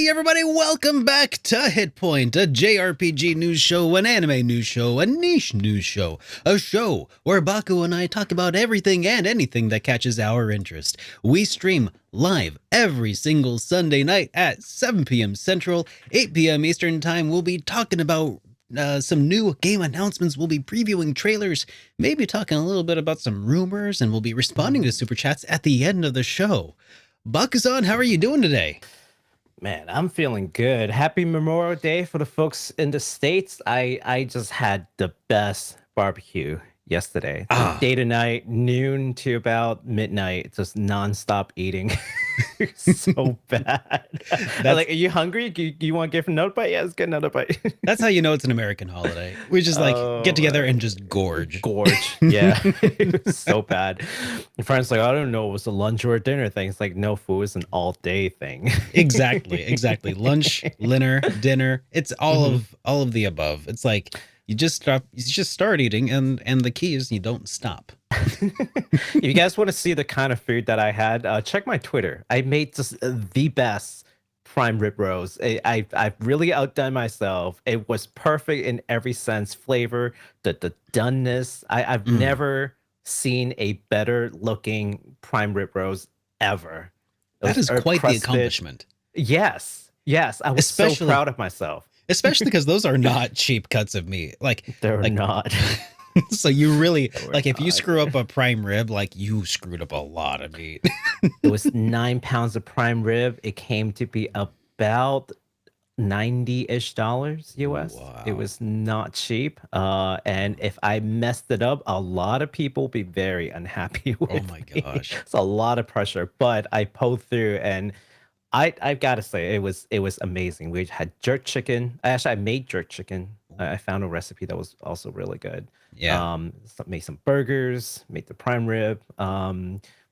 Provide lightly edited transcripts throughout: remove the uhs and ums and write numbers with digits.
Hey everybody, welcome back to HitPoint, a JRPG news show, an anime news show, a niche news show, a show where Baku and I talk about everything and anything that catches our interest. We stream live every single Sunday night at 7 p.m. Central, 8 p.m. Eastern Time. We'll be talking about some new game announcements. We'll be previewing trailers, maybe talking a little bit about some rumors, and we'll be responding to super chats at the end of the show. Baku-san, how are you doing today? Man, I'm feeling good. Happy Memorial Day for the folks in the States. I just had the best barbecue yesterday. Day to night, noon to about midnight, just nonstop eating. So bad. Like, are you hungry? Do you want to get another bite? Yeah, let's get another bite. That's how you know it's an American holiday. We just get together and just gorge. Yeah. It was so bad. Your friend's like, I don't know, it was a lunch or a dinner thing. It's like, no, food is an all day thing. Exactly. Lunch, dinner. It's all of the above. It's like you just start eating, and the key is you don't stop. If you guys want to see the kind of food that I had, check my Twitter. I made just the best prime rib roast. I've really outdone myself. It was perfect in every sense. Flavor, the doneness. I've never seen a better looking prime rib roast ever. That is quite the accomplishment. Yes. I was so proud of myself. Especially because those are not cheap cuts of meat. They're not. So you really, if you screw up a prime rib, you screwed up a lot of meat. It was 9 pounds of prime rib. It came to be about $90-ish US. Wow. It was not cheap. And if I messed it up, a lot of people will be very unhappy with Oh my gosh. me. It's a lot of pressure, but I pulled through, and I've got to say it was amazing. We had jerk chicken. I made jerk chicken. I found a recipe that was also really good. Yeah. Made some burgers, made the prime rib.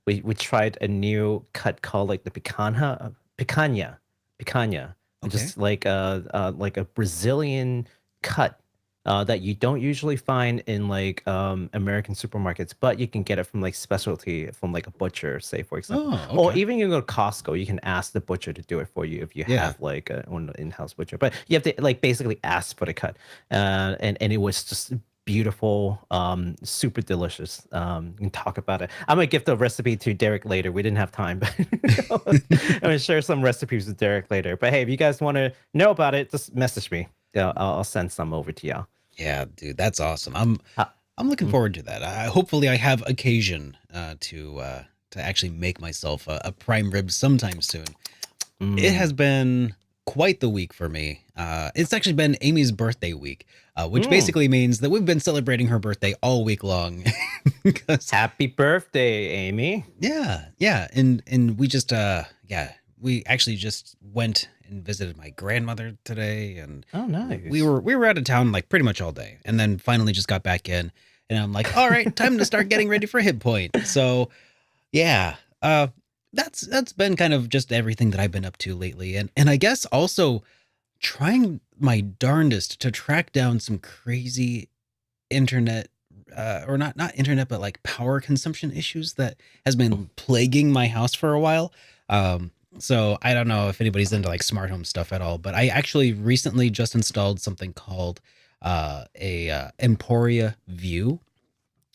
We tried a new cut called the picanha. Okay. Just like a Brazilian cut that you don't usually find in American supermarkets, but you can get it from specialty from a butcher, say, for example. Oh, okay. Or even you go to Costco, you can ask the butcher to do it for you if you have an in-house butcher. But you have to basically ask for the cut, and it was just beautiful, super delicious. You can talk about it. I'm gonna give the recipe to Derek later. We didn't have time, but I'm gonna share some recipes with Derek later. But hey, if you guys want to know about it, just message me. I'll send some over to y'all. Yeah, dude, that's awesome. I'm looking forward to that. Hopefully I have occasion to actually make myself a prime rib sometime soon. It has been quite the week for me. It's actually been Amy's birthday week, which basically means that we've been celebrating her birthday all week long. Happy birthday, Amy. Yeah. And we actually just went and visited my grandmother today, and oh, nice. We were out of town pretty much all day, and then finally just got back in, and I'm like, all right, time to start getting ready for HitPoint. So yeah, that's been kind of just everything that I've been up to lately, and I guess also trying my darndest to track down some crazy internet or not internet, but power consumption issues that has been plaguing my house for a while. So I don't know if anybody's into smart home stuff at all, but I actually recently just installed something called a Emporia View.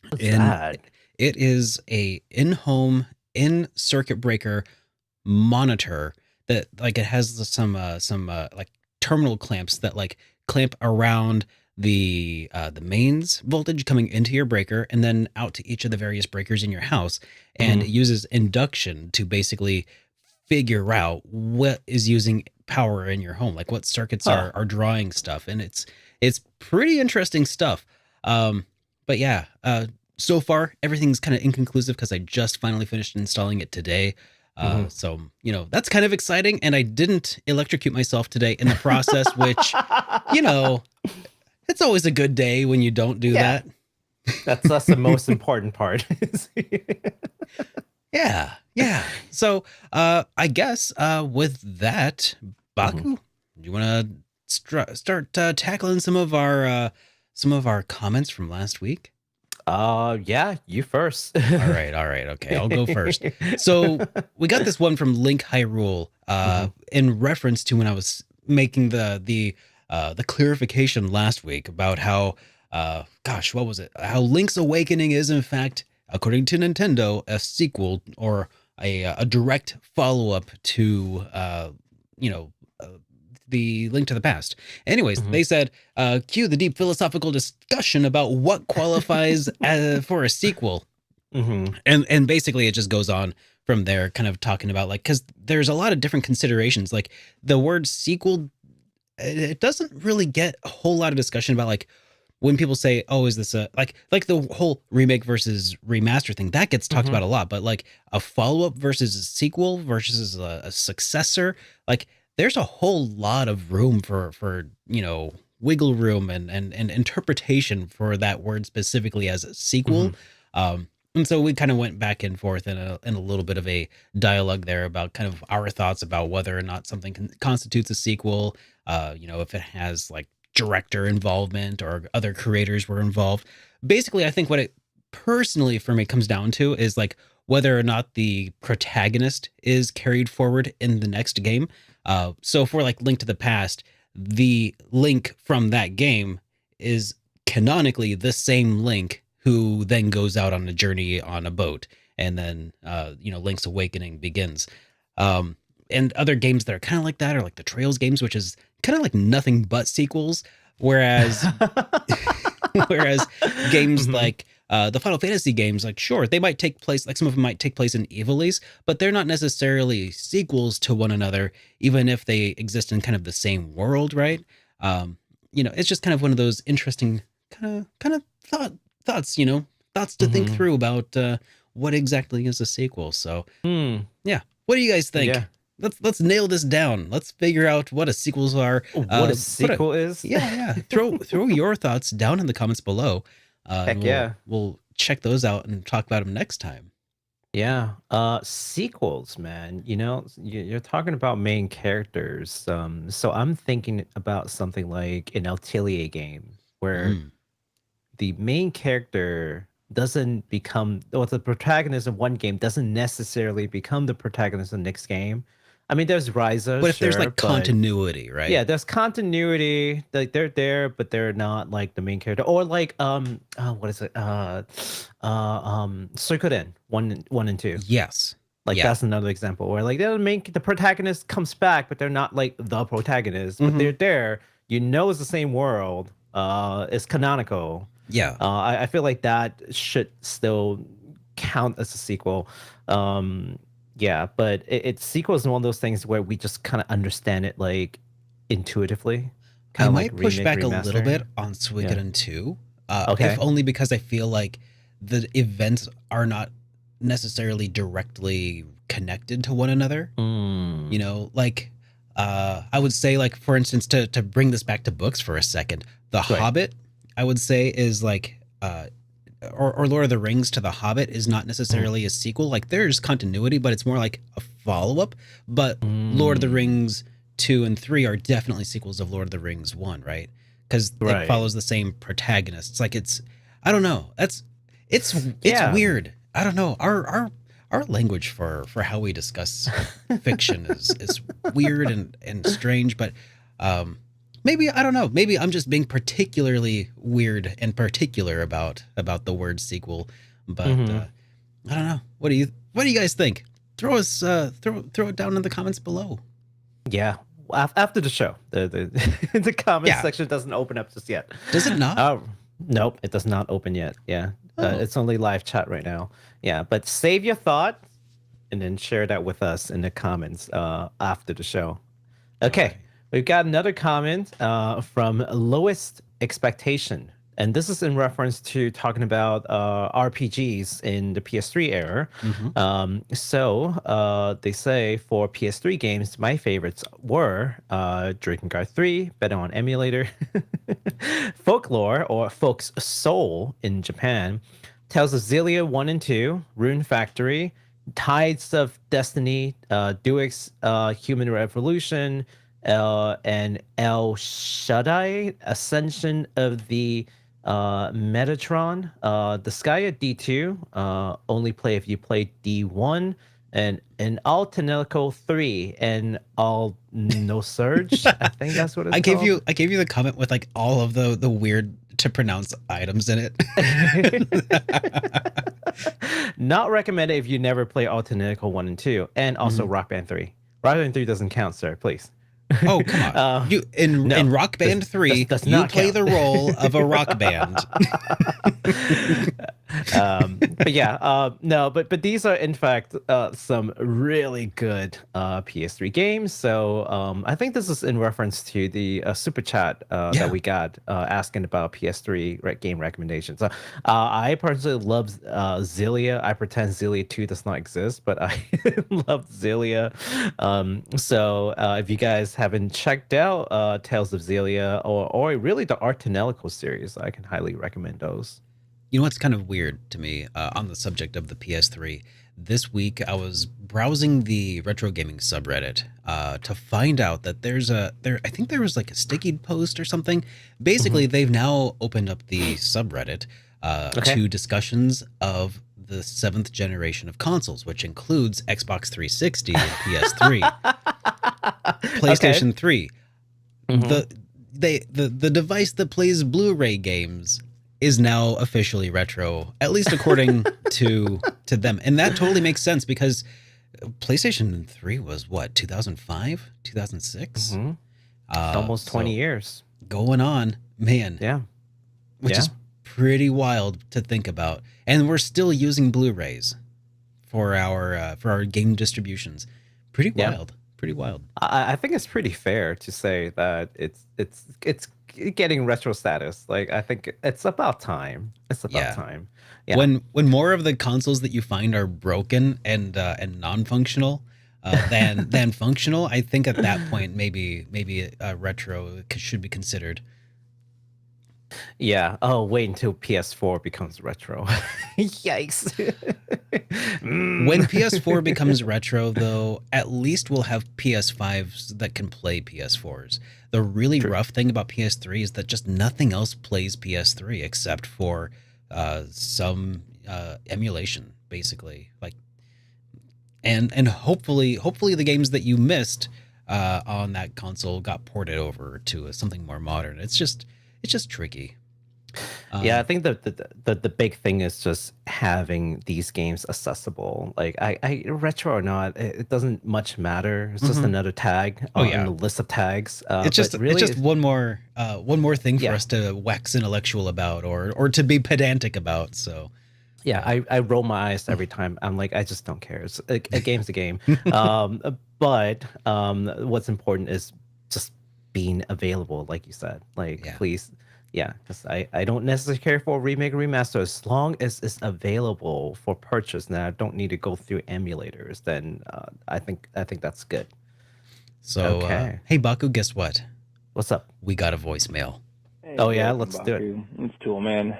What's that? It is a in-home in-circuit breaker monitor that it has some terminal clamps that clamp around the mains voltage coming into your breaker and then out to each of the various breakers in your house, and it uses induction to basically figure out what is using power in your home, what circuits are drawing stuff, and it's pretty interesting stuff. But yeah, so far everything's kind of inconclusive because I just finally finished installing it today. So that's kind of exciting, and I didn't electrocute myself today in the process, which it's always a good day when you don't do that. That's the most important part. Yeah. So, I guess with that, Baku, do you want to start tackling some of our comments from last week? Yeah, you first. All right, okay, I'll go first. So we got this one from Link Hyrule, Mhm. in reference to when I was making the clarification last week about how, gosh, what was it? How Link's Awakening is in fact, according to Nintendo, a sequel or a direct follow up to, you know. The Link to the Past. Anyways, Mhm. they said, cue the deep philosophical discussion about what qualifies for a sequel. Mhm. And basically it just goes on from there, kind of talking about like, because there's a lot of different considerations. Like the word sequel, it doesn't really get a whole lot of discussion about like when people say, oh, is this a like the whole remake versus remaster thing that gets talked Mhm. about a lot, but like a follow-up versus a sequel versus a successor, like there's a whole lot of room for wiggle room and interpretation for that word specifically as a sequel. Mhm. And so we kind of went back and forth in a little bit of a dialogue there about kind of our thoughts about whether or not something constitutes a sequel, if it has like director involvement or other creators were involved. Basically, I think what it personally for me comes down to is like whether or not the protagonist is carried forward in the next game. So for like Link to the Past, the Link from that game is canonically the same Link who then goes out on a journey on a boat, and then Link's Awakening begins. And other games that are kind of like that are like the Trails games, which is kind of like nothing but sequels. Whereas whereas games Mhm. like the Final Fantasy games, like sure, they might take place, like some of them might take place in Ivalice, but they're not necessarily sequels to one another, even if they exist in kind of the same world, right? It's just kind of one of those interesting kind of thoughts, thoughts to think Mhm. through about what exactly is a sequel. So Hmm. yeah, what do you guys think? Yeah. Let's nail this down. Let's figure out what a sequels are. What a Put a sequel is? Yeah. Throw your thoughts down in the comments below, and Heck yeah. we'll check those out and talk about them next time. Yeah. Sequels, man. You're talking about main characters. So I'm thinking about something like an Atelier game where Mm. the main character doesn't become, or the protagonist of one game doesn't necessarily become the protagonist of the next game. I mean, there's Ryza, But if there's sure, like but continuity, right? yeah, there's continuity. Like they're there, but they're not like the main character. Or like what is it? Suikoden 1 and 2. Yes. Like Yeah. that's another example where like the protagonist comes back, but they're not like the protagonist, but Hmm. they're there. It's the same world. It's canonical. Yeah. I feel like that should still count as a sequel. Um, yeah, but it's sequel is one of those things where we just kind of understand it like intuitively, I kind of like might push remake, back a little bit remaster. on Yeah. Suikoden 2, if Okay. only because I feel like the events are not necessarily directly connected to one another. Mm. Like I would say, like, for instance, to bring this back to books for a second, The Right. Hobbit, I would say, is like or Lord of the Rings to The Hobbit is not Mm. necessarily a sequel. Like there's continuity, but it's more like a follow-up. But Lord of the Mm. Rings 2 and 3 are definitely sequels of Lord of the Rings 1, right? Because it Right. follows the same protagonist. It's like I don't know. It's Yeah. weird. I don't know. Our language for how we discuss fiction is weird and strange, but um maybe I don't know. Maybe I'm just being particularly weird and particular about the word sequel, but Hmm. I don't know. What do you guys think? Throw us throw it down in the comments below. Yeah. After the show, the comment Yeah. section doesn't open up just yet. Does it not? Nope, it does not open yet. Yeah, Oh. it's only live chat right now. Yeah, but save your thought and then share that with us in the comments after the show. All Okay, right. we've got another comment from Lowest Expectation. And this is in reference to talking about RPGs in the PS3 era. Mhm. They say for PS3 games, my favorites were Drakengard 3, better on emulator, Folklore or Folk's Soul in Japan, Tales of Xillia 1 and 2, Rune Factory, Tides of Destiny, Duix, Human Revolution, and El Shaddai, Ascension of the Metatron, Disgaea D2, only play if you play D1, and an Alternatical 3, and all no surge. I think that's what it's called. I gave you the comment with like all of the weird to pronounce items in it. Not recommended if you never play Alternatical 1 and 2, and also Rock Band 3. Rock Band 3 doesn't count, sir, please. Oh, come on. You in Rock Band 3, you play the role of a rock band. But yeah, no, but these are in fact some really good PS3 games. So I think this is in reference to the super chat that we got asking about PS3 game recommendations. I personally love Xillia. I pretend Xillia 2 does not exist, but I love Xillia. So if you guys haven't checked out Tales of Xillia or really the Artanelico series, I can highly recommend those. You know what's kind of weird to me on the subject of the PS3? This week I was browsing the retro gaming subreddit to find out that I think there was like a sticky post or something. Basically, they've now opened up the subreddit to discussions of the 7th generation of consoles, which includes Xbox 360 and PS3, PlayStation 3. The device that plays Blu-ray games is now officially retro, at least according to them. And that totally makes sense because PlayStation 3 was what, 2005, 2006? Almost 20 years going on, man. Yeah. Which is pretty wild to think about. And we're still using Blu-rays for our game distributions. Pretty wild. Pretty wild. I think it's pretty fair to say that it's getting retro status. Like, I think it's about time. It's about time. Yeah. When more of the consoles that you find are broken and non-functional than functional, I think at that point maybe retro should be considered. Yeah. Oh, wait until PS4 becomes retro. Yikes. When PS4 becomes retro, though, at least we'll have PS5s that can play PS4s. The really rough thing about PS3 is that just nothing else plays PS3 except for some emulation, basically. Like, and hopefully the games that you missed on that console got ported over to something more modern. It's just tricky. Yeah, I think the big thing is just having these games accessible. Like, I retro or not, it doesn't much matter. It's just another tag on the list of tags. It's just one more thing for us to wax intellectual about or to be pedantic about. So yeah, I roll my eyes every time. I'm like, I just don't care. It's a game's a game. But what's important is just being available, like you said. Like, please. Yeah, because I don't necessarily care for a remake or remaster as long as it's available for purchase and I don't need to go through emulators. Then I think that's good. So hey Baku, guess what? What's up? We got a voicemail. Hey, Let's Baku. do it. It's Tool Man.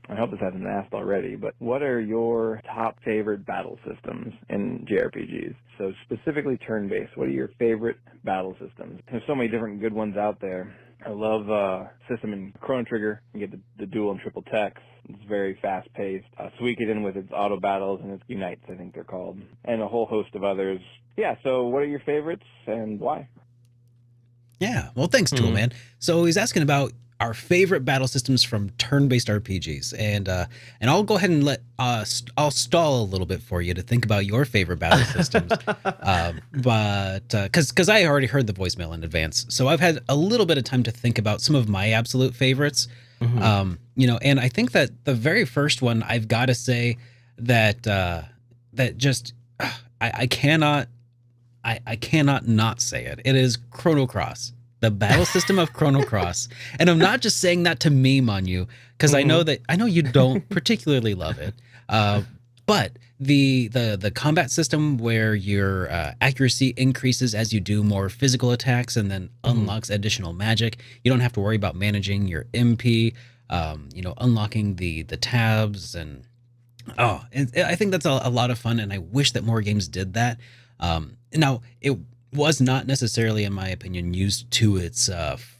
I hope this hasn't been asked already, but what are your top favorite battle systems in JRPGs? So specifically turn-based, what are your favorite battle systems? There's so many different good ones out there. I love system in Chrono Trigger. You get the dual and triple techs. It's very fast-paced. Suikoden with its auto battles and its unites, I think they're called, and a whole host of others. Yeah, so what are your favorites and why? Yeah, well, thanks, Tool Man. So he's asking about our favorite battle systems from turn-based RPGs, and I'll go ahead and I'll stall a little bit for you to think about your favorite battle systems, but because I already heard the voicemail in advance, so I've had a little bit of time to think about some of my absolute favorites. And I think that the very first one I've got to say that just I cannot not say it. It is Chrono Cross. The battle system of Chrono Cross. And I'm not just saying that to meme on you, because I know you don't particularly love it. But the combat system where your accuracy increases as you do more physical attacks and then unlocks additional magic. You don't have to worry about managing your MP, unlocking the tabs and I think that's a lot of fun, and I wish that more games did that. Now, it was not necessarily, in my opinion, used to its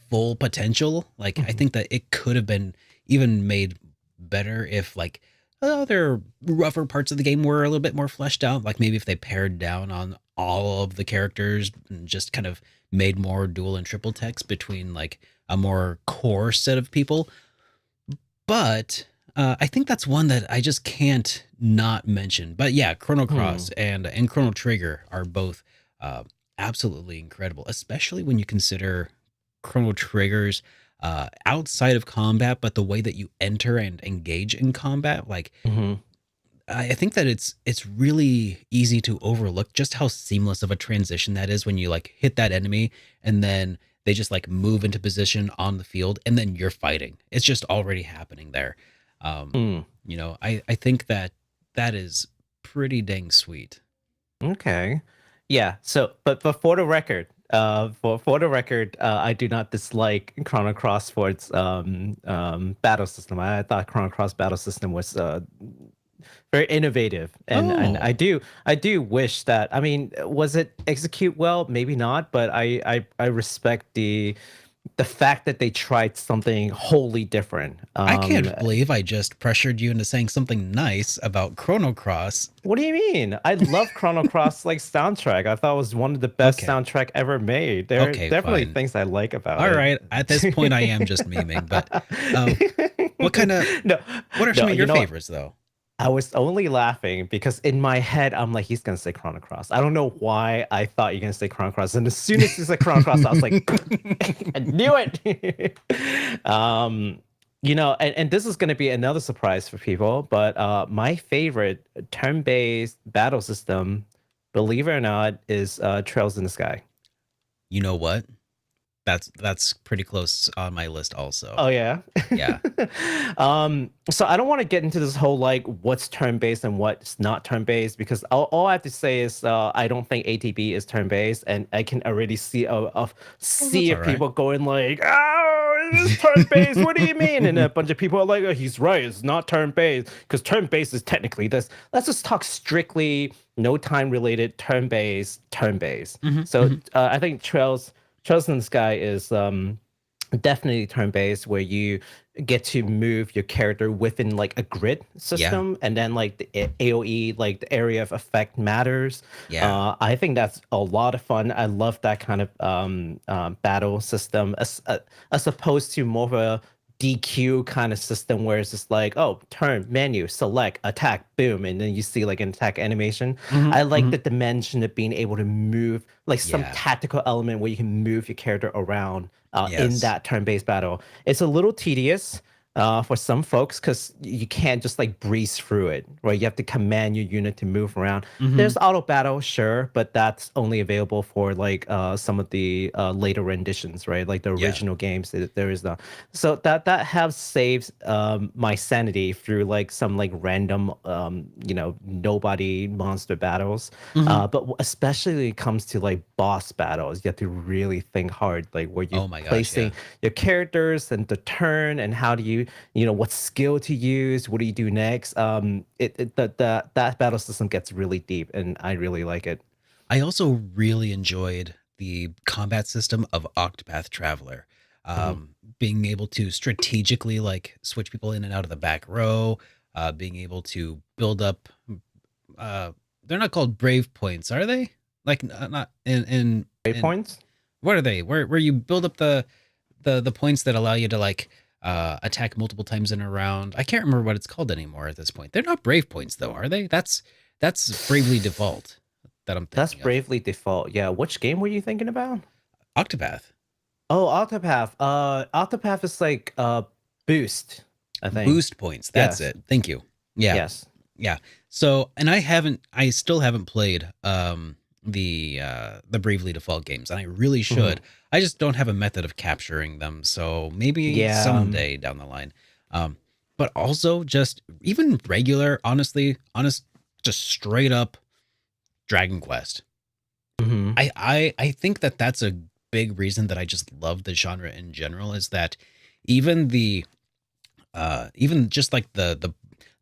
full potential. Like, I think that it could have been even made better if like other rougher parts of the game were a little bit more fleshed out. Like maybe if they pared down on all of the characters and just kind of made more dual and triple text between like a more core set of people. But I think that's one that I just can't not mention. But yeah, Chrono Cross and Chrono Trigger are both absolutely incredible, especially when you consider Chrono Trigger's outside of combat, but the way that you enter and engage in combat. Like I think that it's really easy to overlook just how seamless of a transition that is when you like hit that enemy and then they just like move into position on the field and then you're fighting. It's just already happening there. You know, I think that is pretty dang sweet. Okay. Yeah. So, but for the record, for the record, I do not dislike Chrono Cross for its battle system. I thought Chrono Cross battle system was very innovative, and I do wish that. I mean, was it execute well? Maybe not, but I respect the fact that they tried something wholly different. I can't believe I just pressured you into saying something nice about Chrono Cross. What do you mean? I love Chrono Cross like soundtrack. I thought it was one of the best soundtrack ever made. There are definitely things I like about it. All right, at this point I am just memeing, but what kind of what are some of your favorites though? I was only laughing because in my head, I'm like, he's going to say Chrono Cross. I don't know why I thought you're going to say Chrono Cross. And as soon as he said Chrono Cross, I was like, I knew it. You know, and this is going to be another surprise for people, but my favorite turn-based battle system, believe it or not, is Trails in the Sky. You know what? That's pretty close on my list also. Oh yeah. Yeah. So I don't want to get into this whole like what's turn-based and what's not turn-based because all I have to say is I don't think ATB is turn-based, and I can already see a sea of people going like, oh, it is turn-based. What do you mean? And a bunch of people are like, oh, he's right, it's not turn-based because turn-based is technically this. Let's just talk strictly no time related turn-based. So I think Trails in the Sky is definitely turn-based, where you get to move your character within like a grid system, and then like the AoE, like the area of effect matters. I think that's a lot of fun. I love that kind of battle system as opposed to more of a DQ kind of system where it's just like, oh, turn, menu, select, attack, boom, and then you see like an attack animation. I like the dimension of being able to move, like some tactical element where you can move your character around in that turn-based battle. It's a little tedious for some folks because you can't just like breeze through it, right? You have to command your unit to move around. There's auto battle, sure, but that's only available for like some of the later renditions, right? Like the original games, there is not. So that have saved my sanity through like some like random, you know, nobody monster battles. But especially when it comes to like boss battles, you have to really think hard, like where you're placing your characters and the turn and how do you know what skill to use, what do you do next. That battle system gets really deep and I really like it. I also really enjoyed the combat system of Octopath Traveler. Being able to strategically like switch people in and out of the back row, being able to build up they're not called brave points, are they? Like not in brave points? What are they? Where you build up the points that allow you to like attack multiple times in a round. I can't remember what it's called anymore at this point. They're not brave points though, are they? That's Bravely Default that I'm thinking That's Bravely Default. Yeah. Which game were you thinking about? Octopath. Oh, Octopath. Octopath is like boost, I think. Boost points. That's it. Thank you. Yeah. Yes. Yeah. So, and I still haven't played the Bravely Default games, and I really should. I just don't have a method of capturing them, so maybe someday down the line. But also just even regular, honest, just straight up Dragon Quest. I think that's a big reason that I just love the genre in general, is that even even just like the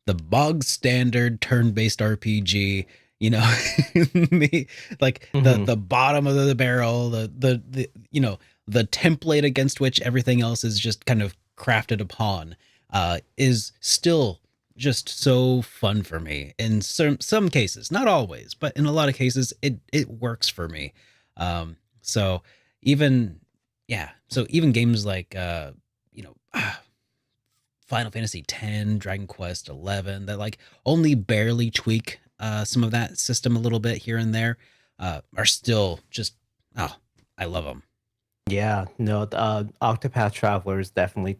bog standard turn-based RPG, you know, like the bottom of the barrel, the you know, the template against which everything else is just kind of crafted upon. is still just so fun for me in some cases, not always, but in a lot of cases it works for me. So even even games like you know Final Fantasy X, Dragon Quest 11 that like only barely tweak some of that system a little bit here and there are still just I love them. Yeah, no, Octopath Traveler is definitely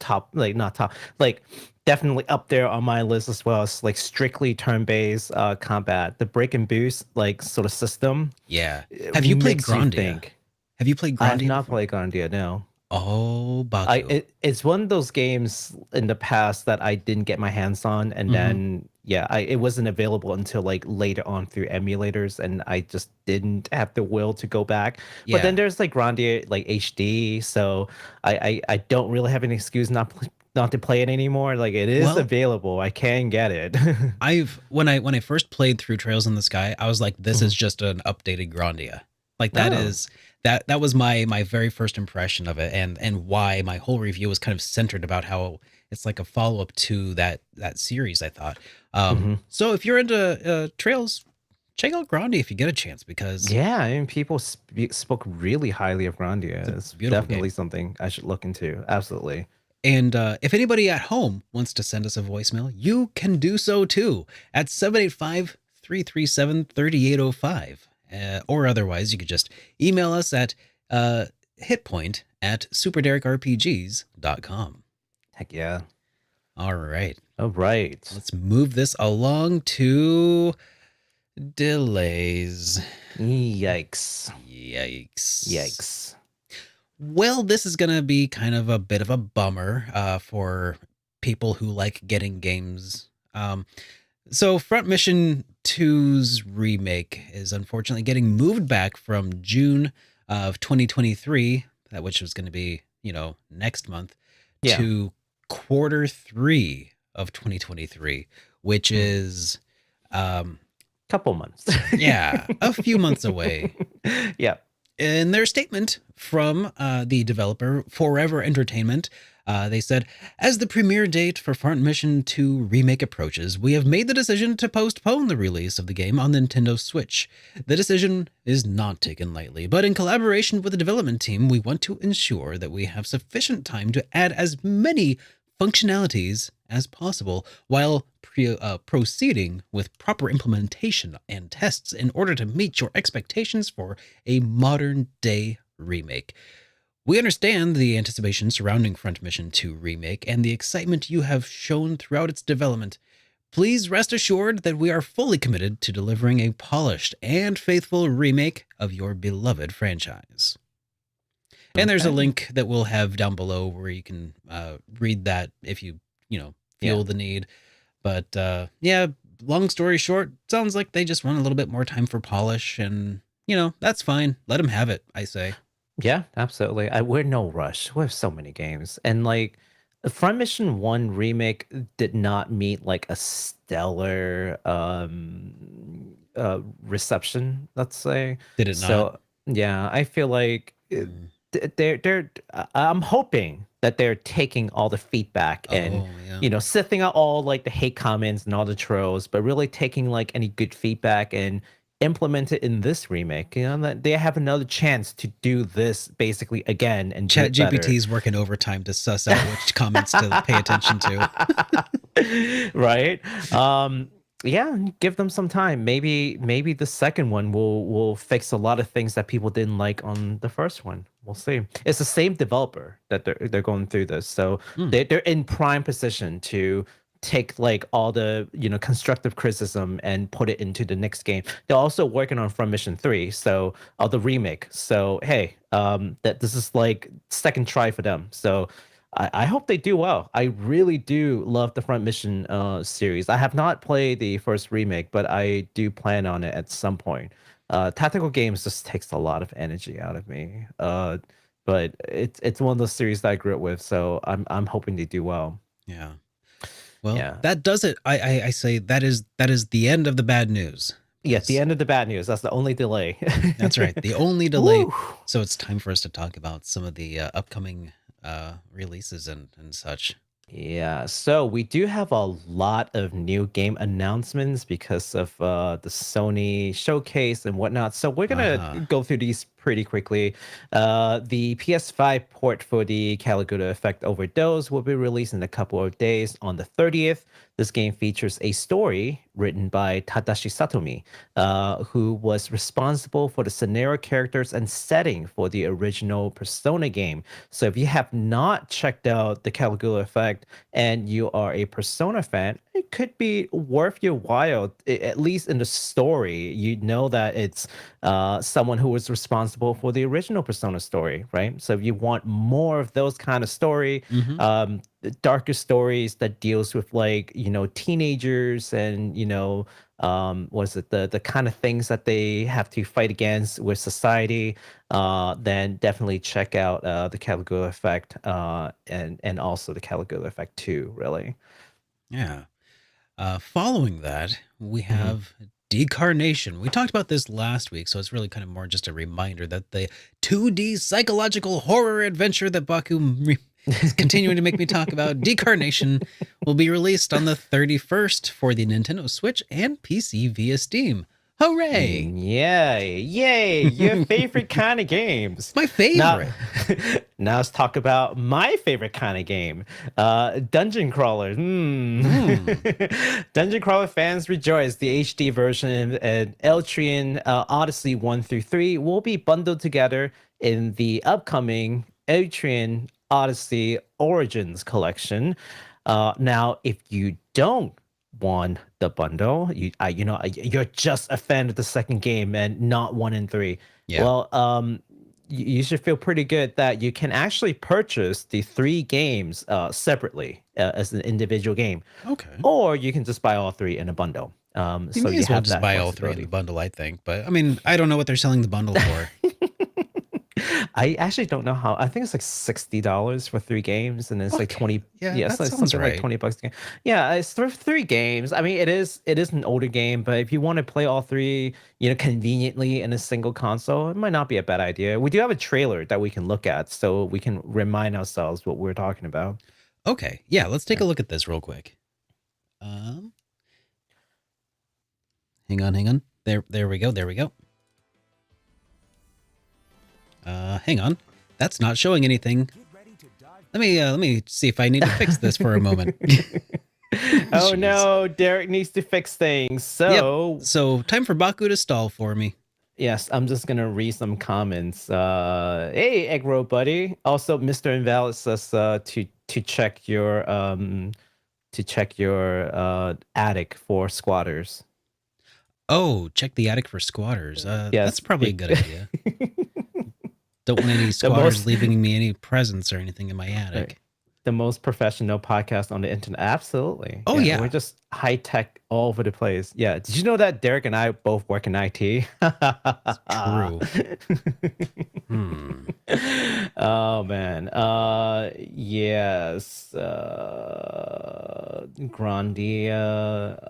top, like not top, like definitely up there on my list as well. It's like strictly turn-based combat. The break and boost like sort of system. Yeah. Have you played Grandia? Have you played Grandia? I have not played Grandia, no. Oh, Baku. It's one of those games in the past that I didn't get my hands on, and then it wasn't available until like later on through emulators, and I just didn't have the will to go back. But then there's like Grandia like HD, so I don't really have an excuse not to play it anymore. Like it is available, I can get it. When I first played through Trails in the Sky, I was like, this is just an updated Grandia. Like that was my very first impression of it, and why my whole review was kind of centered about how it's like a follow-up to that series, I thought. So if you're into Trails, check out Grandia if you get a chance, because I mean, people spoke really highly of Grandia. It's definitely something I should look into. Absolutely. And if anybody at home wants to send us a voicemail, you can do so too at 785-337-3805. Or otherwise, you could just email us at hitpoint@superderekRPGs.com. Heck yeah. All right. Let's move this along to delays. Yikes. Well, this is going to be kind of a bit of a bummer for people who like getting games. So Front Mission 2's remake is unfortunately getting moved back from June of 2023, which was going to be, next month, to Q3 of 2023, which is couple months. A few months away. Yeah. In their statement from the developer Forever Entertainment, they said, as the premiere date for Front Mission 2 Remake approaches, we have made the decision to postpone the release of the game on Nintendo Switch. The decision is not taken lightly, but in collaboration with the development team, we want to ensure that we have sufficient time to add as many functionalities as possible while proceeding with proper implementation and tests in order to meet your expectations for a modern-day remake. We understand the anticipation surrounding Front Mission 2 Remake and the excitement you have shown throughout its development. Please rest assured that we are fully committed to delivering a polished and faithful remake of your beloved franchise. And there's a link that we'll have down below where you can read that if you, feel the need. But long story short, sounds like they just want a little bit more time for polish, and, that's fine. Let them have it, I say. Yeah, absolutely. We're no rush. We have so many games. And like Front Mission 1 Remake did not meet like a stellar reception, let's say. Did it not? So yeah, I feel like they're I'm hoping that they're taking all the feedback and sifting out all like the hate comments and all the trolls, but really taking like any good feedback and implement it in this remake. That they have another chance to do this basically again. And ChatGPT's working overtime to suss out which comments to pay attention to. Right. Give them some time. Maybe the second one will fix a lot of things that people didn't like on the first one. We'll see. It's the same developer that they're going through this, so they're in prime position to take like all the constructive criticism and put it into the next game. They're also working on Front Mission 3, so the remake. So hey, that this is like second try for them. So I hope they do well. I really do love the Front Mission series. I have not played the first remake, but I do plan on it at some point. Tactical games just takes a lot of energy out of me. But it's one of those series that I grew up with, so I'm hoping they do well. Yeah. Well, that does it. I say that is the end of the bad news. Yes, the end of the bad news. That's the only delay. That's right. The only delay. So it's time for us to talk about some of the upcoming releases and such. Yeah, so we do have a lot of new game announcements because of the Sony showcase and whatnot. So we're gonna go through these pretty quickly. The PS5 port for the Caligula Effect Overdose will be released in a couple of days on the 30th. This game features a story written by Tadashi Satomi, who was responsible for the scenario, characters, and setting for the original Persona game. So if you have not checked out the Caligula Effect and you are a Persona fan, it could be worth your while, at least in the story. You know that it's someone who was responsible for the original Persona story, right? So if you want more of those kind of story, darker stories that deals with like, you know, teenagers and, you know, was it the kind of things that they have to fight against with society, then definitely check out the Caligula Effect and also the Caligula Effect 2, really. Yeah. Following that, we have Decarnation. We talked about this last week, so it's really kind of more just a reminder that the 2D psychological horror adventure that Baku is continuing to make me talk about, Decarnation, will be released on the 31st for the Nintendo Switch and PC via Steam. Hooray! Yay! Your favorite kind of games. My favorite. Now let's talk about my favorite kind of game. Dungeon crawler. Dungeon crawler fans rejoice. The HD version and Etrian Odyssey 1 through 3 will be bundled together in the upcoming Etrian Odyssey Origins collection. Now, if you don't want the bundle, you're just a fan of the second game and not 1 and 3. Yeah. Well, you should feel pretty good that you can actually purchase the 3 games separately as an individual game. Okay. Or you can just buy all 3 in a bundle. You may as well just buy all 3 in the bundle, I think. But I mean, I don't know what they're selling the bundle for. I actually don't know how. I think it's like $60 for 3 games, and it's like 20. Yeah, so that it's sounds something right. like $20 a game. Yeah, it's for 3 games. I mean, it is an older game, but if you want to play all 3, you know, conveniently in a single console, it might not be a bad idea. We do have a trailer that we can look at, so we can remind ourselves what we're talking about. Okay, yeah, let's take a look at this real quick. Hang on. There we go. Hang on. That's not showing anything. Let me see if I need to fix this for a moment. Oh no, Derek needs to fix things. So, So time for Baku to stall for me. Yes, I'm just gonna read some comments. Hey, Egg Roll Buddy. Also, Mr. Invalid says to check your attic for squatters. Oh, check the attic for squatters. Yes. That's probably a good idea. Don't want any squatters leaving me any presents or anything in my attic. Right. The most professional podcast on the internet. Absolutely. Oh, yeah. We're just high tech all over the place. Yeah. Did you know that Derek and I both work in IT? True. Oh, man. Yes. Grandia.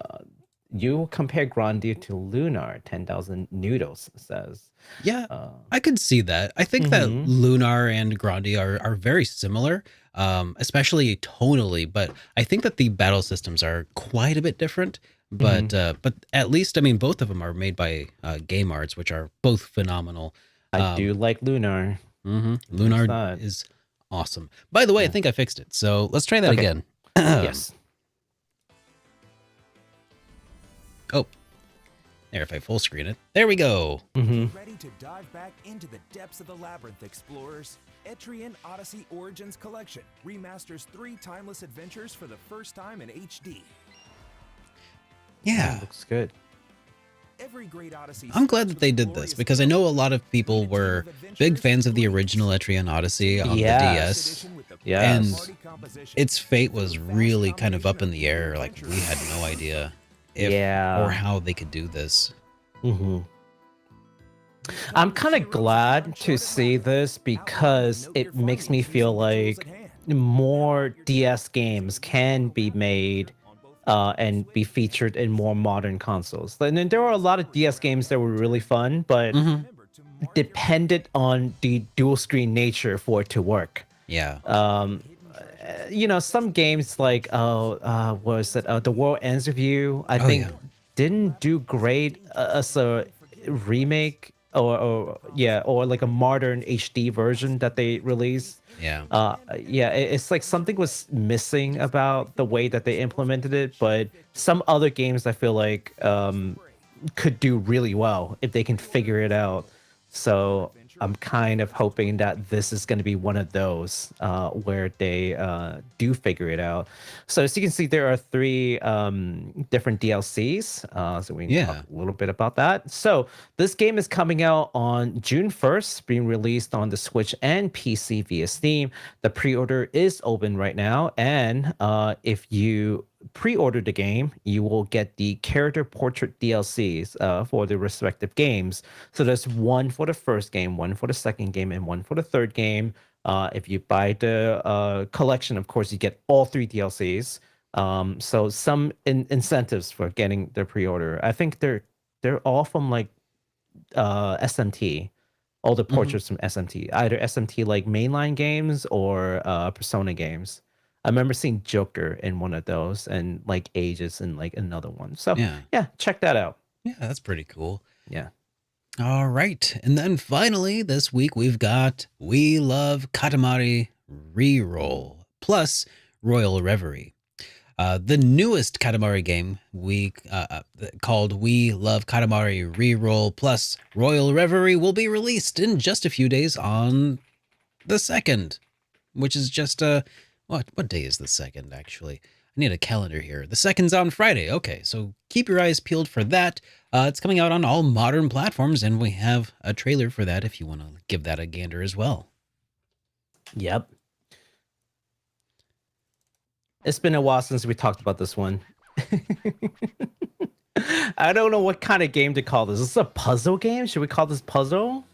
You compare Grandia to Lunar, 10,000 noodles, says. Yeah, I could see that. I think that Lunar and Grandia are very similar, especially tonally, but I think that the battle systems are quite a bit different. But at least, I mean, both of them are made by Game Arts, which are both phenomenal. I do like Lunar. Lunar is awesome. By the way, I think I fixed it. So let's try that again. Yes. Oh, there, if I full screen it. There we go. Ready to dive back into the depths of the labyrinth, explorers? Etrian Odyssey Origins Collection remasters 3 timeless adventures for the first time in HD. Yeah. Looks good. Every great Odyssey. I'm glad that they did this because I know a lot of people were big fans of the original Etrian Odyssey on the DS. Yeah. And its fate was really kind of up in the air. Like, we had no idea if or how they could do this. I'm kind of glad to see this because it makes me feel like more DS games can be made and be featured in more modern consoles. And then there were a lot of DS games that were really fun, but depended on the dual screen nature for it to work. Yeah. some games like what was it? The World Ends with You. I think yeah. didn't do great as a remake or like a modern HD version that they released. Yeah. It's like something was missing about the way that they implemented it, but some other games I feel like could do really well if they can figure it out. So I'm kind of hoping that this is going to be one of those where they do figure it out. So as you can see, there are 3 different DLCs. So we can talk a little bit about that. So this game is coming out on June 1st, being released on the Switch and PC via Steam. The pre-order is open right now. And if you pre-order the game, you will get the character portrait DLCs for the respective games. So there's one for the first game, one for the second game, and one for the third game. If you buy the collection, of course, you get all 3 DLCs. So some incentives for getting the pre-order. I think they're all from like SMT. All the portraits from SMT, either SMT like mainline games or Persona games. I remember seeing Joker in one of those and like Aegis in like another one. So yeah, check that out. Yeah, that's pretty cool. Yeah. All right. And then finally this week we've got We Love Katamari REROLL plus Royal Reverie. The newest Katamari game called We Love Katamari REROLL plus Royal Reverie will be released in just a few days on the 2nd, which is just what day is the 2nd, actually? I need a calendar here. The 2nd's on Friday. Okay, so keep your eyes peeled for that. It's coming out on all modern platforms, and we have a trailer for that if you want to give that a gander as well. Yep. It's been a while since we talked about this one. I don't know what kind of game to call this. Is this a puzzle game? Should we call this puzzle?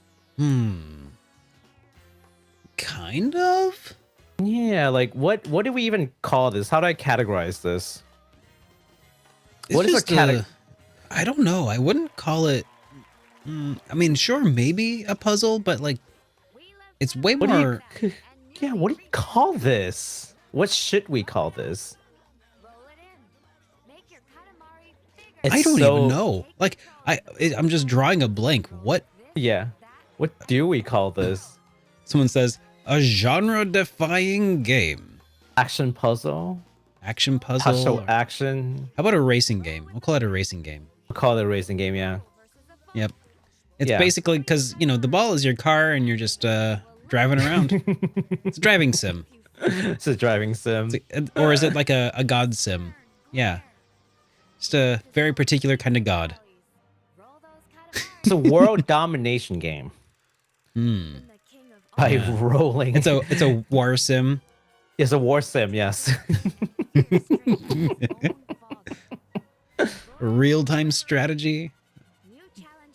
Kind of? Yeah, like what do we even call this? How do I categorize this? What is a category? I don't know. I wouldn't call it. I mean, sure, maybe a puzzle, but like, it's way more. Yeah, what do you call this? What should we call this? I don't even know. Like, I'm just drawing a blank. What? Yeah. What do we call this? Someone says a genre-defying game. Action puzzle. Action puzzle. Puzzle action. How about a racing game? We'll call it a racing game. We'll call it a racing game. Yeah. Yep. It's basically because the ball is your car and you're just driving around. It's a driving sim. It's a driving sim. Or is it like a god sim? Yeah. Just a very particular kind of god. It's a world domination game. By rolling. It's a war sim. It's a war sim, yes. Real-time strategy.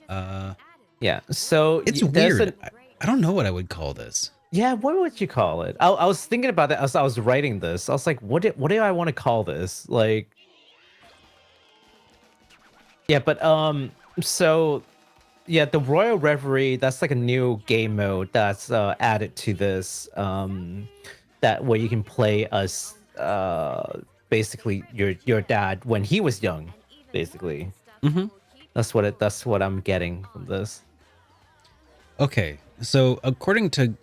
Yeah. So it's weird. I don't know what I would call this. Yeah, what would you call it? I was thinking about that as I was writing this. I was like, what do I want to call this? Like, yeah, but so yeah, the Royal Reverie, that's like a new game mode that's added to this. That where you can play as basically your dad when he was young, basically. That's what I'm getting from this. Okay, so according to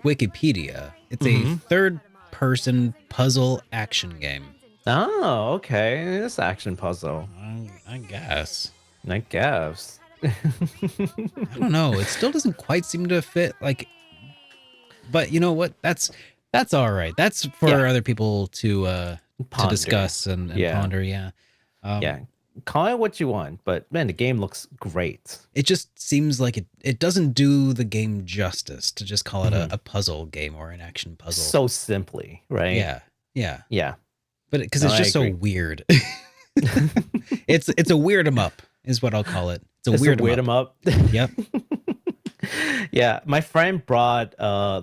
Wikipedia, it's a third-person puzzle action game. Oh, okay. It's action puzzle. I guess. I guess. I don't know. It still doesn't quite seem to fit. Like, but you know what? That's all right. That's for other people to discuss and ponder. Yeah. Yeah. Call it what you want, but man, the game looks great. It just seems like it doesn't do the game justice to just call it a puzzle game or an action puzzle so simply, right? Yeah. But because it's just so weird. it's a weird 'em up is what I'll call it. It's a weird 'em up. Yep. Yeah, my friend brought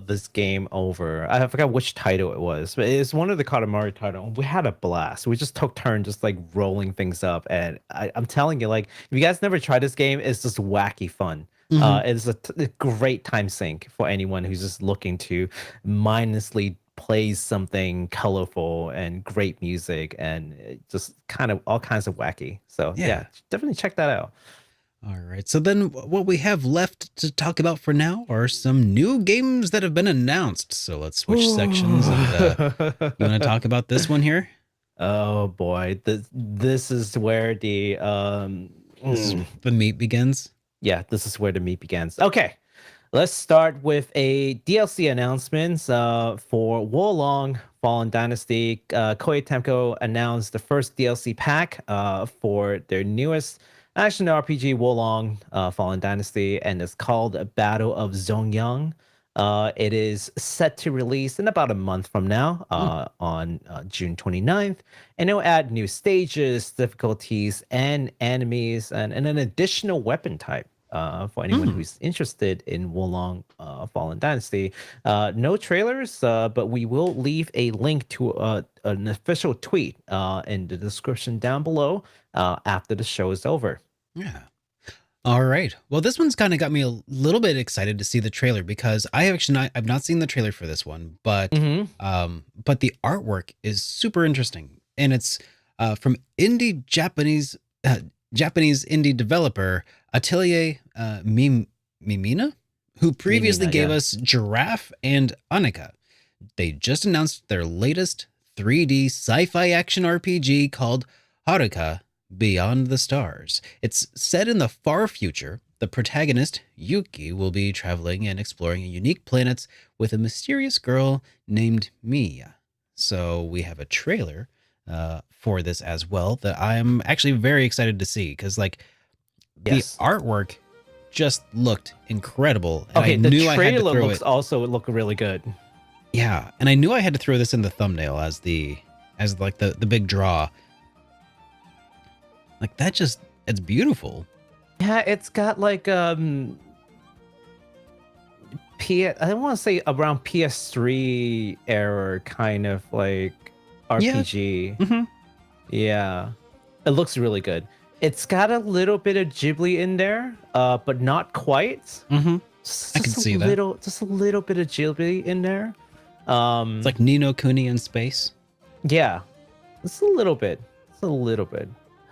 this game over. I forgot which title it was, but it's one of the Katamari titles. We had a blast. We just took turns just like rolling things up, and I'm telling you, like, if you guys never tried this game, it's just wacky fun. It's a great time sink for anyone who's just looking to mindlessly plays something colorful and great music and just kind of all kinds of wacky. So yeah, definitely check that out. All right. So then what we have left to talk about for now are some new games that have been announced. So let's switch sections. And you want to talk about this one here? Oh boy, this is where the the meat begins. Yeah, this is where the meat begins. Okay, let's start with a DLC announcement for Wolong Fallen Dynasty. Koei Tecmo announced the first DLC pack for their newest action RPG, Wolong Fallen Dynasty, and it's called Battle of Zhongyuan. It is set to release in about a month from now on June 29th, and it'll add new stages, difficulties, and enemies, and an additional weapon type for anyone who's interested in Wolong Fallen Dynasty. No trailers, but we will leave a link to an official tweet in the description down below after the show is over. Yeah. All right. Well, this one's kind of got me a little bit excited to see the trailer because I've not seen the trailer for this one, but the artwork is super interesting, and it's from Japanese indie developer Atelier Mimina, who previously gave us Giraffe and Anika. They just announced their latest 3D sci-fi action RPG called HARUKA Beyond the Stars. It's set in the far future. The protagonist, Yuki, will be traveling and exploring unique planets with a mysterious girl named Mia. So we have a trailer for this as well that I'm actually very excited to see because the artwork just looked incredible. And okay, the trailer look really good. Yeah, and I knew I had to throw this in the thumbnail as the big draw. Like that it's beautiful. Yeah, it's got like I don't want to say around PS3 era kind of like RPG. Yeah. Yeah. It looks really good. It's got a little bit of Ghibli in there, but not quite. I can see that. Just a little bit of Ghibli in there. It's like Ni no Kuni in space. Yeah. It's a little bit.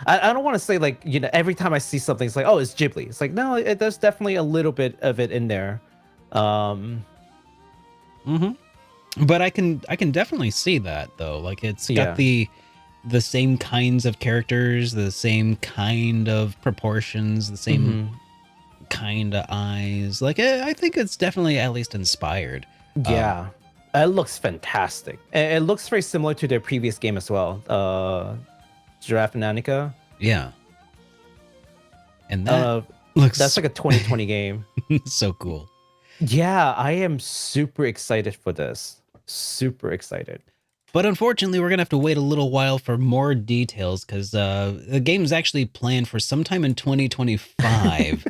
I don't want to say like, every time I see something, it's like, oh, it's Ghibli. It's like, no, there's definitely a little bit of it in there. But I can definitely see that though. Like it's got the same kinds of characters, the same kind of proportions, the same kind of eyes. Like I think it's definitely at least inspired. Yeah. It looks fantastic. It looks very similar to their previous game as well. Giraffe and Anika. Yeah. And that's like a 2020 game. So cool. Yeah, I am super excited for this. Super excited. But unfortunately, we're going to have to wait a little while for more details because the game is actually planned for sometime in 2025.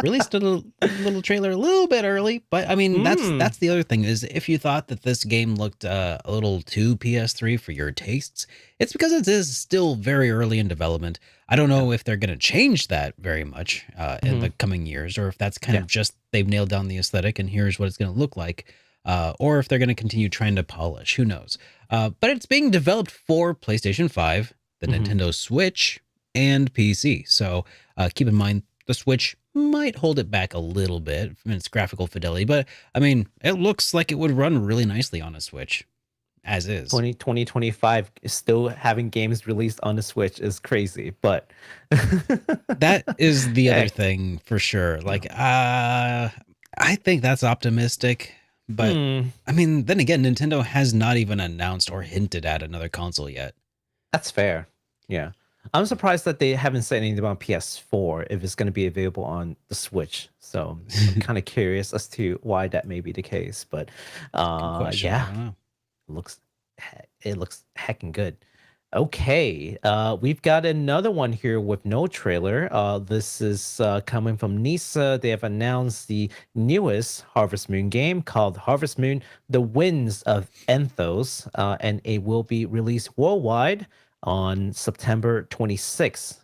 Released a little trailer a little bit early, but I mean, that's the other thing is if you thought that this game looked a little too PS3 for your tastes, it's because it is still very early in development. I don't know if they're going to change that very much in the coming years, or if that's kind of just they've nailed down the aesthetic and here's what it's going to look like, or if they're going to continue trying to polish. Who knows? But it's being developed for PlayStation 5, the Nintendo Switch, and PC. So keep in mind, the Switch might hold it back a little bit from its graphical fidelity, but I mean, it looks like it would run really nicely on a Switch, as is. 2025 still having games released on the Switch is crazy, but that is the other thing for sure. Like, I think that's optimistic, but I mean, then again, Nintendo has not even announced or hinted at another console yet. That's fair. Yeah. I'm surprised that they haven't said anything about PS4 if it's going to be available on the Switch. So I'm kind of curious as to why that may be the case. But yeah, it looks heckin' good. Okay, we've got another one here with no trailer. This is coming from Nisa. They have announced the newest Harvest Moon game called Harvest Moon: The Winds of Anthos, and it will be released worldwide on September 26th.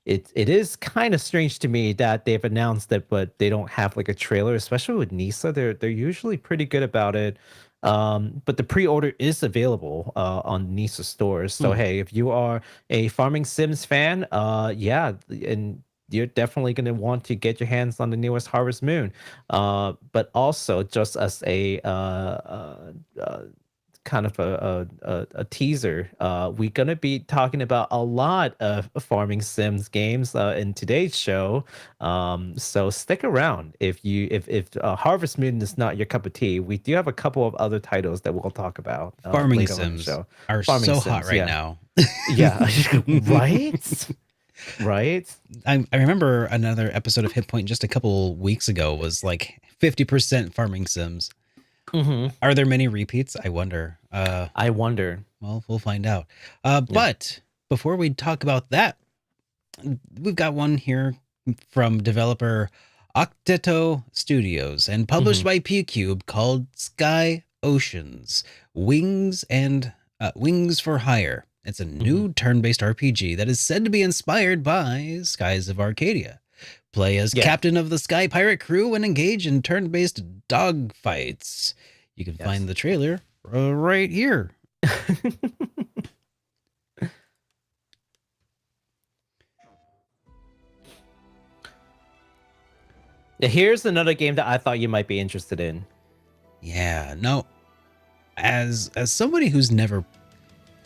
it is kind of strange to me that they've announced it, but they don't have like a trailer, especially with Nisa. They're usually pretty good about it. But the pre-order is available on Nisa stores. So hey, if you are a Farming Sims fan, yeah, and you're definitely going to want to get your hands on the newest Harvest Moon. But also, just as a kind of a teaser, we're going to be talking about a lot of Farming Sims games in today's show. So stick around. If Harvest Moon is not your cup of tea, we do have a couple of other titles that we'll talk about. Farming later on in the Sims show. are Farming so Sims, hot right yeah. now. Yeah, right. Right. I remember another episode of HitPoint just a couple weeks ago was like 50% Farming Sims. Are there many repeats? I wonder. I wonder. Well, we'll find out. But before we talk about that, we've got one here from developer Octeto Studios and published by P-Cube called Sky Oceans Wings for Hire. It's a new turn-based RPG that is said to be inspired by Skies of Arcadia. Play as captain of the Sky Pirate crew and engage in turn-based dogfights. You can find the trailer right here. Here's another game that I thought you might be interested in. Yeah, no. As somebody who's never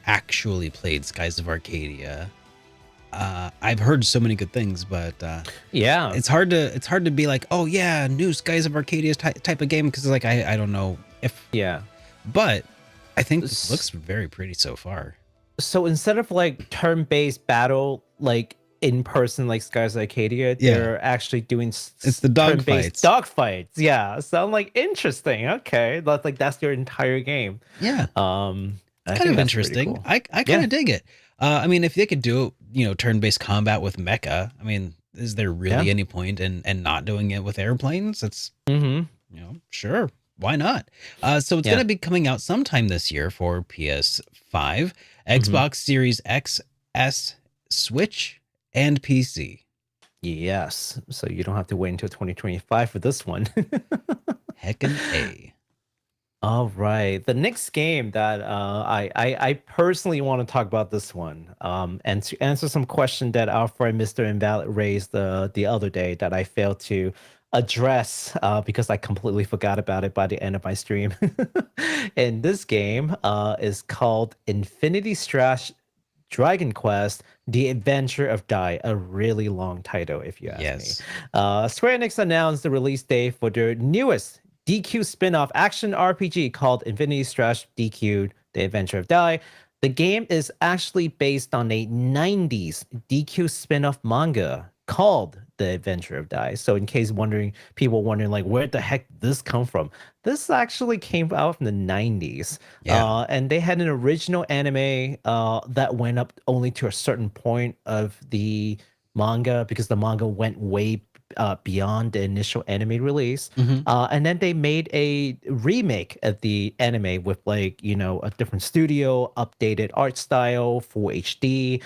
actually played Skies of Arcadia, I've heard so many good things, but yeah, it's hard to be like, oh yeah, new Skies of Arcadia type of game, because like I don't know if but I think this looks very pretty so far. So instead of like turn-based battle, like in person, like Skies of Arcadia, they're actually doing it's the dogfights. Dogfights, yeah. So I'm like, interesting. Okay, that's your entire game. Yeah, it's kind of interesting. Cool. I kind of dig it. I mean, if they could do, turn-based combat with mecha, I mean, is there really any point in not doing it with airplanes? It's, sure, why not? So it's going to be coming out sometime this year for PS5, Xbox Series X, S, Switch, and PC. Yes, so you don't have to wait until 2025 for this one. Heckin' A. All right, the next game that I personally want to talk about this one, and to answer some question that our friend Mr. Invalid raised the other day that I failed to address because I completely forgot about it by the end of my stream. And this game is called Infinity Strash Dragon Quest: The Adventure of Dai, a really long title if you ask me. Square Enix announced the release date for their newest DQ spin-off action RPG called Infinity Strash DQ: The Adventure of Dai. The game is actually based on a 90s DQ spin-off manga called The Adventure of Dai. So in case people wondering like where the heck this come from, this actually came out from the 90s. And they had an original anime that went up only to a certain point of the manga because the manga went way beyond the initial anime release. And then they made a remake of the anime with like, a different studio, updated art style, full HD,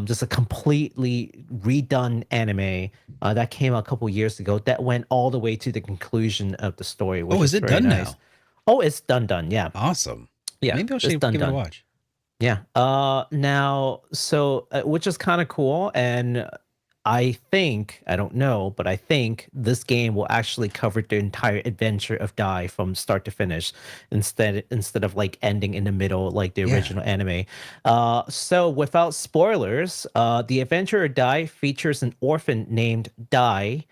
just a completely redone anime that came out a couple years ago that went all the way to the conclusion of the story. Which is it done now? Oh, it's done, yeah. Awesome. Yeah, maybe I should give it a watch. Yeah. Now, so which is kind of cool, and I don't know, but I think this game will actually cover the entire adventure of Dai from start to finish instead of like ending in the middle like the original anime. So without spoilers, the adventure of Dai features an orphan named Dai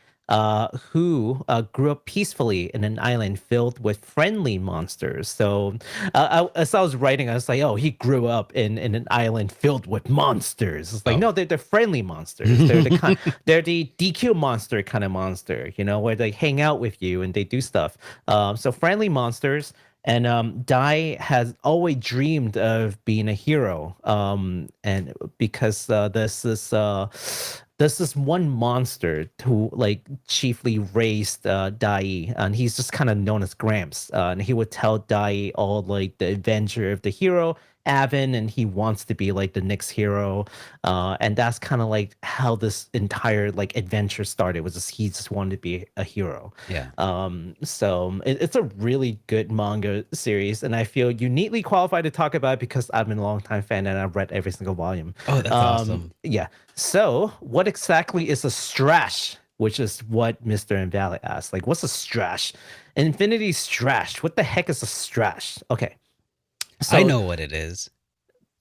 who grew up peacefully in an island filled with friendly monsters. So as I was writing, I was like, oh, he grew up in an island filled with monsters. It's like, no, they're friendly monsters. They're they're the DQ monster kind of monster, where they hang out with you and they do stuff. So friendly monsters. And Dai has always dreamed of being a hero. And because there's this one monster who like chiefly raised Dai, and he's just kind of known as Gramps. And he would tell Dai all like the adventure of the hero Avon, and he wants to be like the next hero, and that's kind of like how this entire like adventure started. Was just he just wanted to be a hero. Yeah. So it's a really good manga series, and I feel uniquely qualified to talk about it because I've been a long time fan and I've read every single volume. Oh, that's awesome. Yeah. So what exactly is a Strash? Which is what Mr. Invalid asked. Like, what's a Strash? Infinity Strash. What the heck is a Strash? Okay. So, I know what it is.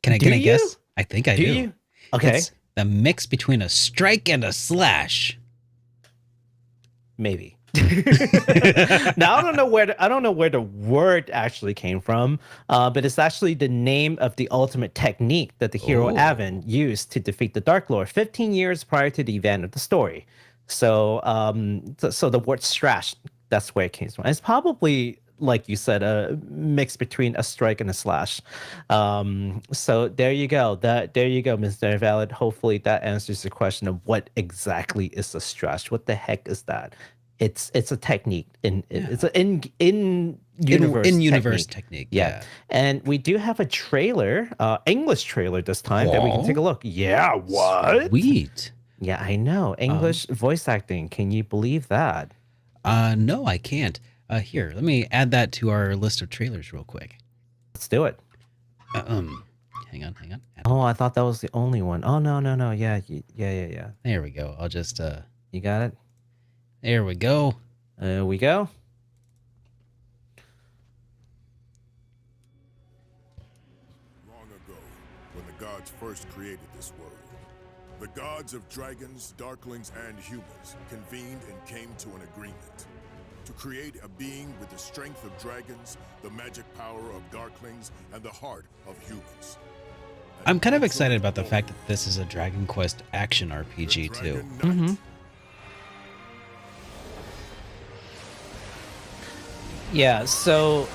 Can I guess? I think I do. You? Okay. It's the mix between a strike and a slash. Maybe. Now I don't know where the word actually came from, but it's actually the name of the ultimate technique that the hero Avon used to defeat the Dark Lord 15 years prior to the event of the story. So, so the word Strash, that's where it came from. It's probably, like you said, a mix between a strike and a slash. So there you go. There you go, Mr. Invalid. Hopefully that answers the question of what exactly is a Strash. What the heck is that? It's a technique it's an in universe technique. Yeah. And we do have a trailer, English trailer this time that we can take a look. Yeah, what? Sweet. Yeah, I know. English voice acting. Can you believe that? No, I can't. Here, let me add that to our list of trailers real quick. Let's do it. Hang on. Oh, I thought that was the only one. Oh, no. Yeah. There we go. I'll just You got it? There we go. There we go. Long ago, when the gods first created this world, the gods of dragons, darklings, and humans convened and came to an agreement to create a being with the strength of dragons, the magic power of darklings, and the heart of humans. I'm kind of excited about the fact that this is a Dragon Quest action RPG too. Mm-hmm. Yeah, so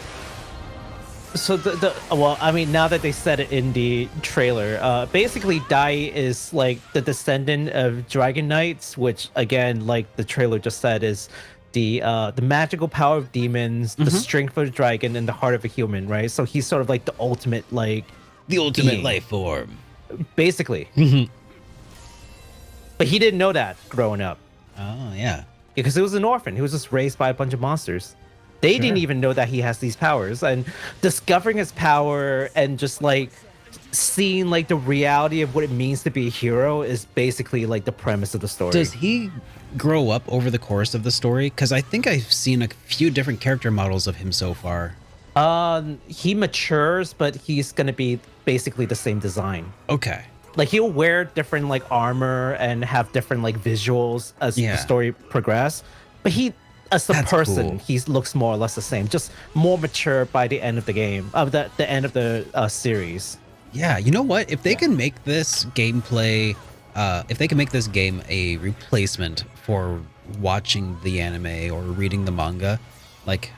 well, I mean, now that they said it in the trailer, basically Dai is like the descendant of Dragon Knights, which again, like the trailer just said, is the magical power of demons, the strength of a dragon, and the heart of a human, right? So he's sort of like the ultimate being. Life form. Basically. But he didn't know that growing up. Oh yeah. Because he was an orphan. He was just raised by a bunch of monsters. They didn't even know that he has these powers, and discovering his power and just like seeing like the reality of what it means to be a hero is basically like the premise of the story. Does he grow up over the course of the story? Because I think I've seen a few different character models of him so far. He matures, but he's gonna be basically the same design. Okay. Like he'll wear different like armor and have different like visuals as the story progresses, but as a person, cool. He looks more or less the same, just more mature by the end of the game, the end of the series. Yeah, you know what? If they can make this gameplay, if they can make this game a replacement for watching the anime or reading the manga, like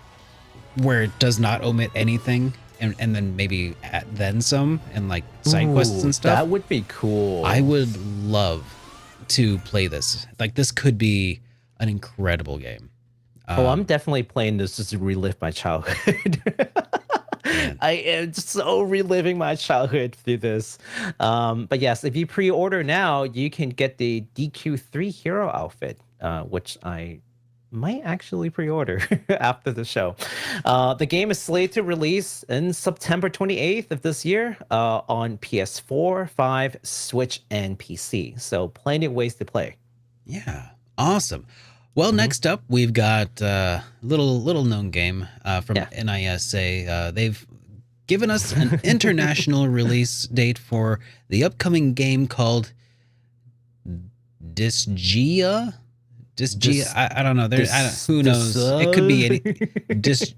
where it does not omit anything, and then maybe then some, and like side quests and stuff. That would be cool. I would love to play this. Like this could be an incredible game. I'm definitely playing this just to relive my childhood. I am so reliving my childhood through this. But yes, if you pre-order now, you can get the DQ3 hero outfit, which I might actually pre-order after the show. The game is slated to release in September 28th of this year on PS4, 5, Switch, and PC. So plenty of ways to play. Yeah, awesome. Well, next up, we've got a little known game from NISA. They've given us an international release date for the upcoming game called Disgaea. I don't know. Who knows? It could be any disgust.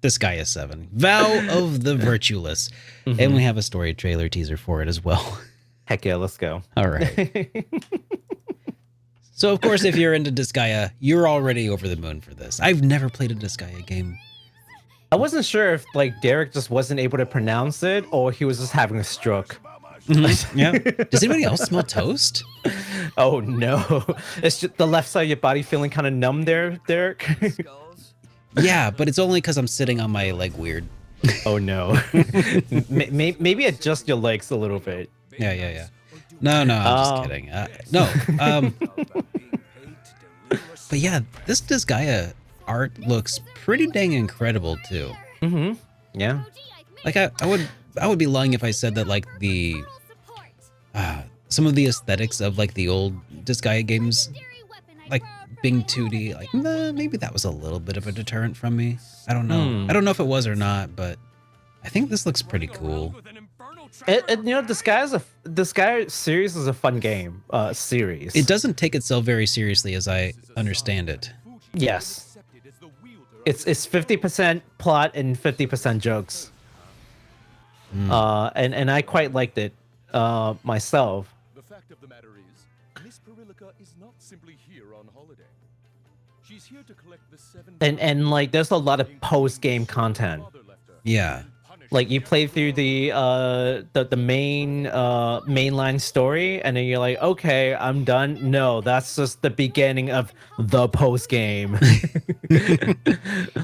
Disgaea 7. Vow of the Virtueless. And we have a story trailer teaser for it as well. Heck yeah, let's go. All right. So, of course, if you're into Disgaea, you're already over the moon for this. I've never played a Disgaea game. I wasn't sure if like Derek just wasn't able to pronounce it or he was just having a stroke. Yeah. Does anybody else smell toast? Oh no, it's just the left side of your body feeling kind of numb there, Derek. Yeah, but it's only because I'm sitting on my leg weird. Oh no. Maybe adjust your legs a little bit. Yeah. No, I'm just kidding. But yeah, this Disgaea art looks pretty dang incredible too. Yeah. Like I would be lying if I said that like the some of the aesthetics of like the old Disgaea games, like being 2D, like maybe that was a little bit of a deterrent from me. I don't know. I don't know if it was or not, but I think this looks pretty cool. Disgaea series is a fun game series. It doesn't take itself very seriously, as I understand it. Yes. It's 50% plot and 50% jokes. And I quite liked it myself. The fact of the matter is, Miss Perillica is not simply here on holiday. She's here to collect the 7 And like there's a lot of post-game content. Yeah. Like you play through the main mainline story, and then you're like, okay, I'm done. No, that's just the beginning of the post game.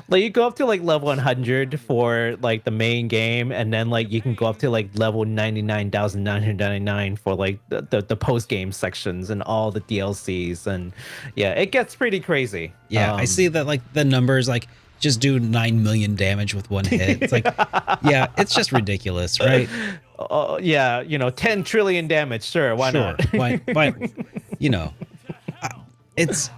Like you go up to like level 100 for like the main game, and then like you can go up to like level 99,999 for like the post game sections and all the DLCs, and yeah, it gets pretty crazy. Yeah, I see that like the numbers like just do 9 million damage with one hit. It's like, yeah, it's just ridiculous, right? Yeah, 10 trillion damage. Sure, why not? Why? It's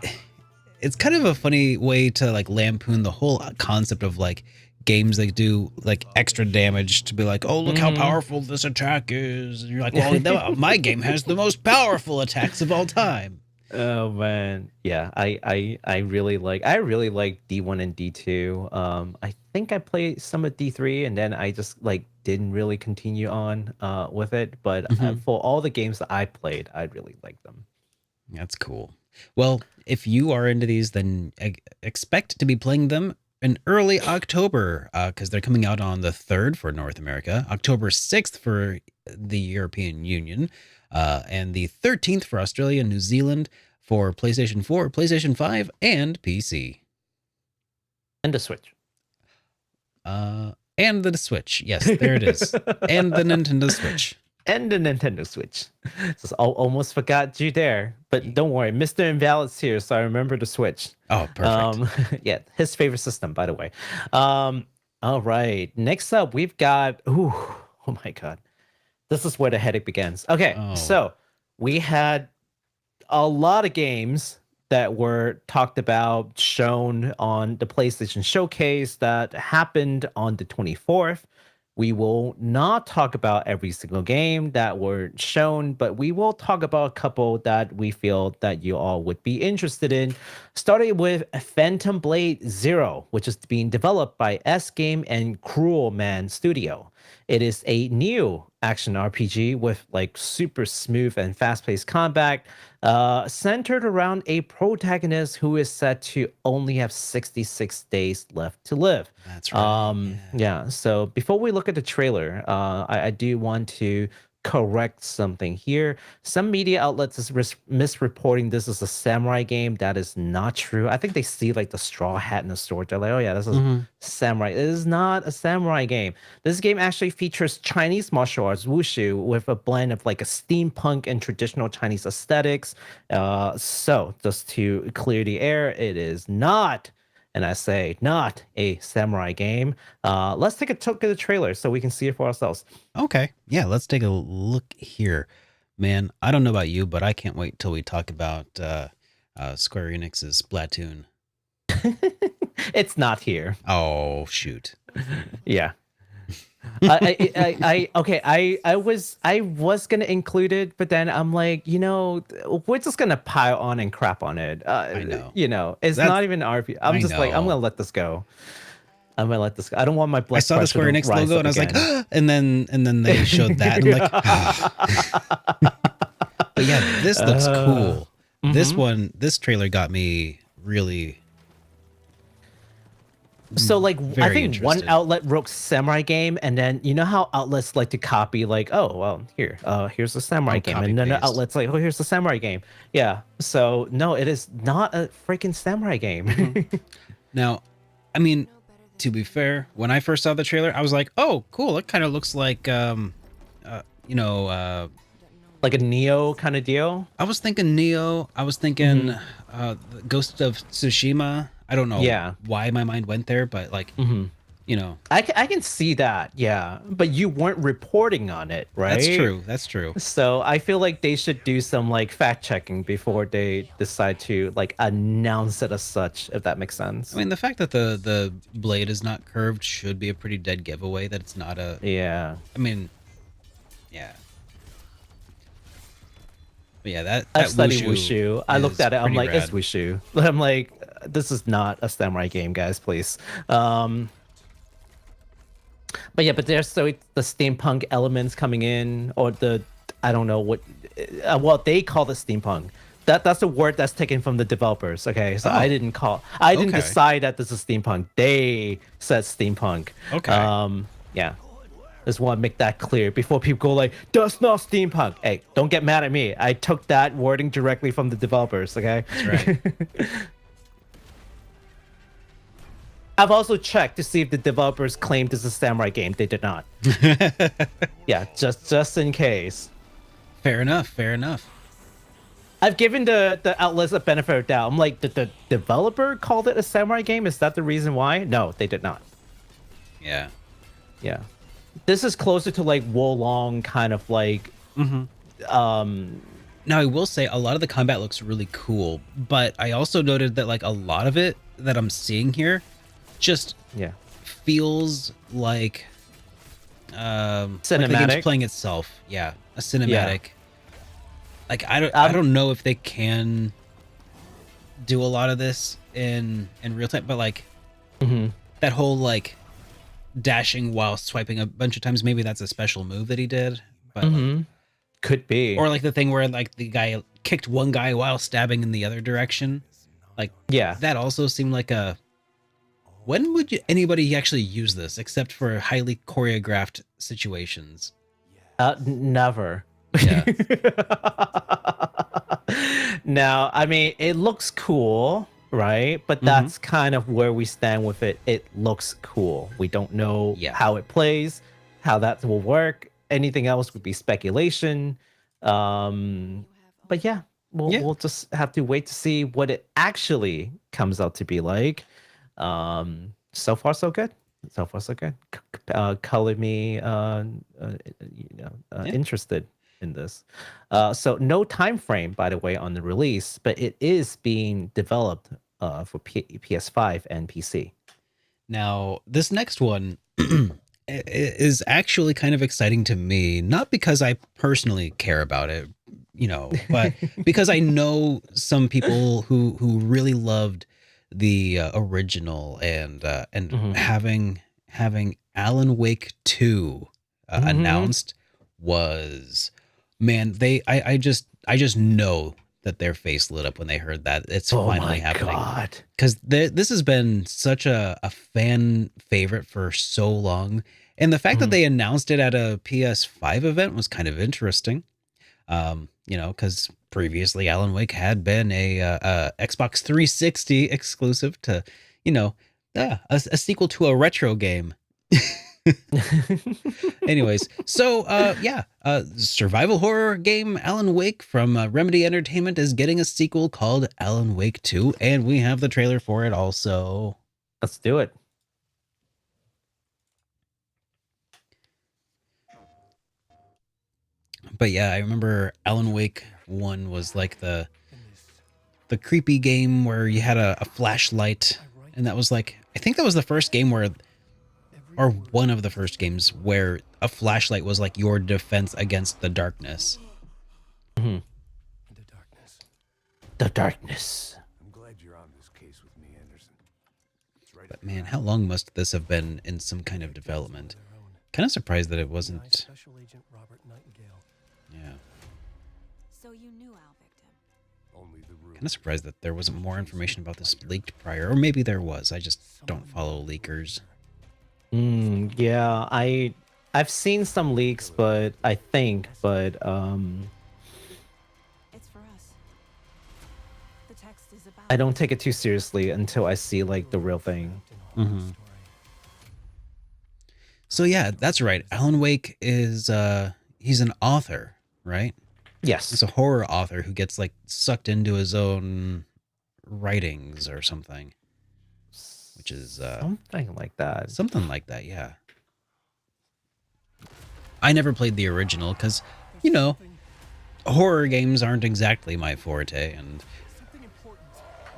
kind of a funny way to like lampoon the whole concept of like games that do like extra damage, to be like, oh, look how powerful this attack is. And you're like, well, my game has the most powerful attacks of all time. Oh man, yeah, I really like D1 and D2. I think I played some of D3, and then I just like didn't really continue on with it. But for all the games that I played, I really liked them. That's cool. Well, if you are into these, then expect to be playing them in early October, because they're coming out on the 3rd for North America, October 6th for the European Union, and the 13th for Australia and New Zealand for PlayStation 4, PlayStation 5, and PC. And the Switch. And the Switch. Yes, there it is. And the Nintendo Switch. And the Nintendo Switch. Just almost forgot you there. But don't worry, Mr. Invalid's here, so I remember the Switch. Oh, perfect. Yeah, his favorite system, by the way. All right. Next up, we've got... oh my God. This is where the headache begins. Okay, so we had a lot of games that were talked about, shown on the PlayStation Showcase that happened on the 24th. We will not talk about every single game that were shown, but we will talk about a couple that we feel that you all would be interested in. Starting with Phantom Blade Zero, which is being developed by S-Game and Cruel Man Studio. It is a new action RPG with like super smooth and fast-paced combat, centered around a protagonist who is set to only have 66 days left to live. That's right. Yeah. So before we look at the trailer, I do want to correct something here. Some media outlets is misreporting this as a samurai game. That is not true. I think they see like the straw hat in the store. They're like, oh yeah, this is samurai. It is not a samurai game. This game actually features Chinese martial arts, wushu, with a blend of like a steampunk and traditional Chinese aesthetics. So just to clear the air, it is not, and I say not, a samurai game. Let's take a look at the trailer so we can see it for ourselves. Okay. Yeah, let's take a look here. Man, I don't know about you, but I can't wait till we talk about Square Enix's Splatoon. It's not here. Oh, shoot. Yeah. I was gonna include it, but then I'm like, we're just gonna pile on and crap on it. I know. It's not even RP. I'm gonna let this go. I don't want my blood. I saw the Square Enix logo and I was like, and then they showed that and I'm like, but yeah, this looks cool. This trailer got me really So like I very think one interested. outlet wrote samurai game, and then you know how outlets like to copy, like, oh well, here's the samurai Oh, game, copy and then the paste. outlets like, oh, here's the samurai game. Yeah. So no, it is not a freaking samurai game. Mm-hmm. Now, I mean, to be fair, when I first saw the trailer, I was like, oh, cool. It kind of looks like you know, Like a Neo kind of deal. I was thinking Neo. I was thinking Mm-hmm. the Ghost of Tsushima. I don't know Yeah. why my mind went there, but like, you know, I can see that, yeah, but you weren't reporting on it, right? that's true. That's true. So I feel like they should do some like fact checking before they decide to like announce it as such, if that makes sense. I mean, the fact that the blade is not curved should be a pretty dead giveaway that it's not a. Yeah. I mean, yeah. But yeah, that I studied Wushu Wushu. I looked is at it. I'm pretty like, it's rad. Wushu. I'm like, this is not a samurai game, guys. Please. But yeah, but there's so the steampunk elements coming in, or the I don't know what. Well, they call it steampunk. That's a word that's taken from the developers. Okay, so I didn't Okay. decide that this is steampunk. They said steampunk. Okay. Yeah. Just want to make that clear before people go like, that's not steampunk. Hey, don't get mad at me. I took that wording directly from the developers, okay? That's right. I've also checked to see if the developers claimed this is a samurai game. They did not. Yeah, just in case. Fair enough. Fair enough. I've given the outlets a benefit of doubt. I'm like, did the developer called it a samurai game? Is that the reason why? No, they did not. Yeah. Yeah. This is closer to like Wolong kind of like Now, I will say a lot of the combat looks really cool, but I also noted that like a lot of it that I'm seeing here just yeah. feels like like the Cinematic? game's playing itself. Yeah, a cinematic. Like I don't know if they can do a lot of this in real time, but like that whole like dashing while swiping a bunch of times, maybe that's a special move that he did, but like, Could be. or like the thing where like the guy kicked one guy while stabbing in the other direction, like yeah. that also seemed like a, when would anybody actually use this except for highly choreographed situations? Never. Yeah. Now, I mean, it looks cool, right? But that's kind of where we stand with it. It looks cool. We don't know how it plays, how that will work. Anything else would be speculation. But yeah, we'll just have to wait to see what it actually comes out to be like. So far, so good. So far, so good. Color me, interested in this. So no time frame, by the way, on the release, but it is being developed for PS5 and PC. Now, this next one is actually kind of exciting to me, not because I personally care about it, you know, but because I know some people who really loved the original, and having Alan Wake 2 announced was, man, I just know that their face lit up when they heard that it's finally happening. Because this has been such a fan favorite for so long, and the fact that they announced it at a PS5 event was kind of interesting. You know, because previously Alan Wake had been a Xbox 360 exclusive to, you know, a sequel to a retro game. Anyways, so survival horror game Alan Wake from Remedy Entertainment is getting a sequel called Alan Wake 2, and we have the trailer for it also. Let's do it. But yeah, I remember Alan Wake 1 was like the creepy game where you had a flashlight, and that was like, I think that was the first game where, or one of the first games where a flashlight was like your defense against the darkness. The darkness. The darkness. I'm glad you're on this case with me, Anderson. It's right. But man, how long must this have been in some kind of development? Kind of surprised that it wasn't. Special Agent Robert Nightingale. Yeah. So you knew Al Victim? Kind of surprised that there wasn't more information about this leaked prior, or maybe there was. I just don't follow leakers. Yeah, I've seen some leaks, but It's for us. The text is about I don't take it too seriously until I see like the real thing. So yeah, that's right. Alan Wake is he's an author, right? Yes. He's a horror author who gets like sucked into his own writings or something, which is something like that. Something like that, yeah. I never played the original because, you know, horror games aren't exactly my forte, and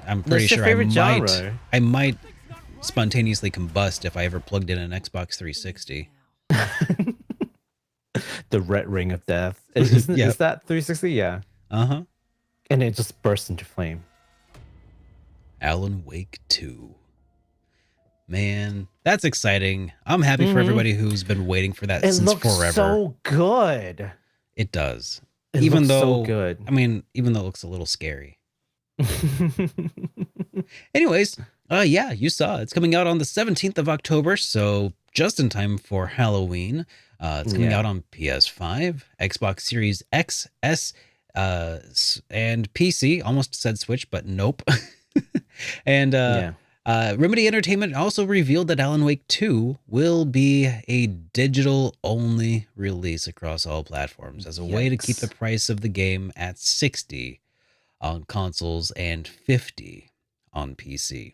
I'm pretty That's your sure favorite genre. I might spontaneously combust if I ever plugged in an Xbox 360. The red ring of death. Is that 360? Yeah. Uh-huh. And it just bursts into flame. Alan Wake 2. Man, that's exciting. I'm happy for everybody who's been waiting for that since forever. It looks so good. It does. It even looks though so good. I mean, even though it looks a little scary. Anyways, yeah, you saw it's coming out on the 17th of October, so just in time for Halloween. It's coming out on PS5, Xbox Series X, S, and PC. Almost said Switch, but nope. And Remedy Entertainment also revealed that Alan Wake 2 will be a digital-only release across all platforms as a way to keep the price of the game at $60 on consoles and $50 on PC.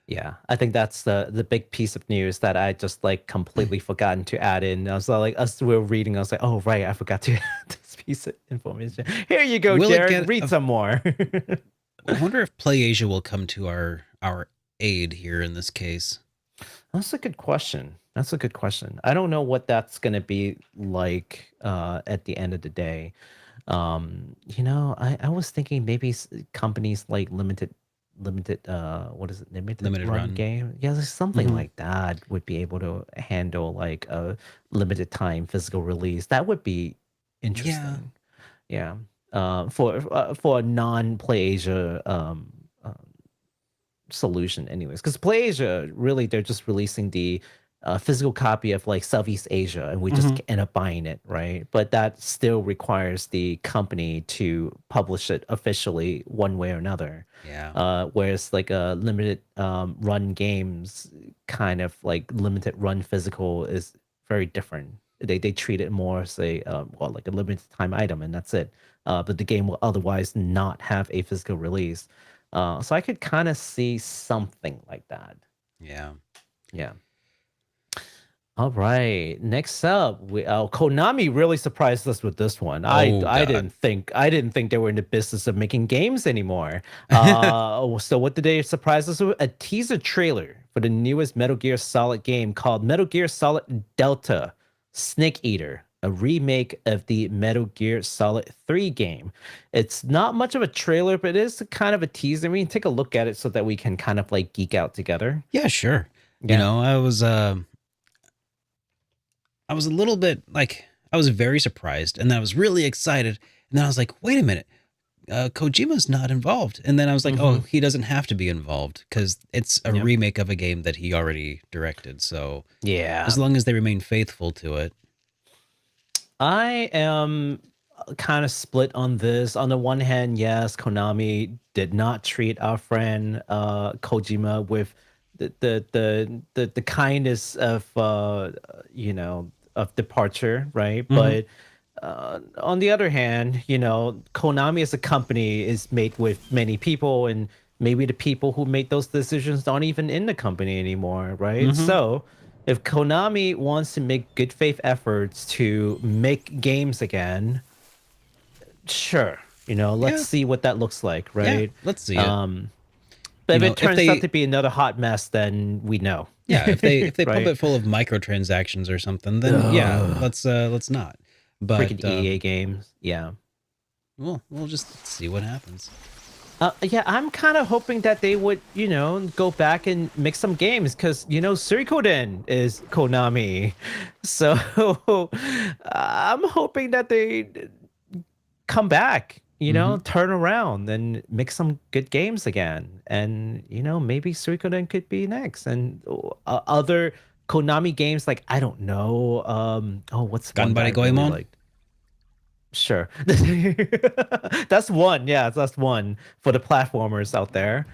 Yeah, I think that's the big piece of news that I just like completely forgotten to add in. I was like, as we were reading, I was like, oh right, I forgot to add this piece of information. Here you go, Jared. Read some more. I wonder if PlayAsia will come to our aid here in this case. That's a good question. I don't know what that's going to be like at the end of the day. You know, I was thinking maybe companies like limited what is it, limited run game, there's something like that would be able to handle like a limited time physical release. That would be interesting. For a non-PlayAsia solution anyways, because PlayAsia really, they're just releasing the physical copy of like Southeast Asia, and we just end up buying it, right? But that still requires the company to publish it officially one way or another. Whereas like a limited run games, kind of like limited run physical, is very different. They treat it more as a like a limited time item, and that's it. But the game will otherwise not have a physical release. So I could kind of see something like that. Yeah. All right. Next up, Konami really surprised us with this one. I didn't think they were in the business of making games anymore. So what did they surprise us with? A teaser trailer for the newest Metal Gear Solid game called Metal Gear Solid Delta Snake Eater, a remake of the Metal Gear Solid 3 game. It's not much of a trailer, but it is kind of a teaser. We can take a look at it so that we can kind of like geek out together. Yeah, sure. You know, I was a little bit like, I was very surprised, and then I was really excited, and then I was like, wait a minute, Kojima's not involved. And then I was like, oh, he doesn't have to be involved because it's a remake of a game that he already directed. So as long as they remain faithful to it. I am kind of split on this. On the one hand, yes, Konami did not treat our friend Kojima with the kindness of of departure, right? But on the other hand, you know, Konami as a company is made with many people, and maybe the people who made those decisions aren't even in the company anymore, right? So if Konami wants to make good faith efforts to make games again, sure, you know, let's see what that looks like, right? Let's see it. But if it turns out to be another hot mess, then we know. Yeah, if they pump it full of microtransactions or something, then let's not. But freaking EA games, We'll just see what happens. I'm kind of hoping that they would, you know, go back and make some games, because, you know, Suikoden is Konami. So I'm hoping that they come back you know, turn around and make some good games again. And, you know, maybe Suikoden could be next. And other Konami games, like, I don't know. What's one that I Ganbare really Goemon? liked? Sure. That's one. Yeah, that's one for the platformers out there.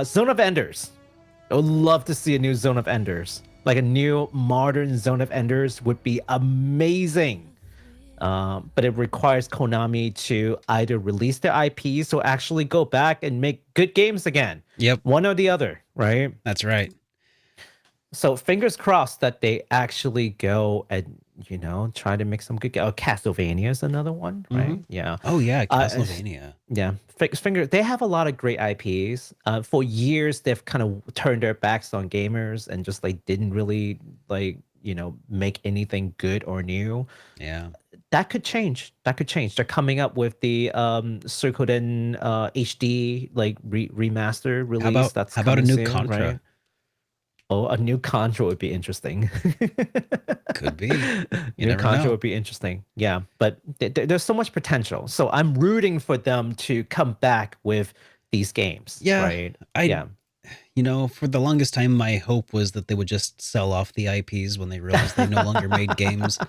Zone of Enders. I would love to see a new Zone of Enders. Like a new modern Zone of Enders would be amazing. But it requires Konami to either release their IPs or actually go back and make good games again. Yep. One or the other, right? That's right. So fingers crossed that they actually go and, you know, try to make some good games. Oh, Castlevania is another one, right? Yeah. Oh yeah, Castlevania. Yeah. They have a lot of great IPs. For years, they've kind of turned their backs on gamers and just like didn't really like, you know, make anything good or new. Yeah. That could change. They're coming up with the Suikoden HD like remaster release. How about a new soon, Contra? right? Oh, a new Contra would be interesting. Could be. New Contra would be interesting. Yeah, but there's so much potential. So I'm rooting for them to come back with these games. Yeah, right. You know, for the longest time, my hope was that they would just sell off the IPs when they realized they no longer made games.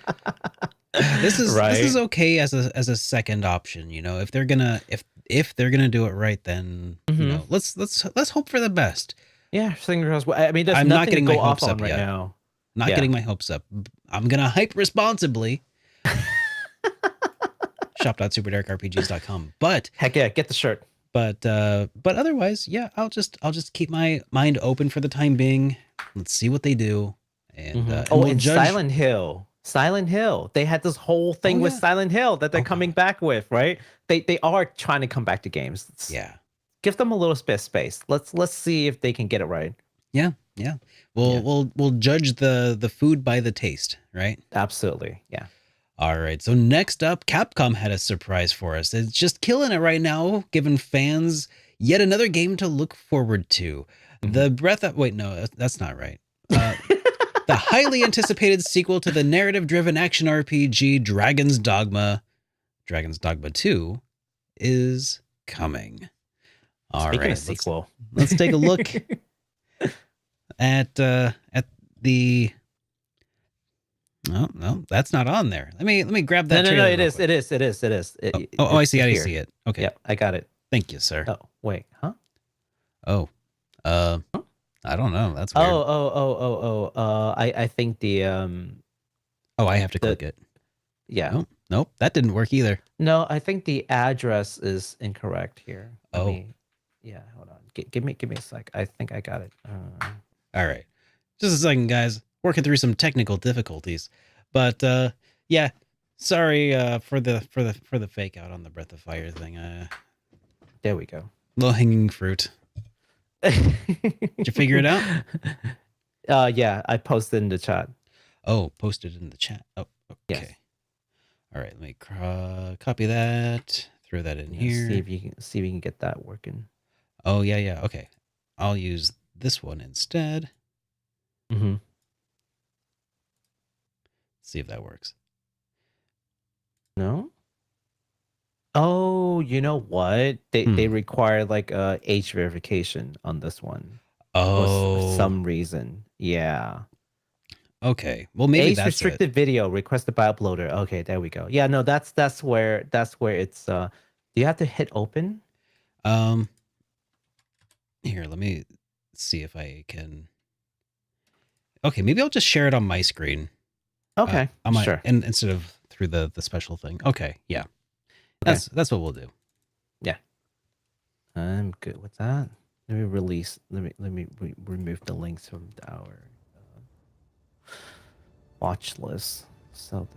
This is okay as a second option. You know, if they're gonna do it right, then you know, let's hope for the best. Yeah, fingers crossed. I mean, there's I'm nothing not getting to go my hopes off on up right yet. now. Not getting my hopes up. I'm gonna hype responsibly. Shop.superdarkrpgs.com. But heck yeah, get the shirt. But otherwise, yeah, I'll just keep my mind open for the time being. Let's see what they do. And we'll judge... Silent Hill. They had this whole thing with Silent Hill that they're coming back with, right? They are trying to come back to games. Give them a little bit of space. Let's see if they can get it right. Yeah. We'll judge the food by the taste, right? Absolutely. Yeah. All right. So next up, Capcom had a surprise for us. It's just killing it right now, giving fans yet another game to look forward to. The that's not right. The highly anticipated sequel to the narrative-driven action RPG Dragon's Dogma 2 is coming. Speaking of sequel, let's take a look at the. No, that's not on there. Let me grab that. No, it is. I see. I see it. Okay. Yeah, I got it. Thank you, sir. Oh, wait, huh? I don't know. That's weird. I think the I have to click it. Yeah. Nope, that didn't work either. No, I think the address is incorrect here. Yeah, hold on. Give me a sec. I think I got it. All right. Just a second, guys. Working through some technical difficulties. But yeah, sorry for the fake out on the Breath of Fire thing. There we go. Low-hanging fruit. Did you figure it out? Yeah, I posted in the chat. Oh, posted in the chat. Oh, okay. Yes. All right, let me copy that. Throw that in here. See if you can get that working. Oh yeah. Okay, I'll use this one instead. See if that works. No. Oh, you know what? They require like age verification on this one. For some reason. Yeah. Okay. Well, maybe age restricted video requested by uploader. Okay, there we go. Yeah, no, that's where it's do you have to hit open? Here, let me see if I can. Okay, maybe I'll just share it on my screen. Okay. Sure. And instead of through the special thing. Okay, yeah. Okay. That's what we'll do. Yeah. I'm good with that. Let me release. Let me remove the links from our watch list. So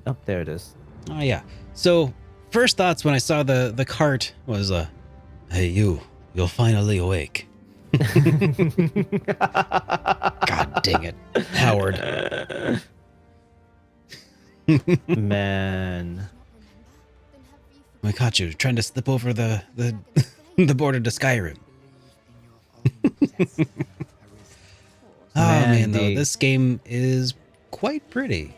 that there it is. Oh yeah. So first thoughts when I saw the cart was hey you'll finally awake. God dang it, Howard. Man. Mikachu trying to slip over the border to Skyrim. Man, though, this game is quite pretty.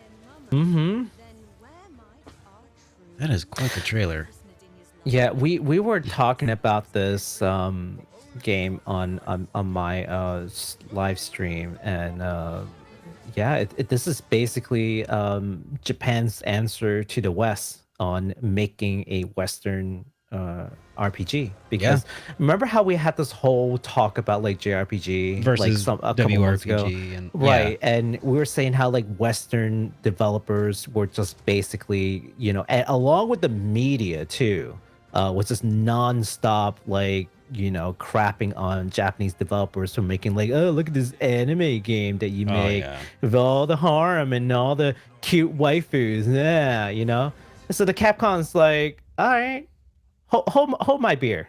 That is quite the trailer. Yeah, we were talking about this game on my live stream, and yeah, this is basically Japan's answer to the West on making a Western RPG. Because remember how we had this whole talk about like JRPG versus like a couple months ago, WRPG, and right? And we were saying how like Western developers were just basically, you know, along with the media too, was just nonstop like, you know, crapping on Japanese developers for making like, oh, look at this anime game that you make with all the harem and all the cute waifus. Yeah, you know? So the Capcom's like, all right, hold my beer.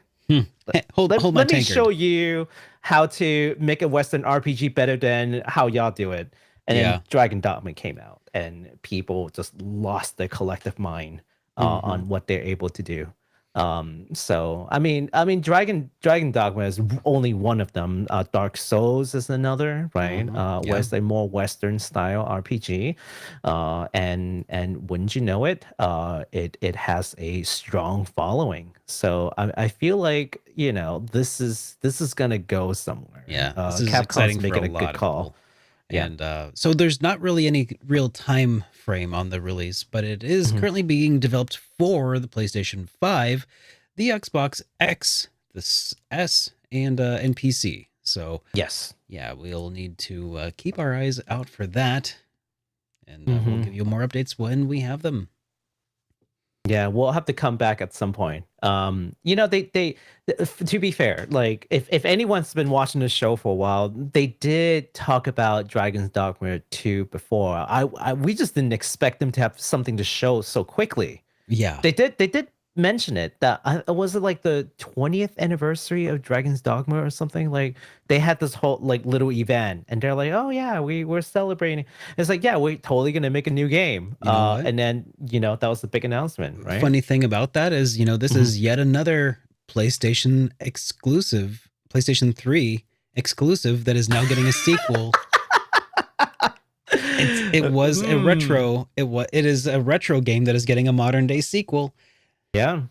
Hold my let me tankard. show you how to make a Western RPG better than how y'all do it. And then Dragon Dogma came out, and people just lost their collective mind on what they're able to do. So I mean Dragon Dogma is only one of them. Dark Souls is another, right? Was a more Western style RPG, and wouldn't you know it, it has a strong following. So I feel like, you know, this is gonna go somewhere. This is Capcom's exciting making for a lot good of call. people. And so there's not really any real time frame on the release, but it is currently being developed for the PlayStation 5, the Xbox X, the S, and PC. So yes, yeah, we'll need to keep our eyes out for that, and we'll give you more updates when we have them. Yeah, we'll have to come back at some point. You know, they to be fair, like if anyone's been watching this show for a while, they did talk about Dragon's Dogma 2 before. We just didn't expect them to have something to show so quickly. Yeah, they did mention it. That was it like the 20th anniversary of Dragon's Dogma or something. Like they had this whole like little event, and they're like, oh yeah, we're celebrating. It's like, yeah, we're totally gonna make a new game. You know what? And then, you know, that was the big announcement, right? Funny thing about that is, you know, this is yet another PlayStation exclusive, PlayStation 3 exclusive that is now getting a sequel. It was a retro. It is a retro game that is getting a modern day sequel. Yeah,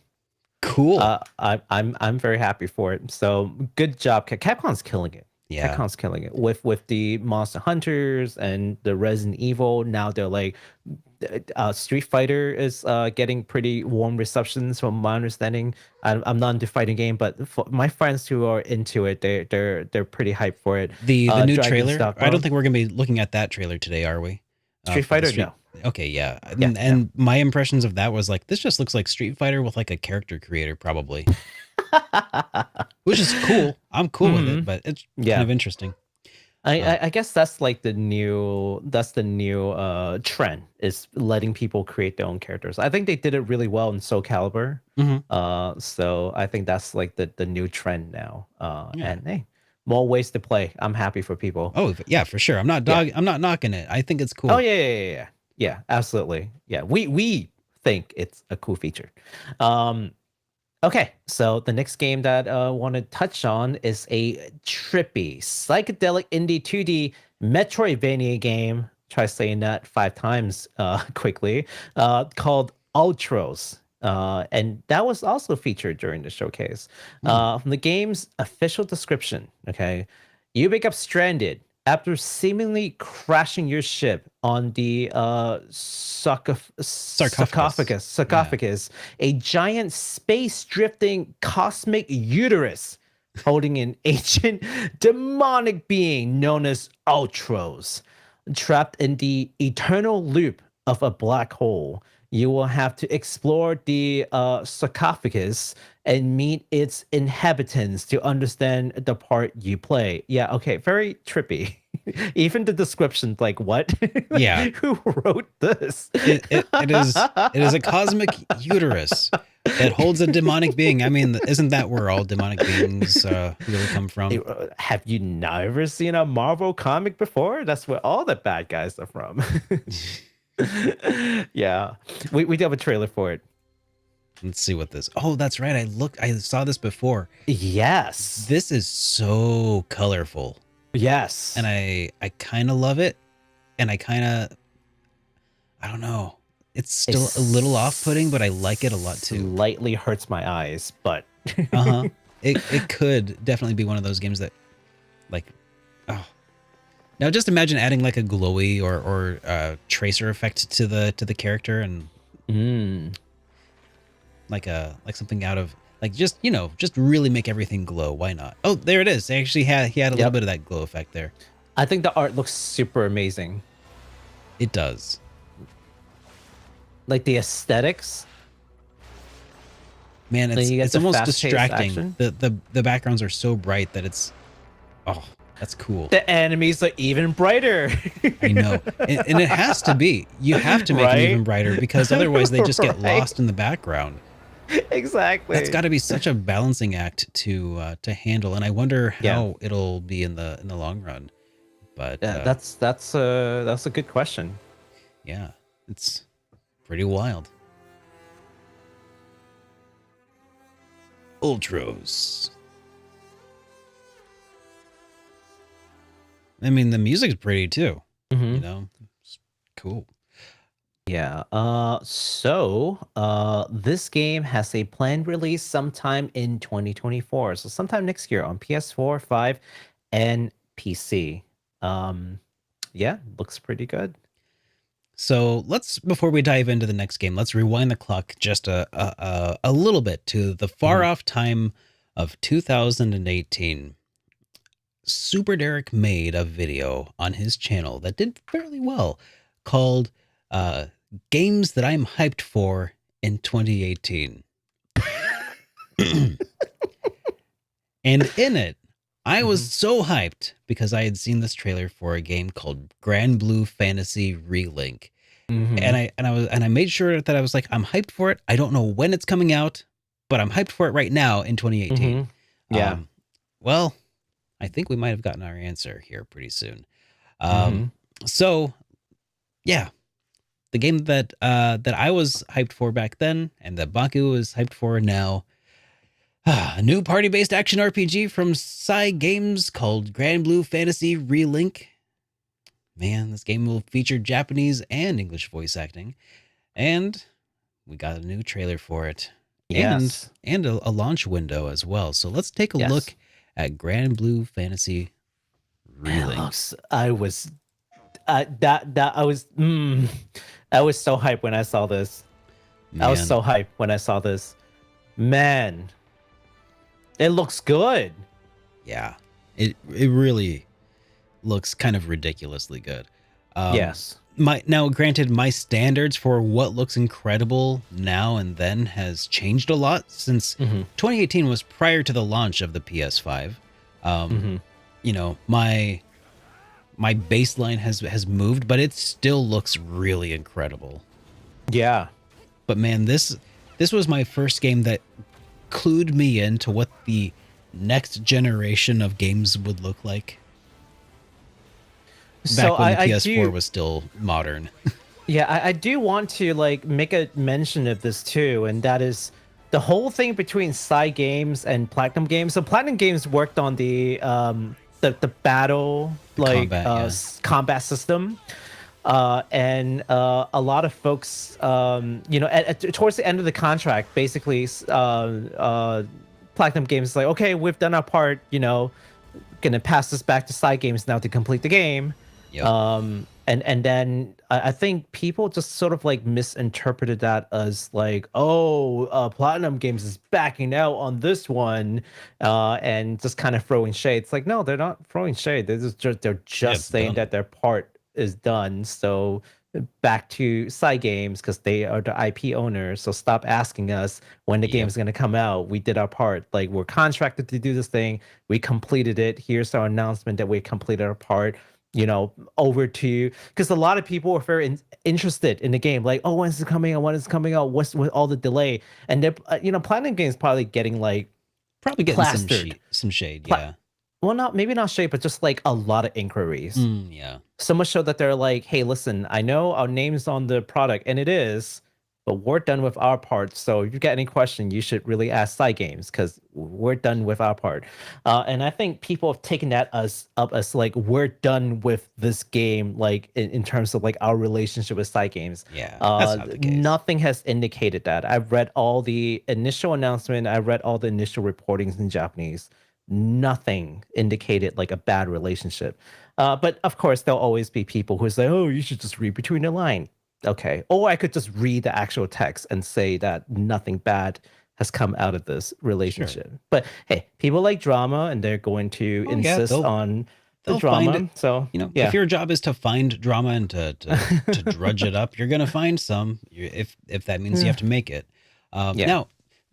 cool. I'm very happy for it. So good job, Capcom's killing it. Yeah, Capcom's killing it with the Monster Hunters and the Resident Evil. Now they're like, Street Fighter is getting pretty warm receptions from my understanding. I'm not into fighting game, but for my friends who are into it, they're pretty hyped for it. The new Dragon's trailer. Dogma. I don't think we're gonna be looking at that trailer today, are we? Street Fighter, no. Okay, yeah. And my impressions of that was like, this just looks like Street Fighter with like a character creator, probably. Which is cool. I'm cool with it, but it's kind of interesting. I guess that's like the new trend, is letting people create their own characters. I think they did it really well in Soul Calibur. So I think that's like the new trend now. And hey, more ways to play. I'm happy for people. Oh yeah, for sure. I'm not knocking it. I think it's cool. Oh yeah, absolutely. Yeah, we think it's a cool feature. Okay, so the next game that I want to touch on is a trippy, psychedelic indie 2D Metroidvania game. Try saying that 5 times quickly. Called Ultros. And that was also featured during the showcase. From the game's official description, okay, you wake up stranded after seemingly crashing your ship on the sarcophagus, a giant space-drifting cosmic uterus holding an ancient demonic being known as Ultros. Trapped in the eternal loop of a black hole, you will have to explore the sarcophagus and meet its inhabitants to understand the part you play. Yeah, okay, very trippy. Even the description, like, what? Yeah. Who wrote this? It is a cosmic uterus that holds a demonic being. I mean, isn't that where all demonic beings really come from? Have you never seen a Marvel comic before? That's where all the bad guys are from. Yeah, we do have a trailer for it. Let's see what this. Oh, that's right. I saw this before. Yes, this is so colorful. Yes, and I kind of love it, and I don't know. It's still a little off-putting, but I like it a lot too. Slightly hurts my eyes, but It could definitely be one of those games that, like, oh. Now just imagine adding like a glowy or tracer effect to the character and like something out of like just really make everything glow. Why not? Oh, there it is. He had a little bit of that glow effect there. I think the art looks super amazing. It does. Like the aesthetics. Man, Then you get it's the almost fast-paced distracting. action. The backgrounds are so bright that it's that's cool. The enemies are even brighter. I know. And it has to be. You have to make them Right? even brighter because otherwise they just get Right. lost in the background. Exactly. That's got to be such a balancing act to handle, and I wonder how Yeah. it'll be in the long run. But Yeah, that's a good question. yeah, it's pretty wild. Ultros. I mean, the music's pretty too. You know, it's cool. Yeah. This game has a planned release sometime in 2024. So sometime next year on PS4, 5, and PC. Yeah, looks pretty good. So before we dive into the next game, let's rewind the clock just a little bit to the far off time of 2018. Super Derek made a video on his channel that did fairly well called Games That I'm Hyped For in 2018. And in it, I was so hyped because I had seen this trailer for a game called Granblue Fantasy Relink. And I made sure that I was like, I'm hyped for it. I don't know when it's coming out, but I'm hyped for it right now in 2018. Yeah. Well, I think we might have gotten our answer here pretty soon. So, yeah, the game that I was hyped for back then, and that Baku was hyped for now, a new party-based action RPG from Cygames called Granblue Fantasy Relink. Man, this game will feature Japanese and English voice acting, and we got a new trailer for it, Yes. and a launch window as well. So let's take a look at Granblue Fantasy Relink. I was I was so hyped when I saw this. I was Man. so hyped when I saw this. Man, it looks good. Yeah, it really looks kind of ridiculously good. Yes. Now, granted, my standards for what looks incredible now and then has changed a lot since 2018 was prior to the launch of the PS5. You know, my baseline has moved, but it still looks really incredible. Yeah. But man, this was my first game that clued me into what the next generation of games would look like. Back when the PS4 was still modern. Yeah, I do want to like make a mention of this too, and that is the whole thing between Cygames and Platinum Games. So Platinum Games worked on the battle combat system. And a lot of folks, you know, towards the end of the contract, basically, Platinum Games is like, okay, we've done our part, you know, gonna pass this back to Cygames now to complete the game. Yep. And then I think people just sort of like misinterpreted that as like, oh, Platinum Games is backing out on this one, and just kind of throwing shade. It's like, no, they're not throwing shade. They're just saying that their part is done. So back to Cygames because they are the IP owners. So stop asking us when the game is going to come out. We did our part. Like, we're contracted to do this thing. We completed it. Here's our announcement that we completed our part. You know, over to, because a lot of people were very interested in the game. Like, oh, when's it coming out? When is it coming out? What's with all the delay? And they're, you know, Platinum Games probably getting like some shade. Yeah. Well, maybe not shade, but just like a lot of inquiries. Yeah. So much so that they're like, hey, listen, I know our name's on the product, and it is, but we're done with our part. So if you get any question, you should really ask Side Games because we're done with our part. And I think people have taken that up as like we're done with this game, like in terms of like our relationship with Side Games. Yeah, that's not the case. Nothing has indicated that. I've read all the initial announcement. I read all the initial reportings in Japanese. Nothing indicated like a bad relationship. But of course, there'll always be people who say, "Oh, you should just read between the line." Okay, or I could just read the actual text and say that nothing bad has come out of this relationship. Sure. But hey, people like drama, and they're going to insist on the drama. So if your job is to find drama and to drudge it up, you're gonna find some. If that means you have to make it. Now,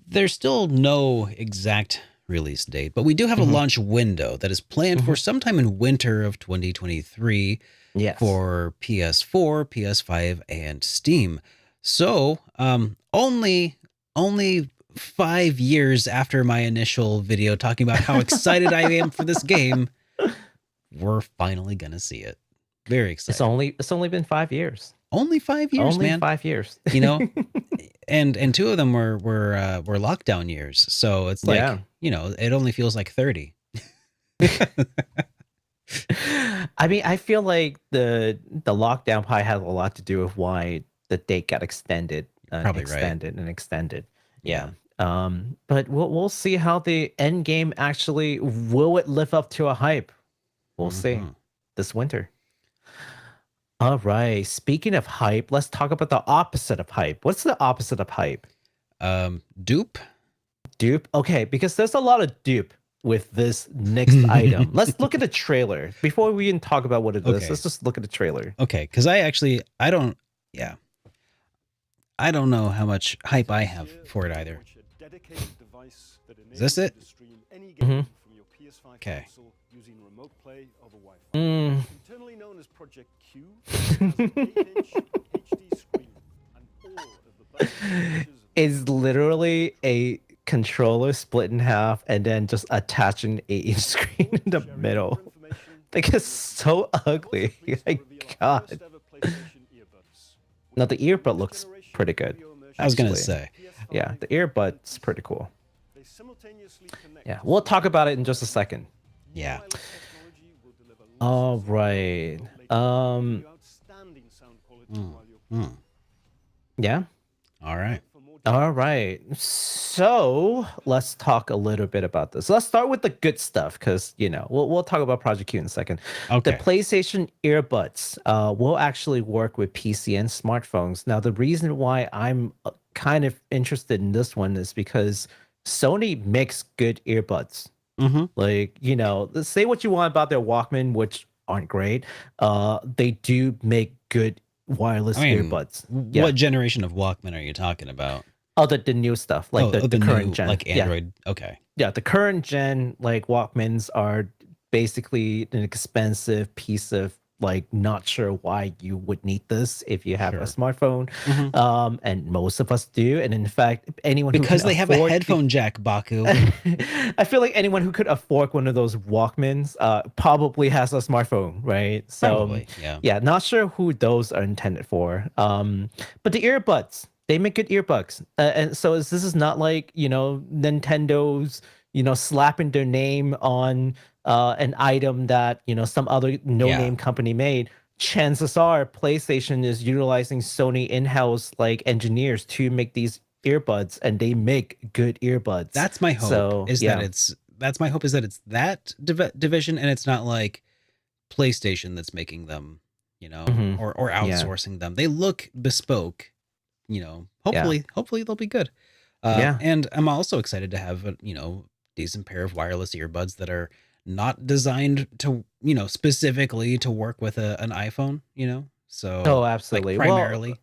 there's still no exact release date, but we do have a launch window that is planned for sometime in winter of 2023 for PS4, PS5, and Steam. So only 5 years after my initial video talking about how excited I am for this game, we're finally gonna see it. Very excited. It's only been 5 years. Only 5 years, man. 5 years. And 2 of them were lockdown years. So it's like, it only feels like 30. I mean, I feel like the lockdown probably had a lot to do with why the date got extended, extended. Yeah. But we'll see how the end game actually will it live up to a hype. We'll see this winter. All right. Speaking of hype, let's talk about the opposite of hype. What's the opposite of hype? Dupe. Dupe. Okay, because there's a lot of dupe with this next item. Let's look at the trailer before we even talk about what it is. Let's just look at the trailer. Okay, because I don't know how much hype I have for it either. Is this it? Okay. Using remote play over Wi-Fi. Internally known as Project Q, it has an 8-inch HD screen and all of the best is literally a controller split in half and then just attach an 8-inch screen in the middle. Like it's so ugly. My God. Now the earbud looks pretty good. I was gonna say, yeah, the earbud's pretty cool. Yeah, we'll talk about it in just a second. Yeah. All right. Yeah. All right. All right. So let's talk a little bit about this. Let's start with the good stuff because we'll talk about Project Q in a second. Okay. The PlayStation earbuds will actually work with PC and smartphones. Now, the reason why I'm kind of interested in this one is because Sony makes good earbuds. Like, say what you want about their Walkman, which aren't great. They do make good wireless earbuds. What generation of Walkman are you talking about? Oh, the new stuff, like the current new, gen, like Android. Okay. Yeah, the current gen like Walkmans are basically an expensive piece of like not sure why you would need this if you have a smartphone, and most of us do. And in fact, anyone because they have a headphone jack, Baku. I feel like anyone who could afford one of those Walkmans probably has a smartphone, right? So probably, yeah, not sure who those are intended for. But the earbuds, they make good earbuds, and so this is not like Nintendo's slapping their name on an item that some other no-name company made. Chances are PlayStation is utilizing Sony in-house like engineers to make these earbuds, and they make good earbuds. That's my hope. That's my hope is that it's that division, and it's not like PlayStation that's making them, or outsourcing them. They look bespoke. Hopefully they'll be good. And I'm also excited to have a decent pair of wireless earbuds that are not designed to specifically to work with an iPhone. So absolutely, like, primarily.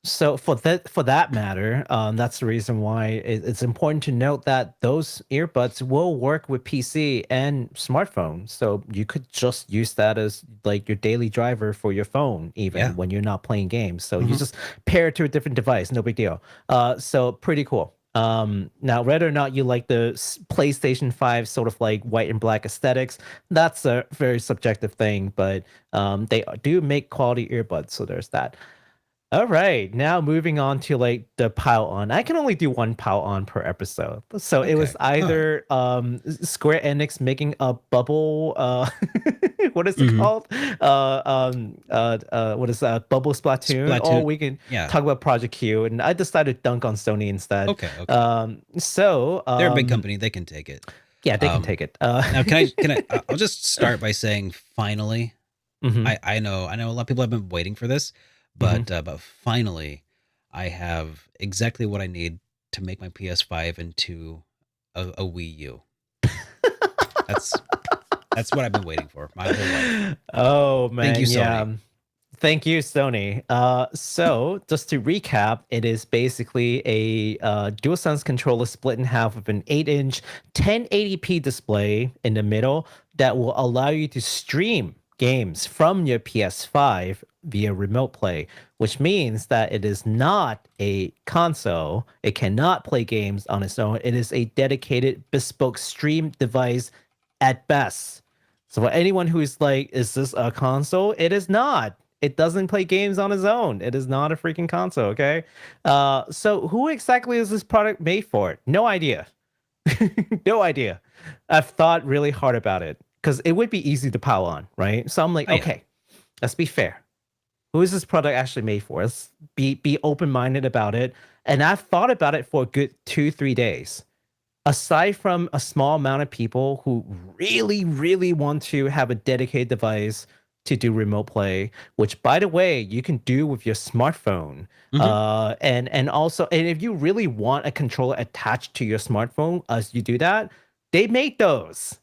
So for that matter, that's the reason why it's important to note that those earbuds will work with PC and smartphone. So you could just use that as like your daily driver for your phone, even when you're not playing games. So you just pair it to a different device, no big deal. So pretty cool. Now, whether or not you like the PlayStation 5 sort of like white and black aesthetics, that's a very subjective thing. But they do make quality earbuds, so there's that. All right, now moving on to like the pile on. I can only do one pile on per episode. So it was Okay. either Square Enix making a bubble what is it Mhm. called? What is that? Bubble Splatoon. Or Splatoon. we can Yeah. talk about Project Q, and I decided to dunk on Sony instead. Okay. So They're a big company. They can take it. Yeah, they can take it. Now, can I? I'll just start by saying, finally, mhm. I know a lot of people have been waiting for this, but finally, I have exactly what I need to make my PS5 into a Wii U. That's what I've been waiting for my whole life. Oh man, Thank you, Sony. yeah. Thank you, Sony. So just to recap, it is basically a DualSense controller split in half with an 8-inch 1080p display in the middle that will allow you to stream games from your PS5 via remote play, which means that it is not a console. It cannot play games on its own. It is a dedicated bespoke stream device at best. So for anyone who's like, is this a console? It is not. It doesn't play games on its own. It is not a freaking console, okay? So who exactly is this product made for? No idea. No idea. I've thought really hard about it because it would be easy to power on, right? So I'm like, Oh, yeah. okay, let's be fair. Who is this product actually made for? Let's be open-minded about it. And I've thought about it for a good 2-3 days. Aside from a small amount of people who really, really want to have a dedicated device to do remote play, which by the way, you can do with your smartphone. And also, and if you really want a controller attached to your smartphone as you do that, they make those,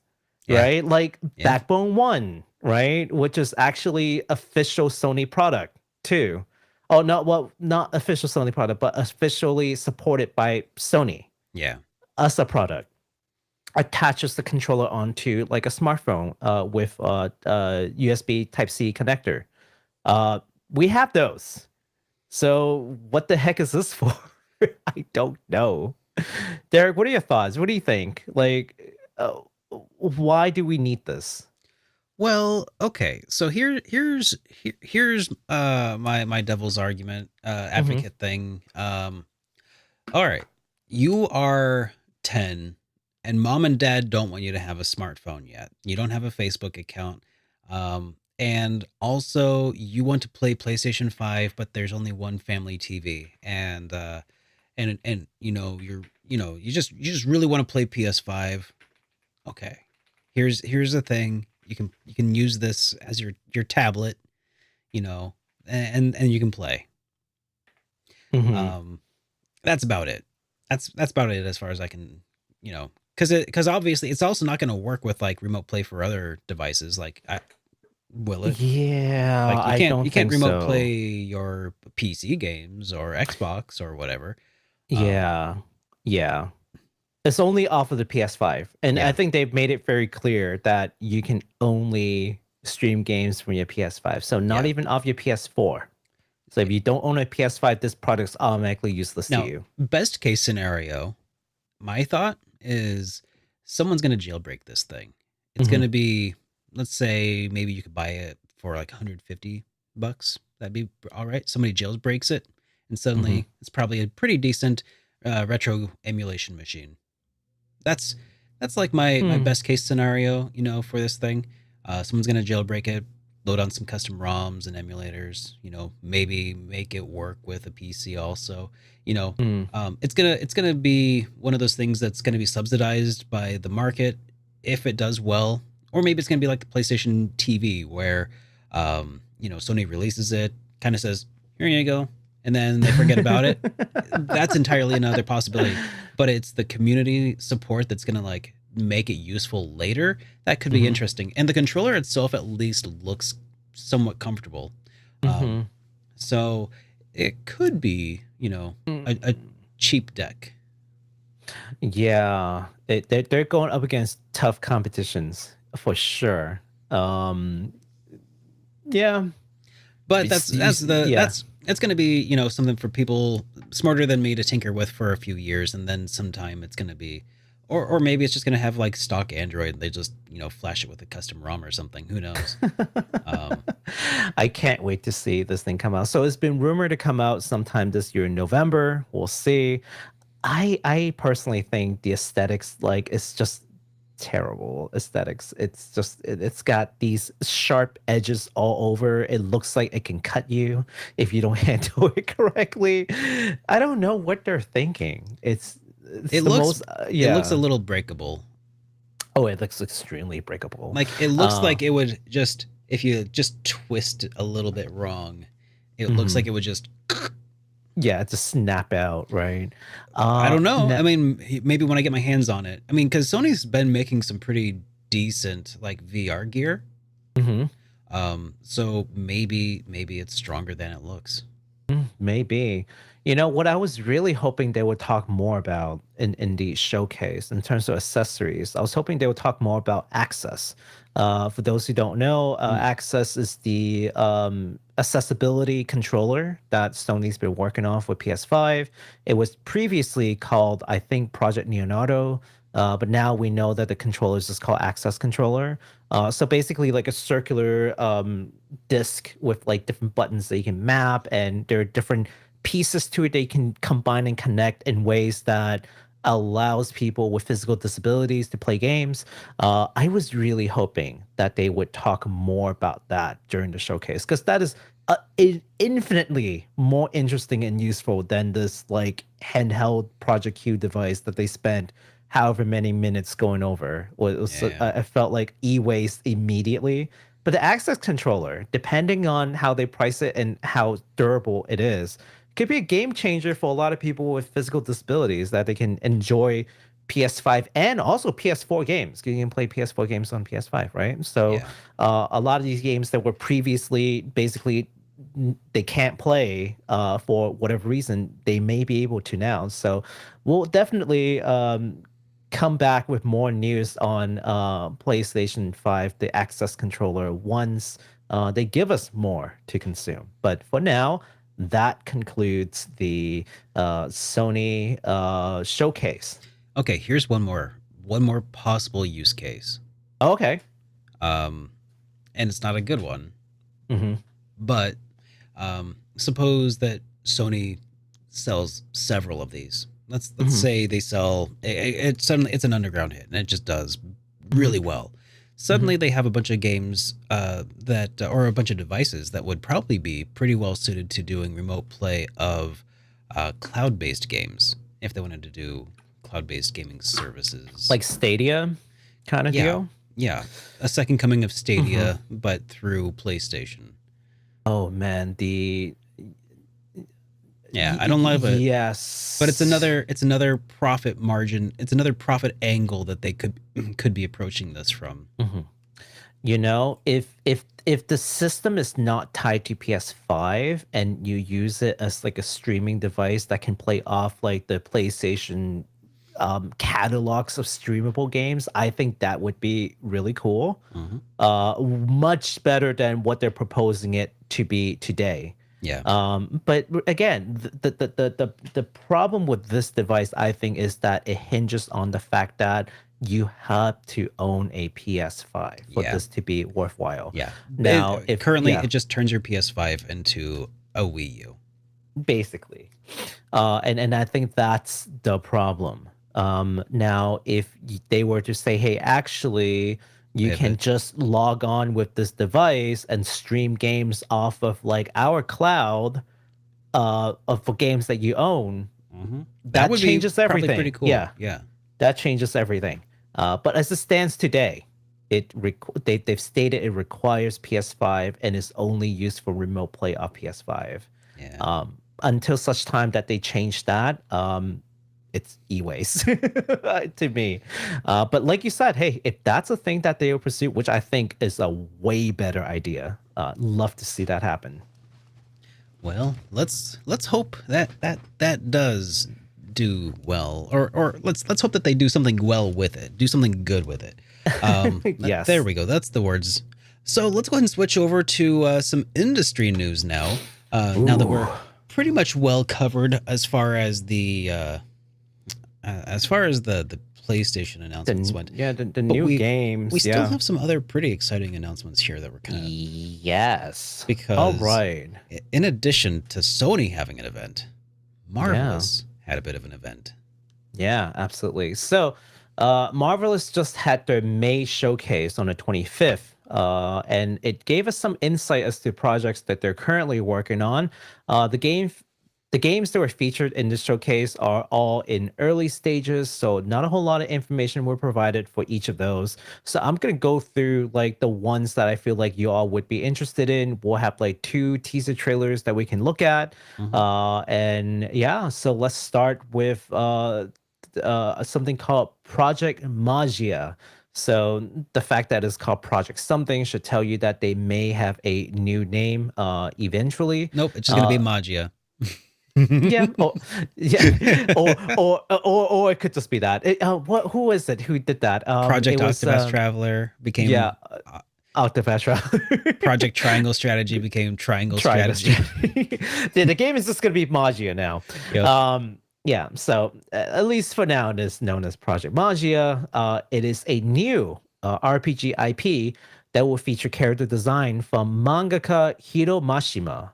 Yeah. right? Like Yeah. Backbone One, right? Which is actually official Sony product too. Oh, no, well, not official Sony product, but officially supported by Sony Yeah. as a product. Attaches the controller onto like a smartphone with USB Type-C connector. We have those. So what the heck is this for? I don't know. Derek, what are your thoughts? What do you think? Like, why do we need this? Well, okay. So here's my devil's argument advocate thing. All right. You are 10 and mom and dad don't want you to have a smartphone yet. You don't have a Facebook account. And also you want to play PlayStation 5, but there's only one family TV. And you just really want to play PS5. Okay. Here's the thing. You can use this as your tablet, and you can play. That's about it. That's about it as far as I can, because obviously it's also not going to work with like remote play for other devices. Like, will it? Yeah, Like you can't remote so. play your PC games or Xbox or whatever. Yeah. It's only off of the PS5. And Yeah. I think they've made it very clear that you can only stream games from your PS5. So not Yeah. even off your PS4. So if you don't own a PS5, this product's automatically useless Now, to you. best case scenario, my thought is someone's going to jailbreak this thing. It's going to be, let's say maybe you could buy it for like $150. That'd be all right. Somebody jailbreaks it and suddenly it's probably a pretty decent retro emulation machine. That's like my best case scenario, for this thing. Someone's going to jailbreak it, load on some custom ROMs and emulators, maybe make it work with a PC also. It's gonna be one of those things that's gonna be subsidized by the market if it does well, or maybe it's gonna be like the PlayStation TV where Sony releases it, kind of says, here you go, and then they forget about it. That's entirely another possibility. But it's the community support that's gonna like make it useful later. That could be interesting. And the controller itself at least looks somewhat comfortable. So it could be, a cheap deck. Yeah. They're going up against tough competitions for sure. Yeah. But that's going to be, something for people smarter than me to tinker with for a few years, and then sometime it's going to be Or maybe it's just gonna have like stock Android. And they just flash it with a custom ROM or something. Who knows? I can't wait to see this thing come out. So it's been rumored to come out sometime this year in November. We'll see. I personally think the aesthetics, like, it's just terrible aesthetics. It's just it's got these sharp edges all over. It looks like it can cut you if you don't handle it correctly. I don't know what they're thinking. It looks a little breakable. Oh, it looks extremely breakable. Like it looks like it would just, if you just twist it a little bit wrong, it looks like it would just to snap out, right? I don't know. I mean, maybe when I get my hands on it. I mean, because Sony's been making some pretty decent like VR gear. So maybe it's stronger than it looks. Maybe. You know, what I was really hoping they would talk more about in the showcase in terms of accessories, I was hoping they would talk more about Access. For those who don't know, Access is the accessibility controller that Sony's been working on with PS5. It was previously called, I think, Project Leonardo, but now we know that the controller is just called Access Controller. So basically like a circular disc with like different buttons that you can map, and there are different pieces to it that you can combine and connect in ways that allows people with physical disabilities to play games. I was really hoping that they would talk more about that during the showcase, because that is infinitely more interesting and useful than this like handheld Project Q device that they spent however many minutes going over. I felt like e-waste immediately. But the Access controller, depending on how they price it and how durable it is, could be a game changer for a lot of people with physical disabilities, that they can enjoy PS5 and also PS4 games. You can play PS4 games on PS5, right? So a lot of these games that were previously basically they can't play for whatever reason, they may be able to now. So we'll definitely come back with more news on PlayStation 5, the Access controller, once they give us more to consume. But for now, that concludes the Sony showcase. Okay, here's one more possible use case. Okay. And it's not a good one. But suppose that Sony sells several of these. Let's say they sell it's an underground hit and it just does really well. Suddenly they have a bunch of games or a bunch of devices that would probably be pretty well suited to doing remote play of cloud-based games, if they wanted to do cloud-based gaming services. Like Stadia kind of deal? Yeah. A second coming of Stadia, but through PlayStation. Oh man, I don't love it. Yes. But it's another profit margin. It's another profit angle that they could be approaching this from. You know, if the system is not tied to PS5 and you use it as like a streaming device that can play off like the PlayStation catalogs of streamable games, I think that would be really cool. Much better than what they're proposing it to be today. But again, the problem with this device, I think, is that it hinges on the fact that you have to own a PS5 for this to be worthwhile. Now, it just turns your PS5 into a Wii U, basically, and I think that's the problem. Now, if they were to say, hey, actually, you can just log on with this device and stream games off of like our cloud for games that you own, that changes everything. Pretty cool. Yeah, that changes everything. But as it stands today, they've stated it requires PS5 and is only used for remote play off PS5. Until such time that they change that, it's e-waste to me. But like you said, hey, if that's a thing that they will pursue, which I think is a way better idea, love to see that happen. Well, let's hope that does do well, or let's hope that they do something well with it, do something good with it. Yes, there we go. That's the words. So let's go ahead and switch over to some industry news now. Now that we're pretty much well covered as far as the as far as the PlayStation announcements went, the but new games. we still have some other pretty exciting announcements here that were kind of yes. because All right. in addition to Sony having an event, Marvelous had a bit of an event. Yeah, absolutely. So, Marvelous just had their May showcase on the 25th, and it gave us some insight as to projects that they're currently working on. The games that were featured in this showcase are all in early stages, so not a whole lot of information were provided for each of those. So I'm gonna go through like the ones that I feel like you all would be interested in. We'll have like 2 teaser trailers that we can look at, and yeah. So let's start with something called Project Magia. So the fact that it's called Project something should tell you that they may have a new name eventually. Nope, it's just gonna be Magia. Yeah, or it could just be that. Who was it who did that? Project it was, Octopus Traveler became Octopus Traveler. Project Triangle Strategy became Triangle Strategy. The game is just gonna be Magia now. Yep. Yeah, so at least for now, it is known as Project Magia. It is a new RPG IP that will feature character design from mangaka Hiro Mashima,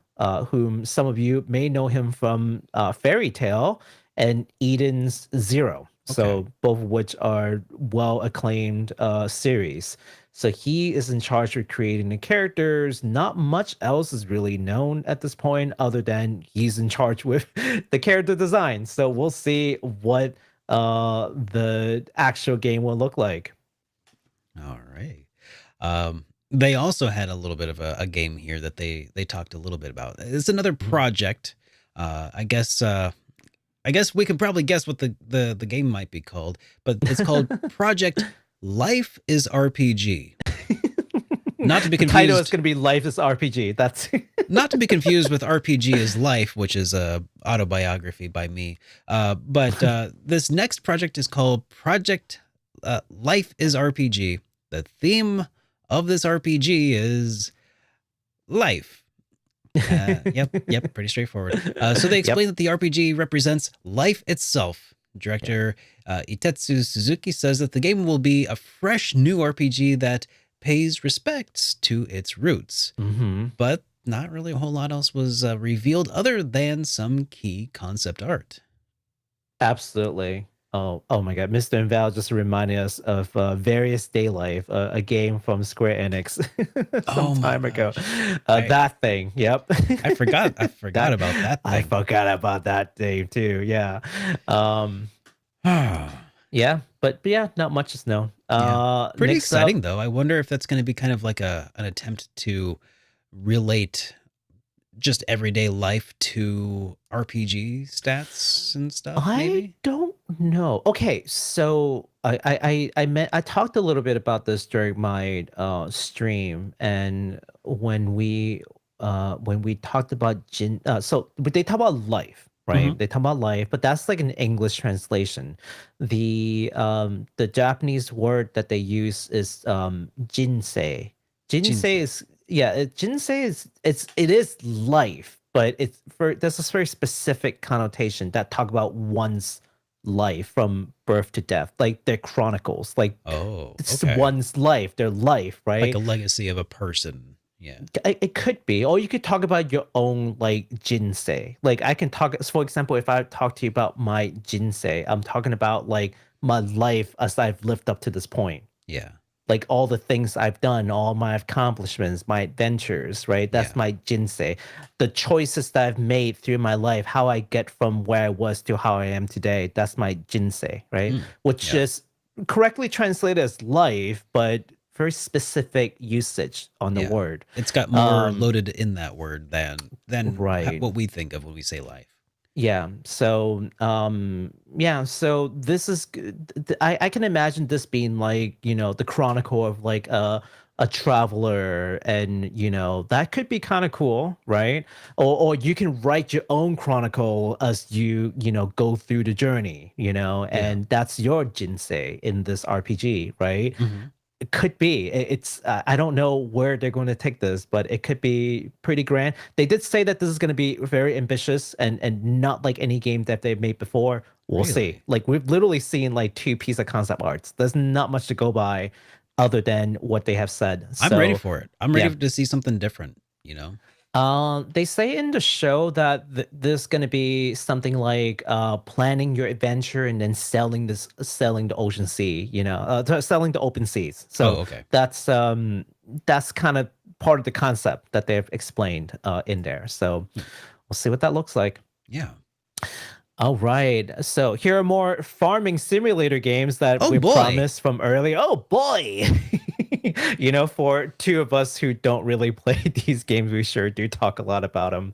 whom some of you may know him from Fairy Tail and Eden's Zero. So both of which are well-acclaimed series. So he is in charge of creating the characters. Not much else is really known at this point other than he's in charge with the character design. So we'll see what the actual game will look like. All right. They also had a little bit of a game here that they talked a little bit about. It's another project. I guess we could probably guess what the game might be called, but it's called Project Life is RPG. Not to be confused. The title is going to be Life is RPG. That's not to be confused with RPG is Life, which is a autobiography by me. But this next project is called Project Life is RPG. The theme of this RPG is life. Yep, pretty straightforward. So they explain that the RPG represents life itself. Director Itetsu Suzuki says that the game will be a fresh new RPG that pays respects to its roots. But not really a whole lot else was revealed other than some key concept art. Absolutely. Oh my God. Mr. and Val just reminded us of Various Day Life, a game from Square Enix some time ago. That thing. Yep. I forgot about that thing. I forgot about that thing too. Yeah. Yeah. But yeah, not much is known. Pretty exciting though. I wonder if that's going to be kind of like an attempt to relate just everyday life to RPG stats and stuff. I don't know. Okay, so I talked a little bit about this during my stream, and when we talked about so they talk about life, right? They talk about life, but that's like an English translation. The Japanese word that they use is jinsei. Jinsei is jinsei is life, but there's this very specific connotation that talk about one's life from birth to death, like their chronicles, like it's one's life, their life, right? Like a legacy of a person. Yeah, it could be, or you could talk about your own like jinsei. Like I can talk, for example, if I talk to you about my jinsei, I'm talking about like my life as I've lived up to this point. Yeah. Like all the things I've done, all my accomplishments, my adventures, right? That's my jinsei. The choices that I've made through my life, how I get from where I was to how I am today, that's my jinsei, right? Which is correctly translated as life, but very specific usage on the word. It's got more loaded in that word than what we think of when we say life. Yeah. So, so this is, I can imagine this being like, the chronicle of like a traveler, and, that could be kind of cool, right? Or you can write your own chronicle as you go through the journey, and that's your jinsei in this RPG, right? It could be. It's I don't know where they're going to take this, but it could be pretty grand. They did say that this is going to be very ambitious and not like any game that they've made before. We'll see. Really? Like we've literally seen like 2 pieces of concept arts. There's not much to go by other than what they have said. I'm ready So, for it. I'm ready yeah. to see something different, you know? They say in the show that there's gonna be something like planning your adventure and then selling the ocean sea, selling the open seas. So Oh, okay. that's kind of part of the concept that they've explained in there. So we'll see what that looks like. Yeah. All right. So here are more farming simulator games that Oh, we boy. promised from earlier. Oh boy. For 2 of us who don't really play these games, we sure do talk a lot about them.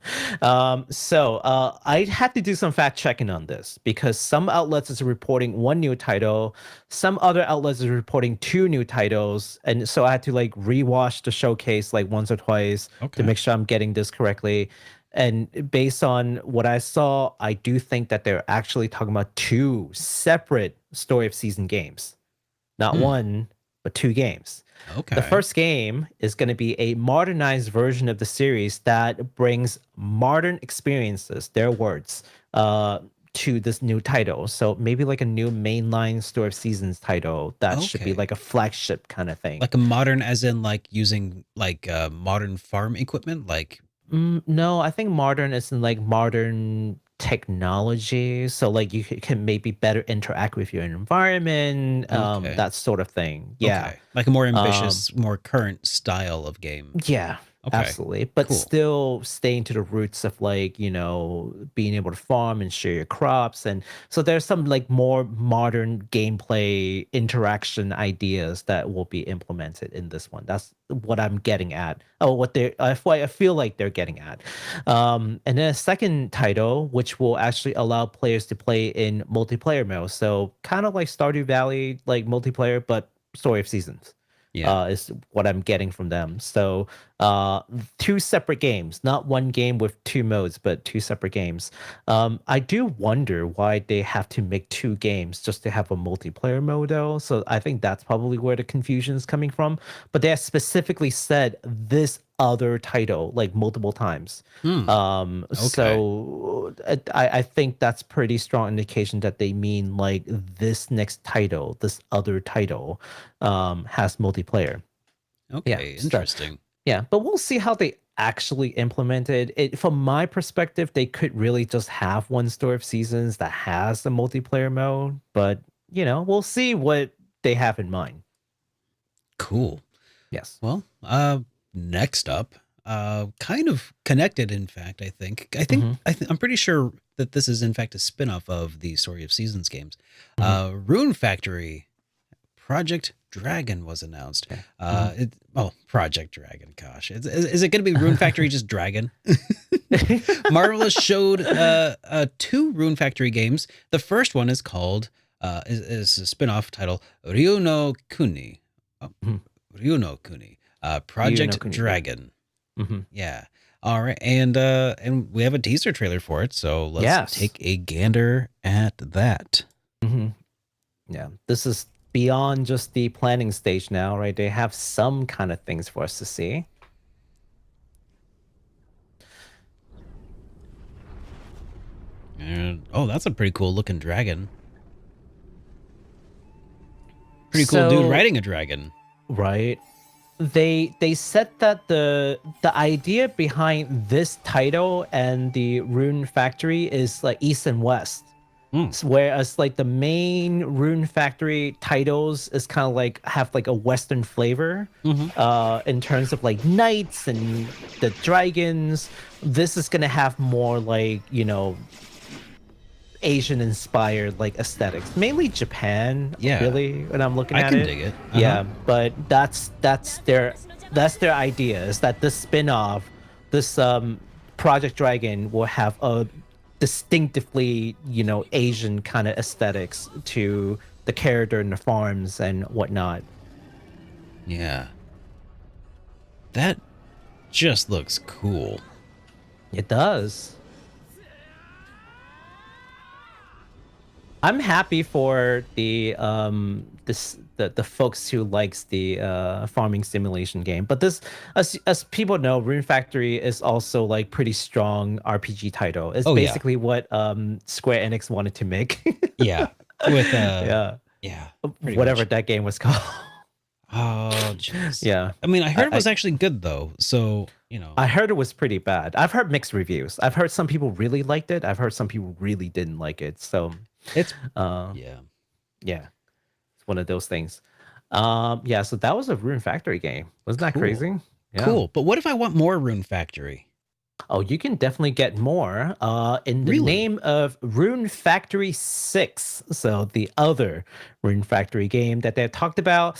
So I had to do some fact checking on this because some outlets is reporting 1 new title, some other outlets is reporting 2 new titles, and so I had to like rewatch the showcase like once or twice Okay. to make sure I'm getting this correctly. And based on what I saw, I do think that they're actually talking about 2 separate Story of Season games. Not 1, but 2 games. Okay. The first game is going to be a modernized version of the series that brings modern experiences, their words, to this new title. So maybe like a new mainline Story of Seasons title that should be Okay. like a flagship kind of thing. Like a modern, as in like using like modern farm equipment, like. No, I think modern is in like modern technology. So like you can maybe better interact with your environment, Okay. that sort of thing. Yeah. Okay. Like a more ambitious, more current style of game. Yeah, Okay. absolutely. But Cool. still staying to the roots of like, being able to farm and share your crops. And so there's some like more modern gameplay interaction ideas that will be implemented in this one. That's what I'm getting at. Oh, I feel like they're getting at. And then a second title, which will actually allow players to play in multiplayer mode. So kind of like Stardew Valley, like multiplayer, but Story of Seasons. Yeah. Is what I'm getting from them. So 2 separate games, not 1 game with 2 modes, but 2 separate games. I do wonder why they have to make 2 games just to have a multiplayer mode though. So I think that's probably where the confusion is coming from. But they have specifically said this other title like multiple times. So I think that's pretty strong indication that they mean like this next title, this other title, has multiplayer. Okay. Yeah, Interesting. Yeah, but we'll see how they actually implement it. From my perspective, they could really just have 1 Story of Seasons that has the multiplayer mode, but we'll see what they have in mind. Cool. Yes. Well, next up, kind of connected, in fact, I think. I'm pretty sure that this is in fact a spin-off of the Story of Seasons games. Rune Factory Project Dragon was announced. Project Dragon, gosh. Is it going to be Rune Factory just Dragon? Marvelous showed 2 Rune Factory games. The first one is called is a spin-off title Ryu no Kuni. Ryu no Kuni. Project Kuni, Dragon. Yeah. All right, and we have a teaser trailer for it, so let's take a gander at that. Yeah, this is beyond just the planning stage now, right? They have some kind of things for us to see. And that's a pretty cool looking dragon. Pretty cool dude riding a dragon. Right. They said that the idea behind this title and the Rune Factory is like East and West. Whereas like the main Rune Factory titles is kind of like have like a Western flavor in terms of like knights and the dragons. This is gonna have more like Asian inspired like aesthetics, mainly Japan. Really, when I'm looking at it, I can dig it. Yeah, but that's their idea, is that this spin-off, this Project Dragon will have a distinctively Asian kind of aesthetics to the character and the farms and whatnot. Yeah, that just looks cool. It does. I'm happy for the the folks who likes the farming simulation game. But this, as people know, Rune Factory is also like pretty strong RPG title. It's basically what Square Enix wanted to make. Yeah. With yeah. Whatever that game was called. Oh, jeez. Yeah. I mean, I heard it was actually good though. So, you know. I heard it was pretty bad. I've heard mixed reviews. I've heard some people really liked it. I've heard some people really didn't like it. So it's yeah. It's one of those things. Yeah, so that was a Rune Factory game. Wasn't that crazy? Yeah. Cool. But what if I want more Rune Factory? Oh, you can definitely get more in the name of Rune Factory 6. So the other Rune Factory game that they talked about.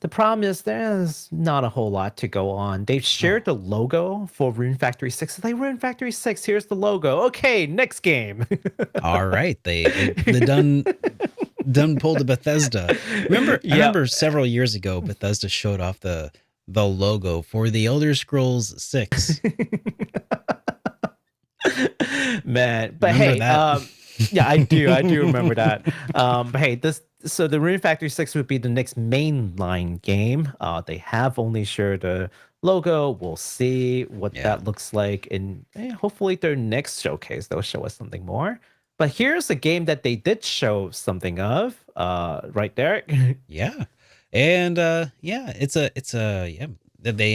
The problem is there's not a whole lot to go on. They've shared the logo for Rune Factory 6. So like, Rune Factory 6, here's the logo. Okay, next game. All right. They done pulled a Bethesda. I remember several years ago, Bethesda showed off the logo for the Elder Scrolls 6. Man, but remember hey, that? yeah, I do remember that. But hey, so the Rune Factory 6 would be the next mainline game. They have only shared a logo. We'll see what that looks like, and hopefully their next showcase they'll show us something more. But here's a game that they did show something of, right there. Yeah. And they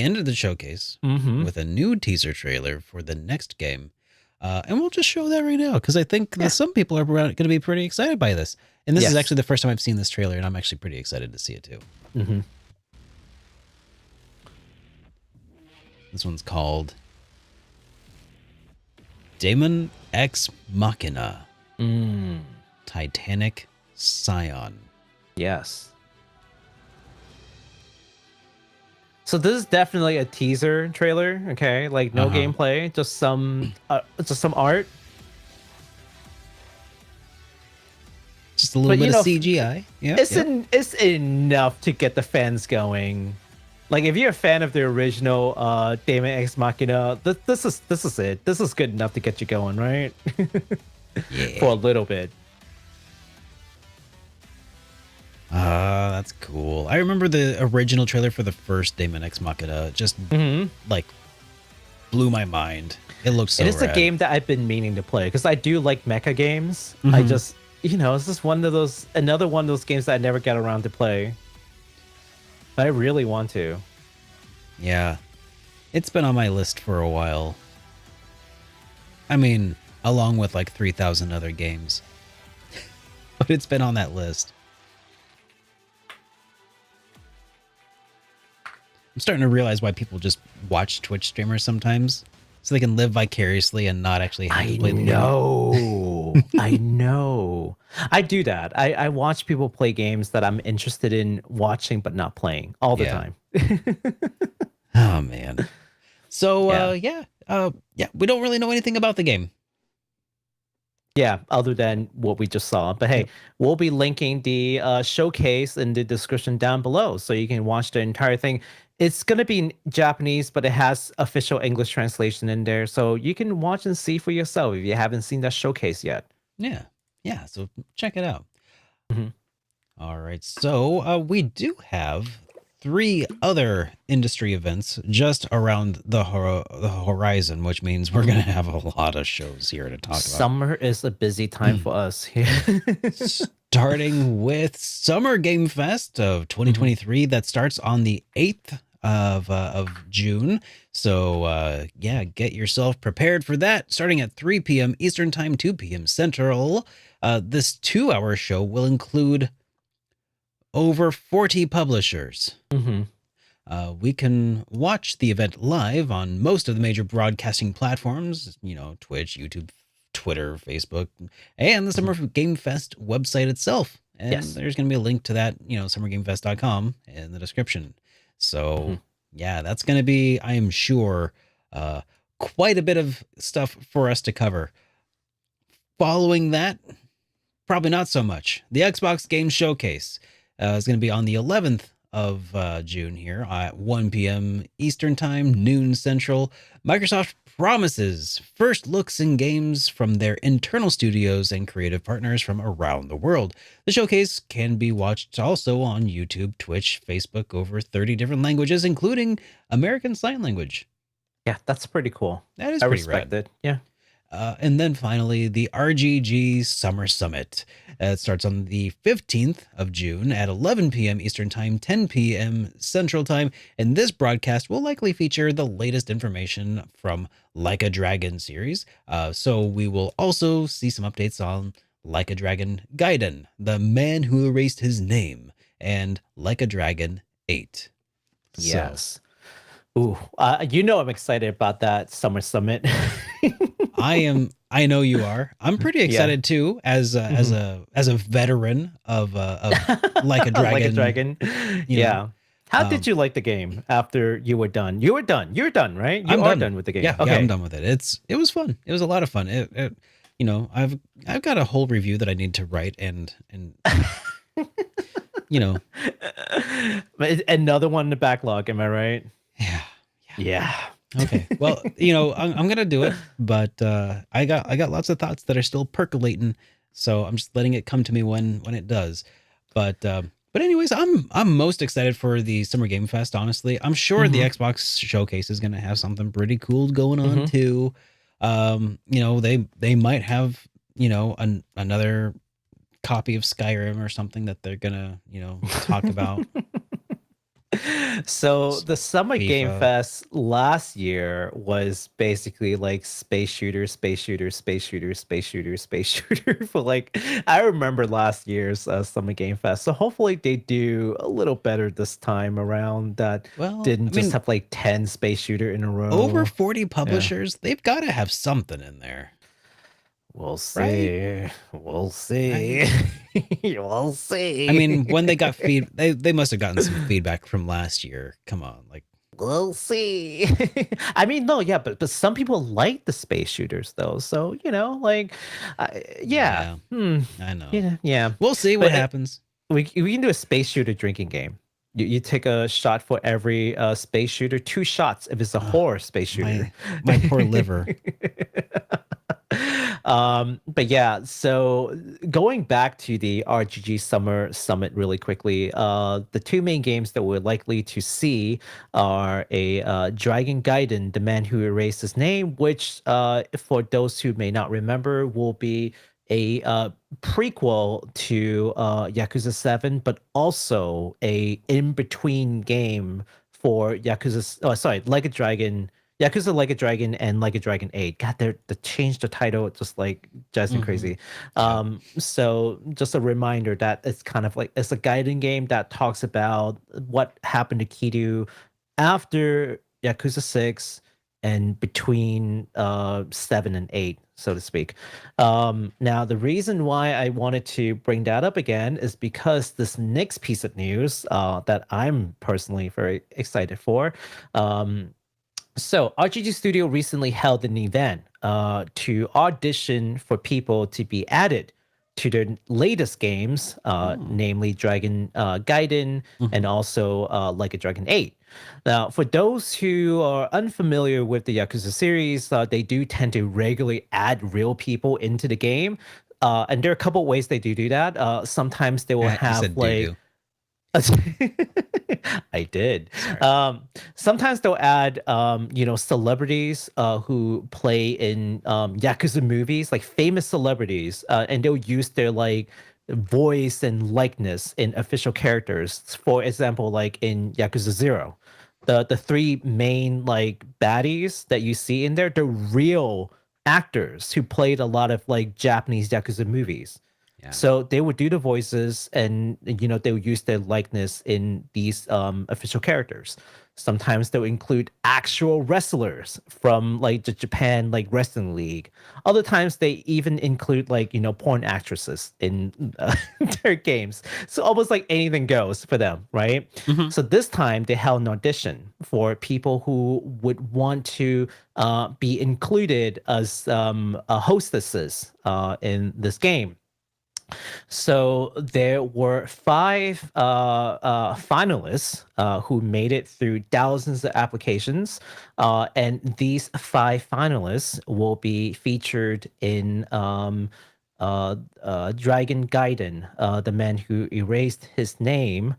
ended the showcase with a new teaser trailer for the next game. And we'll just show that right now because I think that some people are going to be pretty excited by this. And this is actually the first time I've seen this trailer, and I'm actually pretty excited to see it too. This one's called Daemon Ex Machina. Titanic Scion. Yes. So this is definitely a teaser trailer, okay? Like no gameplay, just some art. Just a little bit of CGI. Yeah, it's enough to get the fans going. Like if you're a fan of the original Daemon Ex Machina, this is it. This is good enough to get you going, right? For a little bit. That's cool. I remember the original trailer for the first Daemon Ex Machina just like blew my mind. It looks so It is rad. a game that I've been meaning to play because I do like mecha games. I just, it's just another one of those games that I never get around to play. But I really want to. Yeah. It's been on my list for a while. I mean, along with like 3,000 other games. But it's been on that list. I'm starting to realize why people just watch Twitch streamers sometimes, so they can live vicariously and not actually have to play the game. I know. I do that. I watch people play games that I'm interested in watching but not playing all the time. Oh man. So we don't really know anything about the game. Yeah, other than what we just saw. But hey, we'll be linking the showcase in the description down below so you can watch the entire thing. It's going to be in Japanese, but it has official English translation in there. So you can watch and see for yourself if you haven't seen that showcase yet. Yeah. Yeah. So check it out. All right. So we do have 3 other industry events just around the horizon, which means we're going to have a lot of shows here to talk about. Summer is a busy time for us here. Starting with Summer Game Fest of 2023 that starts on the 8th of June. So get yourself prepared for that. Starting at 3 p.m. Eastern Time, 2 p.m. Central. This 2-hour show will include over 40 publishers. We can watch the event live on most of the major broadcasting platforms, Twitch, YouTube, Twitter, Facebook, and the Summer Game Fest website itself. And there's going to be a link to that, summergamefest.com in the description. So that's going to be, I am sure, quite a bit of stuff for us to cover. Following that, probably not so much. The Xbox Game Showcase is going to be on the 11th of June here at 1 p.m. Eastern Time, noon Central. Microsoft promises first looks in games from their internal studios and creative partners from around the world. The showcase can be watched also on YouTube, Twitch, Facebook, over 30 different languages, including American Sign Language. Yeah, that's pretty cool. That is I pretty respect rad. it. Yeah. And then finally, the RGG Summer Summit. It starts on the 15th of June at 11 p.m. Eastern Time, 10 p.m. Central Time. And this broadcast will likely feature the latest information from Like a Dragon series. So we will also see some updates on Like a Dragon Gaiden, The Man Who Erased His Name, and Like a Dragon 8. Yes. Ooh, I'm excited about that Summer Summit. I know you are. I'm pretty excited too, as a veteran of Like a Dragon. Like a Dragon. know. How did you like the game after you were done? You're done, right? I'm are done with the game. Yeah, okay. yeah, I'm done with it. It was fun. It was a lot of fun. I've got a whole review that I need to write and Another one in the backlog, am I right? Yeah. Okay. Well, I'm gonna do it, but I got lots of thoughts that are still percolating, so I'm just letting it come to me when it does. But anyways, I'm most excited for the Summer Game Fest. Honestly, I'm sure the Xbox showcase is gonna have something pretty cool going on too. They might have another copy of Skyrim or something that they're gonna talk about. So the Summer Game Fest last year was basically like space shooter for like, I remember last year's Summer Game Fest. So hopefully they do a little better this time around, that didn't just have like 10 space shooter in a row. Over 40 publishers, they've got to have something in there. We'll see. Right? We'll see. We'll see. I mean, when they got they must have gotten some feedback from last year. Come on, like we'll see. I mean, no, yeah, but some people like the space shooters though. So yeah. I know. Yeah. We'll see what happens. We can do a space shooter drinking game. You take a shot for every space shooter, 2 shots if it's a horror space shooter. My poor liver. But yeah, so going back to the RGG Summer Summit really quickly, the 2 main games that we're likely to see are a Dragon Gaiden, The Man Who Erased His Name, which for those who may not remember will be a prequel to Yakuza 7, but also a in-between game for Like a Dragon, Yakuza Like a Dragon and Like a Dragon 8. God, they changed the title. It just like drives me crazy. So just a reminder that it's kind of like, it's a Gaiden game that talks about what happened to Kiryu after Yakuza 6 and between 7 and 8, so to speak. Now, the reason why I wanted to bring that up again is because this next piece of news that I'm personally very excited for. So RGG Studio recently held an event to audition for people to be added to their latest games, namely Dragon Gaiden and also Like a Dragon 8. Now, for those who are unfamiliar with the Yakuza series, they do tend to regularly add real people into the game. And there are a couple ways they do that. Sometimes they will have like... I did. Sometimes they'll add, celebrities who play in Yakuza movies, like famous celebrities, and they'll use their like voice and likeness in official characters. For example, like in Yakuza 0, the 3 main like baddies that you see in there, they're real actors who played a lot of like Japanese Yakuza movies. So they would do the voices, and they would use their likeness in these official characters. Sometimes they'll include actual wrestlers from like the Japan like wrestling league. Other times they even include like porn actresses in their games. So almost like anything goes for them, right? So this time they held an audition for people who would want to be included as hostesses in this game. So there were 5 finalists who made it through thousands of applications, and these 5 finalists will be featured in Dragon Gaiden, the man who erased his name.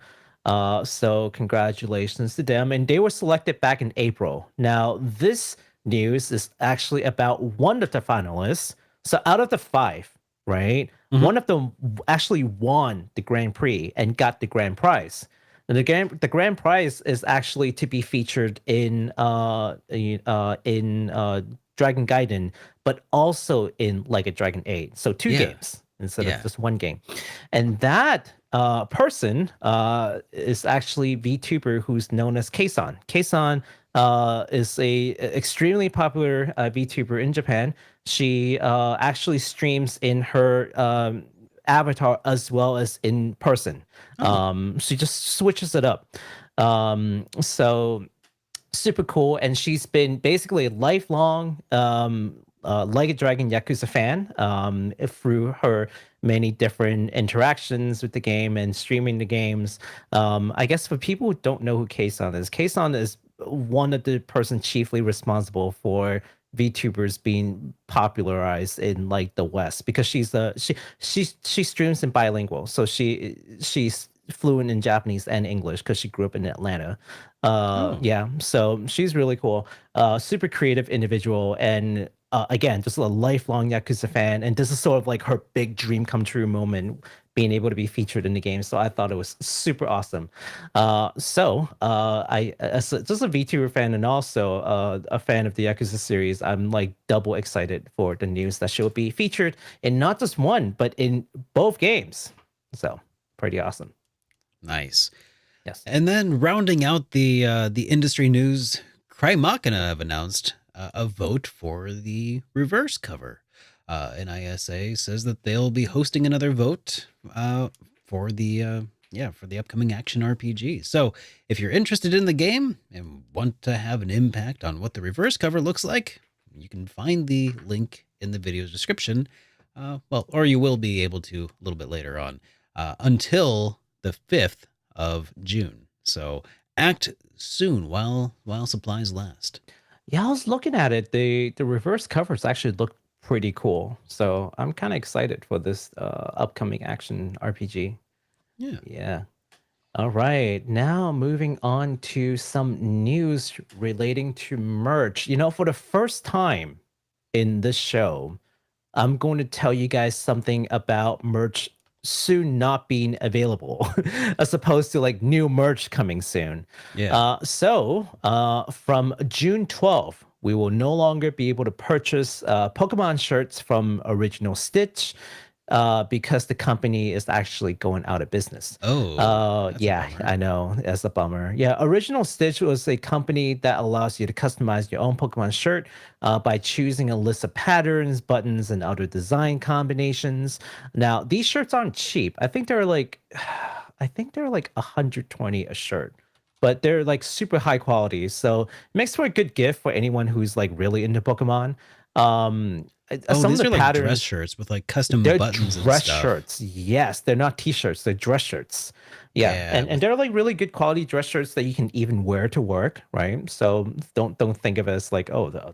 So congratulations to them, and they were selected back in April. Now this news is actually about one of the finalists. So out of the 5, right? One of them actually won the Grand Prix and got the grand prize. And the grand prize is actually to be featured in Dragon Gaiden, but also in Like a Dragon 8. So 2 games instead of just 1 game. And that person is actually VTuber who's known as Kson. Kson is a extremely popular VTuber in Japan. She actually streams in her avatar as well as in person. She just switches it up. So super cool, and she's been basically a lifelong Like a Dragon Yakuza fan through her many different interactions with the game and streaming the games. I guess for people who don't know who Kson is one of the person chiefly responsible for VTubers being popularized in like the West, because she streams in bilingual, so she's fluent in Japanese and English because she grew up in Atlanta. Yeah, so she's really cool. Super creative individual, and again, just a lifelong Yakuza fan. And this is sort of like her big dream come true moment, being able to be featured in the game. So I thought it was super awesome. I, as just a VTuber fan and also a fan of the Yakuza series, I'm like double excited for the news that she'll be featured in not just one, but in both games. So pretty awesome. Nice. Yes. And then rounding out the industry news, CRYMACHINA have announced a vote for the reverse cover. NISA says that they'll be hosting another vote for the upcoming action RPG. So if you're interested in the game and want to have an impact on what the reverse cover looks like, you can find the link in the video's description. Or you will be able to a little bit later on, until the 5th of June. So act soon while supplies last. Yeah, I was looking at it. The reverse covers actually look pretty cool. So I'm kind of excited for this upcoming action RPG. Yeah. All right. Now moving on to some news relating to merch. For the first time in this show, I'm going to tell you guys something about merch soon not being available, as opposed to like new merch coming soon. So from June 12th, we will no longer be able to purchase Pokemon shirts from Original Stitch because the company is actually going out of business. Yeah, I know. That's a bummer. Yeah, Original Stitch was a company that allows you to customize your own Pokemon shirt by choosing a list of patterns, buttons, and other design combinations. Now, these shirts aren't cheap. I think they're like $120 a shirt, but they're like super high quality. So it makes for a good gift for anyone who's like really into Pokemon. Some these of the are patterns, like dress shirts with like custom they're buttons dress and stuff. shirts. Yes, they're not t-shirts, they're dress shirts. Yeah. And they're like really good quality dress shirts that you can even wear to work, right? So don't think of it as like, I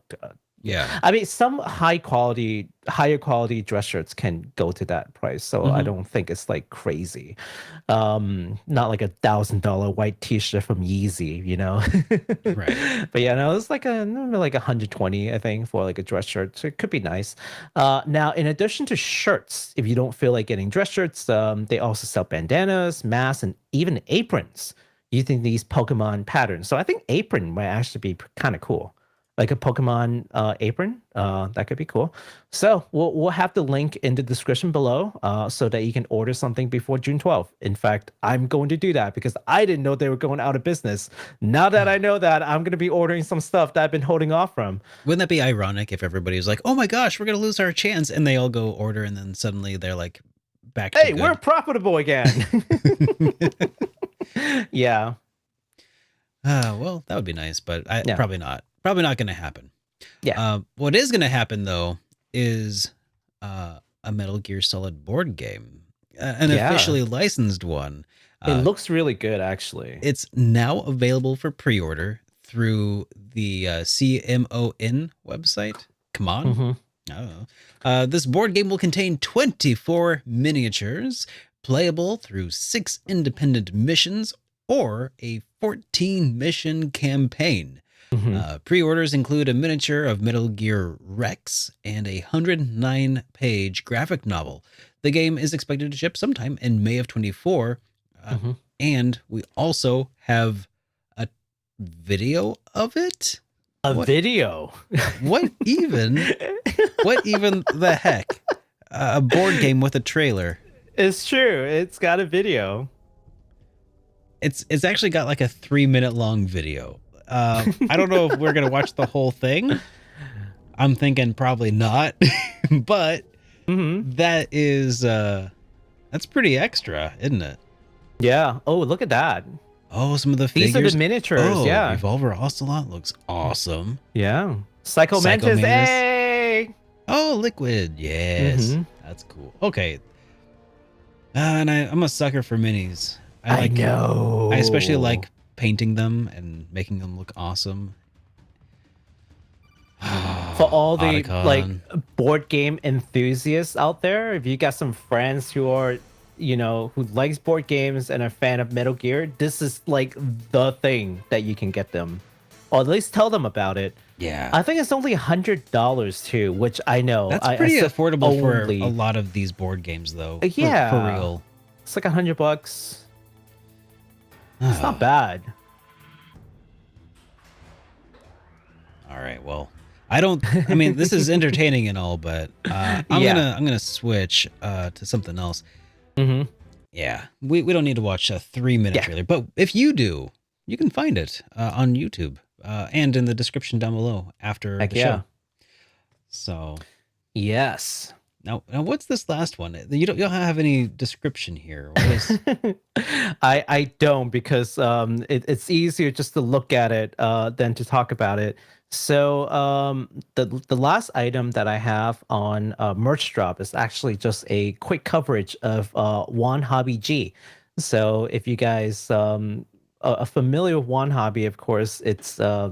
mean, some higher quality dress shirts can go to that price. So I don't think it's like crazy. Not like $1,000 white t-shirt from Yeezy, Right. But yeah, no, it's like like 120, I think, for like a dress shirt. So it could be nice. Now, in addition to shirts, if you don't feel like getting dress shirts, they also sell bandanas, masks, and even aprons using these Pokemon patterns. So I think apron might actually be kind of cool. Like a Pokemon apron, that could be cool. So we'll have the link in the description below so that you can order something before June 12th. In fact, I'm going to do that because I didn't know they were going out of business. Now that I know that, I'm going to be ordering some stuff that I've been holding off from. Wouldn't that be ironic if everybody was like, oh my gosh, we're going to lose our chance, and they all go order, and then suddenly they're like back to good. We're profitable again. Yeah. Well, that would be nice, but probably not. Probably not going to happen. Yeah. What is going to happen, though, is a Metal Gear Solid board game an officially licensed one. It looks really good, actually. It's now available for pre-order through the CMON website. Come on. Mm-hmm. I don't know. This board game will contain 24 miniatures, playable through 6 independent missions or a 14-mission campaign. Mm-hmm. Pre-orders include a miniature of Metal Gear Rex and a 109-page graphic novel. The game is expected to ship sometime in May of 24, and we also have a video of it. Video? What even? What even the heck? A board game with a trailer. It's true. It's got a video. It's actually got like a 3-minute long video. I don't know if we're gonna watch the whole thing. I'm thinking probably not, but that is that's pretty extra, isn't it? Yeah. Oh, look at that. Oh, some of the figures. These are the miniatures. Oh, yeah. Revolver Ocelot looks awesome. Yeah. Psycho Mantis. Hey. Oh, Liquid. Yes, that's cool. Okay. And I'm a sucker for minis. I know. I especially like painting them and making them look awesome. For all the Otacon. like board game enthusiasts out there, if you got some friends who are, who likes board games and are a fan of Metal Gear, this is like the thing that you can get them, or at least tell them about it. Yeah, I think it's only $100 too, which I know that's pretty affordable for a lot of these board games, though. Yeah, for real, it's like $100. It's not bad. All right, well, I mean, this is entertaining and all, but I'm gonna switch to something else. Yeah, we don't need to watch a 3-minute trailer, but if you do, you can find it on YouTube and in the description down below after the show. So, yes. Now, what's this last one? You don't have any description here. What is... I don't, because it's easier just to look at it than to talk about it. So the last item that I have on merch drop is actually just a quick coverage of One Hobby G. So if you guys are familiar with One Hobby, of course, it's I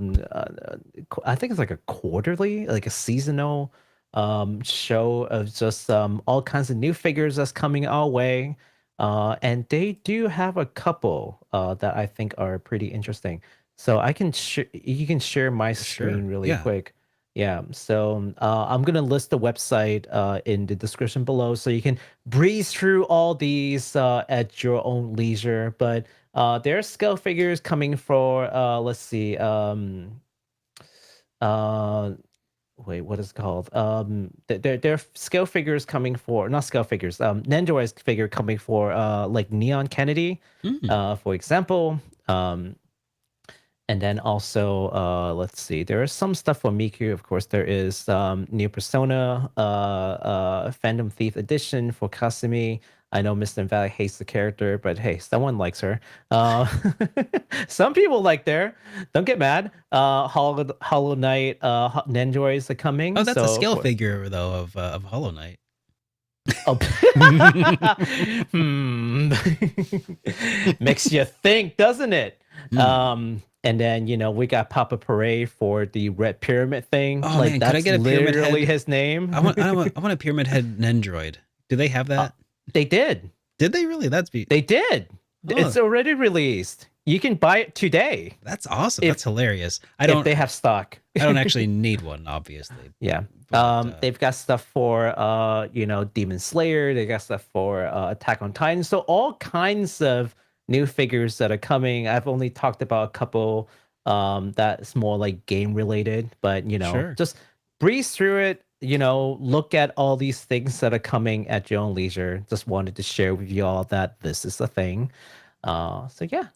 think it's like a quarterly, like a seasonal show of just all kinds of new figures that's coming our way. And they do have a couple that I think are pretty interesting. So you can share my screen really quick. Yeah. So I'm gonna list the website in the description below, so you can breeze through all these at your own leisure. But there are scale figures coming for let's see. Wait, what is it called? There are scale figures coming for, not scale figures. Nendoroid's figure coming for like Neon Kennedy, for example. And then also, let's see, there is some stuff for Miku. Of course, there is New Persona, Phantom Thief Edition for Kasumi. I know Mr. Valley hates the character, but hey, someone likes her. Some people like her. Don't get mad. Hollow Knight Nendoroids are coming. Oh, that's a scale figure, though, of Hollow Knight. Oh. Makes you think, doesn't it? And then, we got Papa Parade for the Red Pyramid thing. Oh, like, man, that's could I get a pyramid literally head? His name. I want a pyramid head Nendoroid. Do they have that? They did. Did they really? They did. Oh. It's already released. You can buy it today. That's awesome. That's hilarious. If they have stock. I don't actually need one, obviously. Yeah. But, they've got stuff for Demon Slayer. They got stuff for Attack on Titan. So all kinds of new figures that are coming. I've only talked about a couple that's more like game related, but just breeze through it. Look at all these things that are coming at your own leisure. Just wanted to share with you all that this is a thing. So yeah,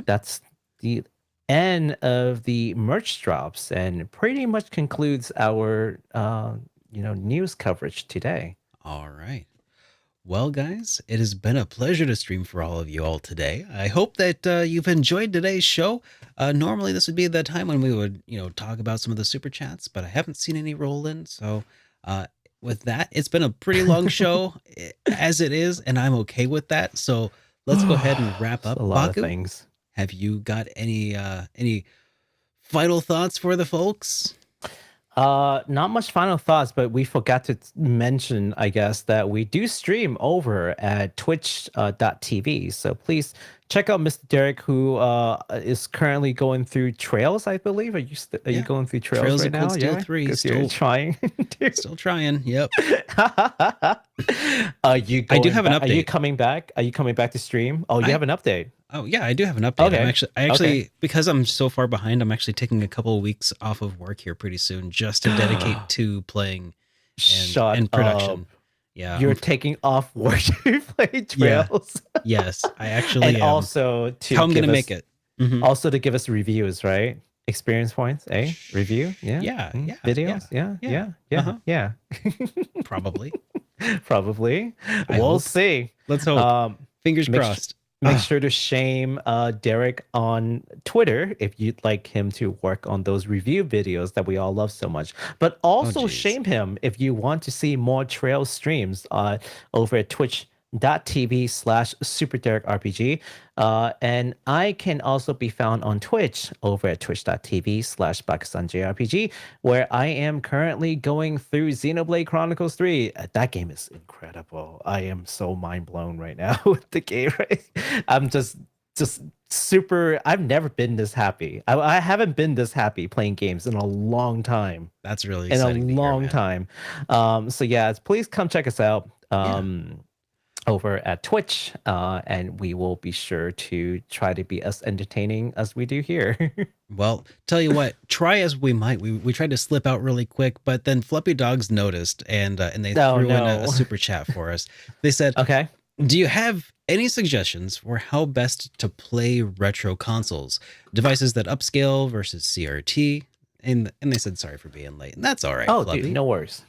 that's the end of the merch drops, and pretty much concludes our news coverage today. All right. Well, guys, it has been a pleasure to stream for all of you all today. I hope that you've enjoyed today's show. Normally, this would be the time when we would, talk about some of the super chats, but I haven't seen any roll in. So with that, it's been a pretty long show as it is, and I'm okay with that. So let's go ahead and wrap up. A lot Baku, of things. have you got any final thoughts for the folks? Not much final thoughts, but we forgot to mention, I guess, that we do stream over at twitch.tv. So please check out Mr. Derek, who is currently going through Trails, I believe. Are you going through Trails right now? Cold Steel 3. Because you're trying. Still trying. Yep. Are you I do have an update. Are you coming back? Are you coming back to stream? Oh, you have an update. Oh yeah, I do have an update. Okay. I actually because I'm so far behind, I'm actually taking a couple of weeks off of work here pretty soon just to dedicate to playing and production. Up. Yeah. You're taking off work to play Trails. Yeah. Yes, I actually and am. also to how I'm gonna make it. Mm-hmm. Also to give us reviews, right? Experience points, eh? Review? Yeah. Yeah. Yeah. Videos? Yeah. Probably. Probably. I We'll hope. see. Let's hope. Fingers crossed. Make sure to shame Derek on Twitter if you'd like him to work on those review videos that we all love so much. But also shame him if you want to see more Trail streams over at twitch.tv/SuperDerekRPG. And I can also be found on Twitch over at twitch.tv/BakusanJRPG, where I am currently going through Xenoblade Chronicles 3. That game is incredible. I am so mind blown right now with the game. Right? I'm just super. I've never been this happy. I haven't been this happy playing games in a long time. That's really in exciting a long time. So yeah, please come check us out. Over at Twitch, and we will be sure to try to be as entertaining as we do here. Well, tell you what, try as we might, we tried to slip out really quick, but then Fluffy Dogs noticed and they threw in a super chat for us. They said, "Okay, do you have any suggestions for how best to play retro consoles, devices that upscale versus CRT?" And they said, "Sorry for being late," and that's all right. Oh, Fluffy. dude, no worries.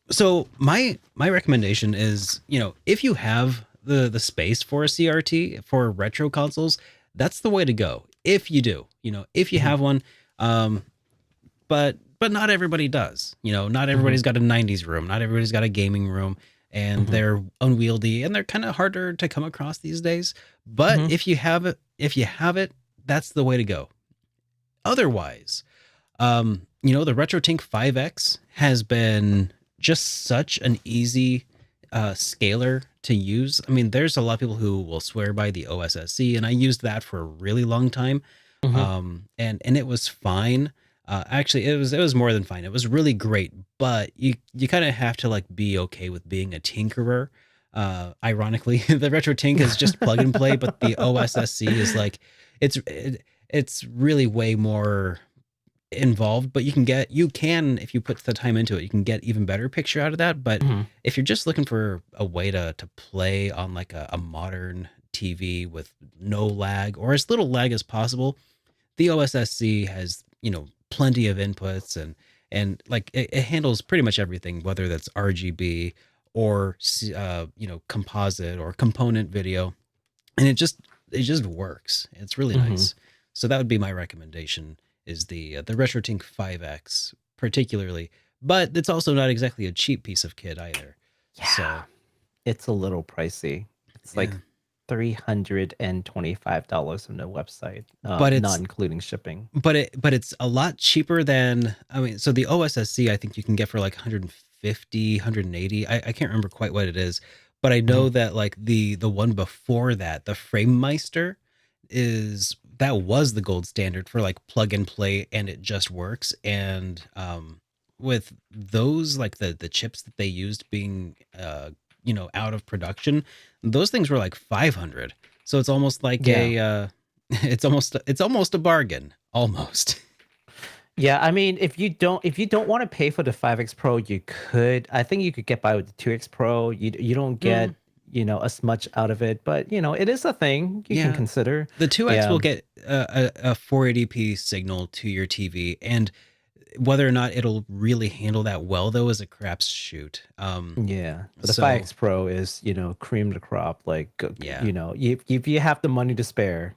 So my recommendation is, if you have the space for a CRT for retro consoles, that's the way to go. If you do, if you have one, but not everybody does. Not everybody's got a 90s room. Not everybody's got a gaming room, and they're unwieldy and they're kind of harder to come across these days. But if you have it, that's the way to go. Otherwise, the RetroTink 5X has been just such an easy scaler to use. I mean, there's a lot of people who will swear by the OSSC, and I used that for a really long time. And it was fine. Actually, it was more than fine. It was really great, but you kind of have to be okay with being a tinkerer. Ironically, the RetroTink is just plug and play, but the OSSC is it's really way more involved, but you can if you put the time into it, you can get even better picture out of that. But if you're just looking for a way to play on a modern TV with no lag or as little lag as possible, the OSSC has plenty of inputs and it handles pretty much everything, whether that's RGB or composite or component video, and it just works. It's really nice. So that would be my recommendation, is the RetroTink 5X particularly, but it's also not exactly a cheap piece of kit either. Yeah, so it's a little pricey. It's like $325 on the website, but it's not including shipping. But it's a lot cheaper than, so the OSSC I think you can get for like 150, 180. I can't remember quite what it is, but I know that the one before that, the FrameMeister, that was the gold standard for plug and play, and it just works. And with those, the chips that they used being out of production, those things were like 500. So it's almost like it's almost a bargain, almost. Yeah, I mean, if you don't want to pay for the 5X Pro, I think you could get by with the 2X Pro. You don't get as much out of it, but it is a thing you can consider. The 2X will get a 480p signal to your TV, and whether or not it'll really handle that well, though, is a crapshoot. But the 5X Pro is cream of the crop. If you have the money to spare,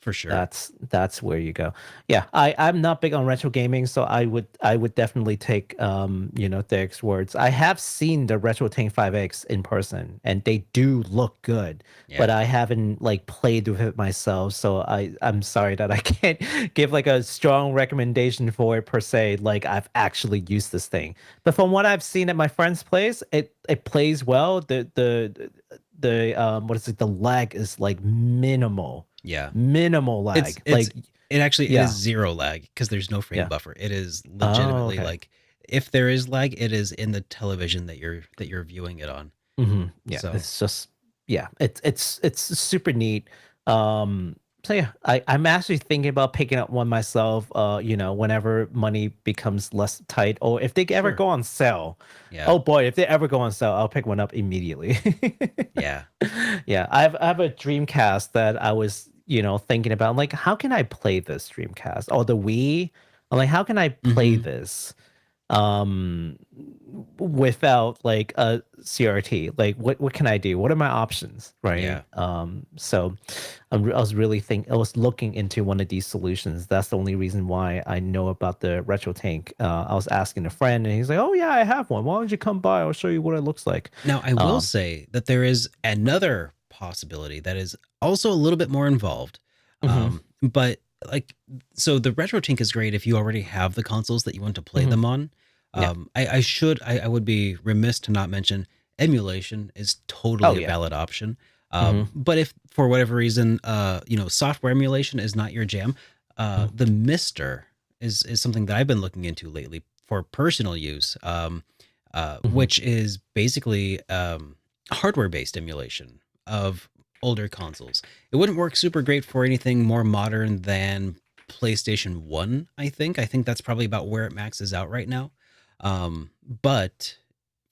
for sure. That's where you go. Yeah, I'm not big on retro gaming, so I would definitely take Derek's words. I have seen the Retro Tank 5X in person, and they do look good, but I haven't like played with it myself, so I'm sorry that I can't give like a strong recommendation for it per se. Like I've actually used this thing, but from what I've seen at my friend's place, it plays well. The what is it? The lag is like minimal. Yeah. Minimal lag. It actually is zero lag because there's no frame buffer. It is legitimately like if there is lag, it is in the television that you're viewing it on. Yeah. So. It's just it's super neat. So yeah, I'm actually thinking about picking up one myself. Whenever money becomes less tight, or if they ever go on sale. Yeah. Oh boy, if they ever go on sale, I'll pick one up immediately. Yeah. Yeah. I have a Dreamcast that I was thinking about. I'm like, how can I play this Dreamcast or the Wii? I'm like, how can I play this without like a CRT? Like what can I do? What are my options? Right. Yeah. So I was looking into one of these solutions. That's the only reason why I know about the Retro Tank. I was asking a friend and he's like, oh yeah, I have one. Why don't you come by? I'll show you what it looks like. Now I will say that there is another possibility that is also a little bit more involved. But like, so the Retro Tank is great if you already have the consoles that you want to play them on. I would be remiss to not mention emulation is totally a valid option. But if for whatever reason, software emulation is not your jam, the Mister is something that I've been looking into lately for personal use, which is basically hardware-based emulation of older consoles. It wouldn't work super great for anything more modern than PlayStation 1, I think. That's probably about where it maxes out right now. But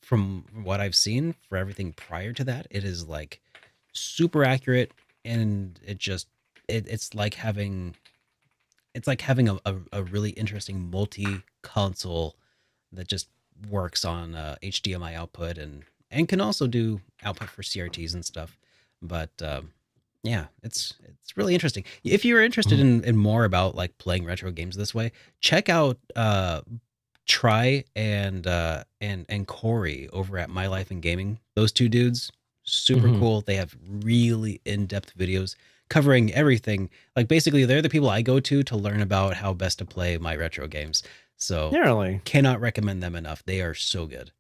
from what I've seen for everything prior to that, it is like super accurate, and it's like having a really interesting multi-console that just works on HDMI output and can also do output for CRTs and stuff. But yeah, it's really interesting. If you're interested in more about like playing retro games this way, check out Try and Corey over at My Life in Gaming. Those two dudes, super cool. They have really in-depth videos covering everything. Like basically, they're the people I go to learn about how best to play my retro games. So cannot recommend them enough. They are so good.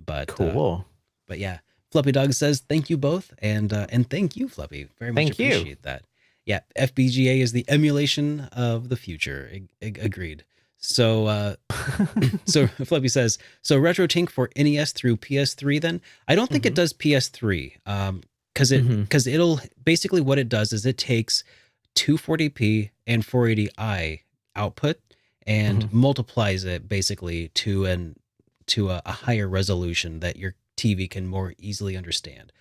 But cool. But yeah, Fluffy Dog says thank you both, and thank you, Fluffy. Very much appreciate that. Yeah, FPGA is the emulation of the future. Agreed. So so Fluffy says, so Retro Tank for NES through PS3 then? I don't think it does PS3. Because it'll basically what it does is it takes 240p and 480i output and multiplies it basically to a higher resolution that your TV can more easily understand.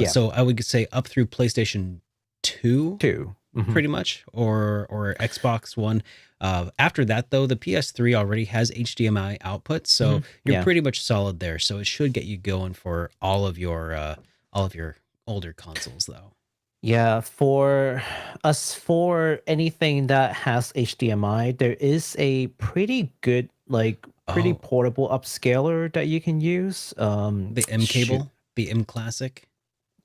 So I would say up through PlayStation 2. Pretty much, or Xbox One. After that, though, the PS3 already has HDMI output, so you're pretty much solid there. So it should get you going for all of your older consoles, though. Yeah, for anything that has HDMI, there is a pretty good, pretty portable upscaler that you can use. The M cable, the M Classic.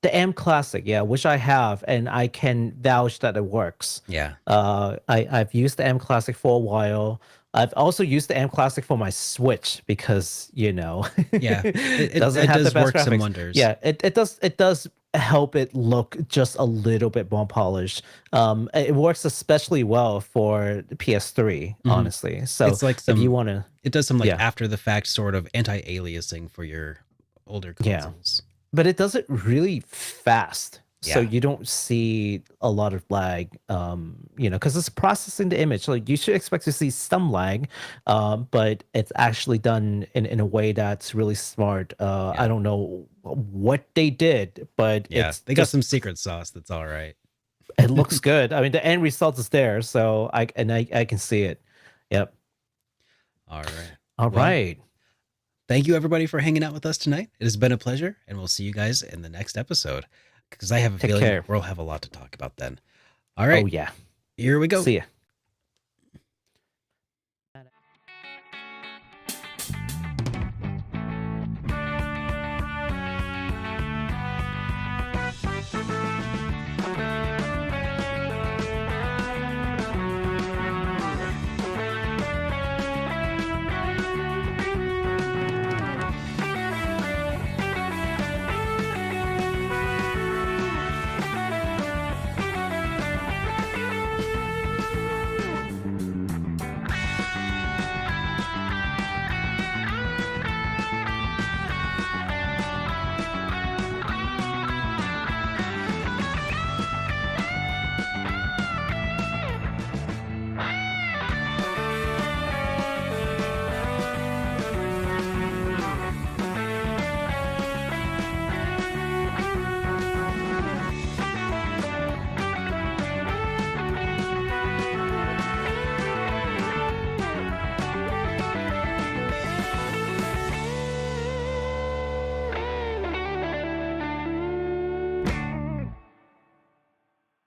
The M Classic, yeah, which I have, and I can vouch that it works. Yeah. I've used the M Classic for a while. I've also used the M Classic for my Switch because, it doesn't have the best work graphics. some wonders. Yeah, it does help it look just a little bit more polished. It works especially well for the PS3, honestly. So it's like if you want to, it does some after the fact sort of anti-aliasing for your older consoles. But it does it really fast. So you don't see a lot of lag, because it's processing the image. Like you should expect to see some lag, but it's actually done in a way that's really smart. I don't know what they did, but they got some secret sauce that's all right. It looks good. I mean, the end result is there, so I can see it. Yep. All right. All right. Thank you, everybody, for hanging out with us tonight. It has been a pleasure, and we'll see you guys in the next episode, because I have a feeling we'll have a lot to talk about then. All right. Oh, yeah. Here we go. See ya.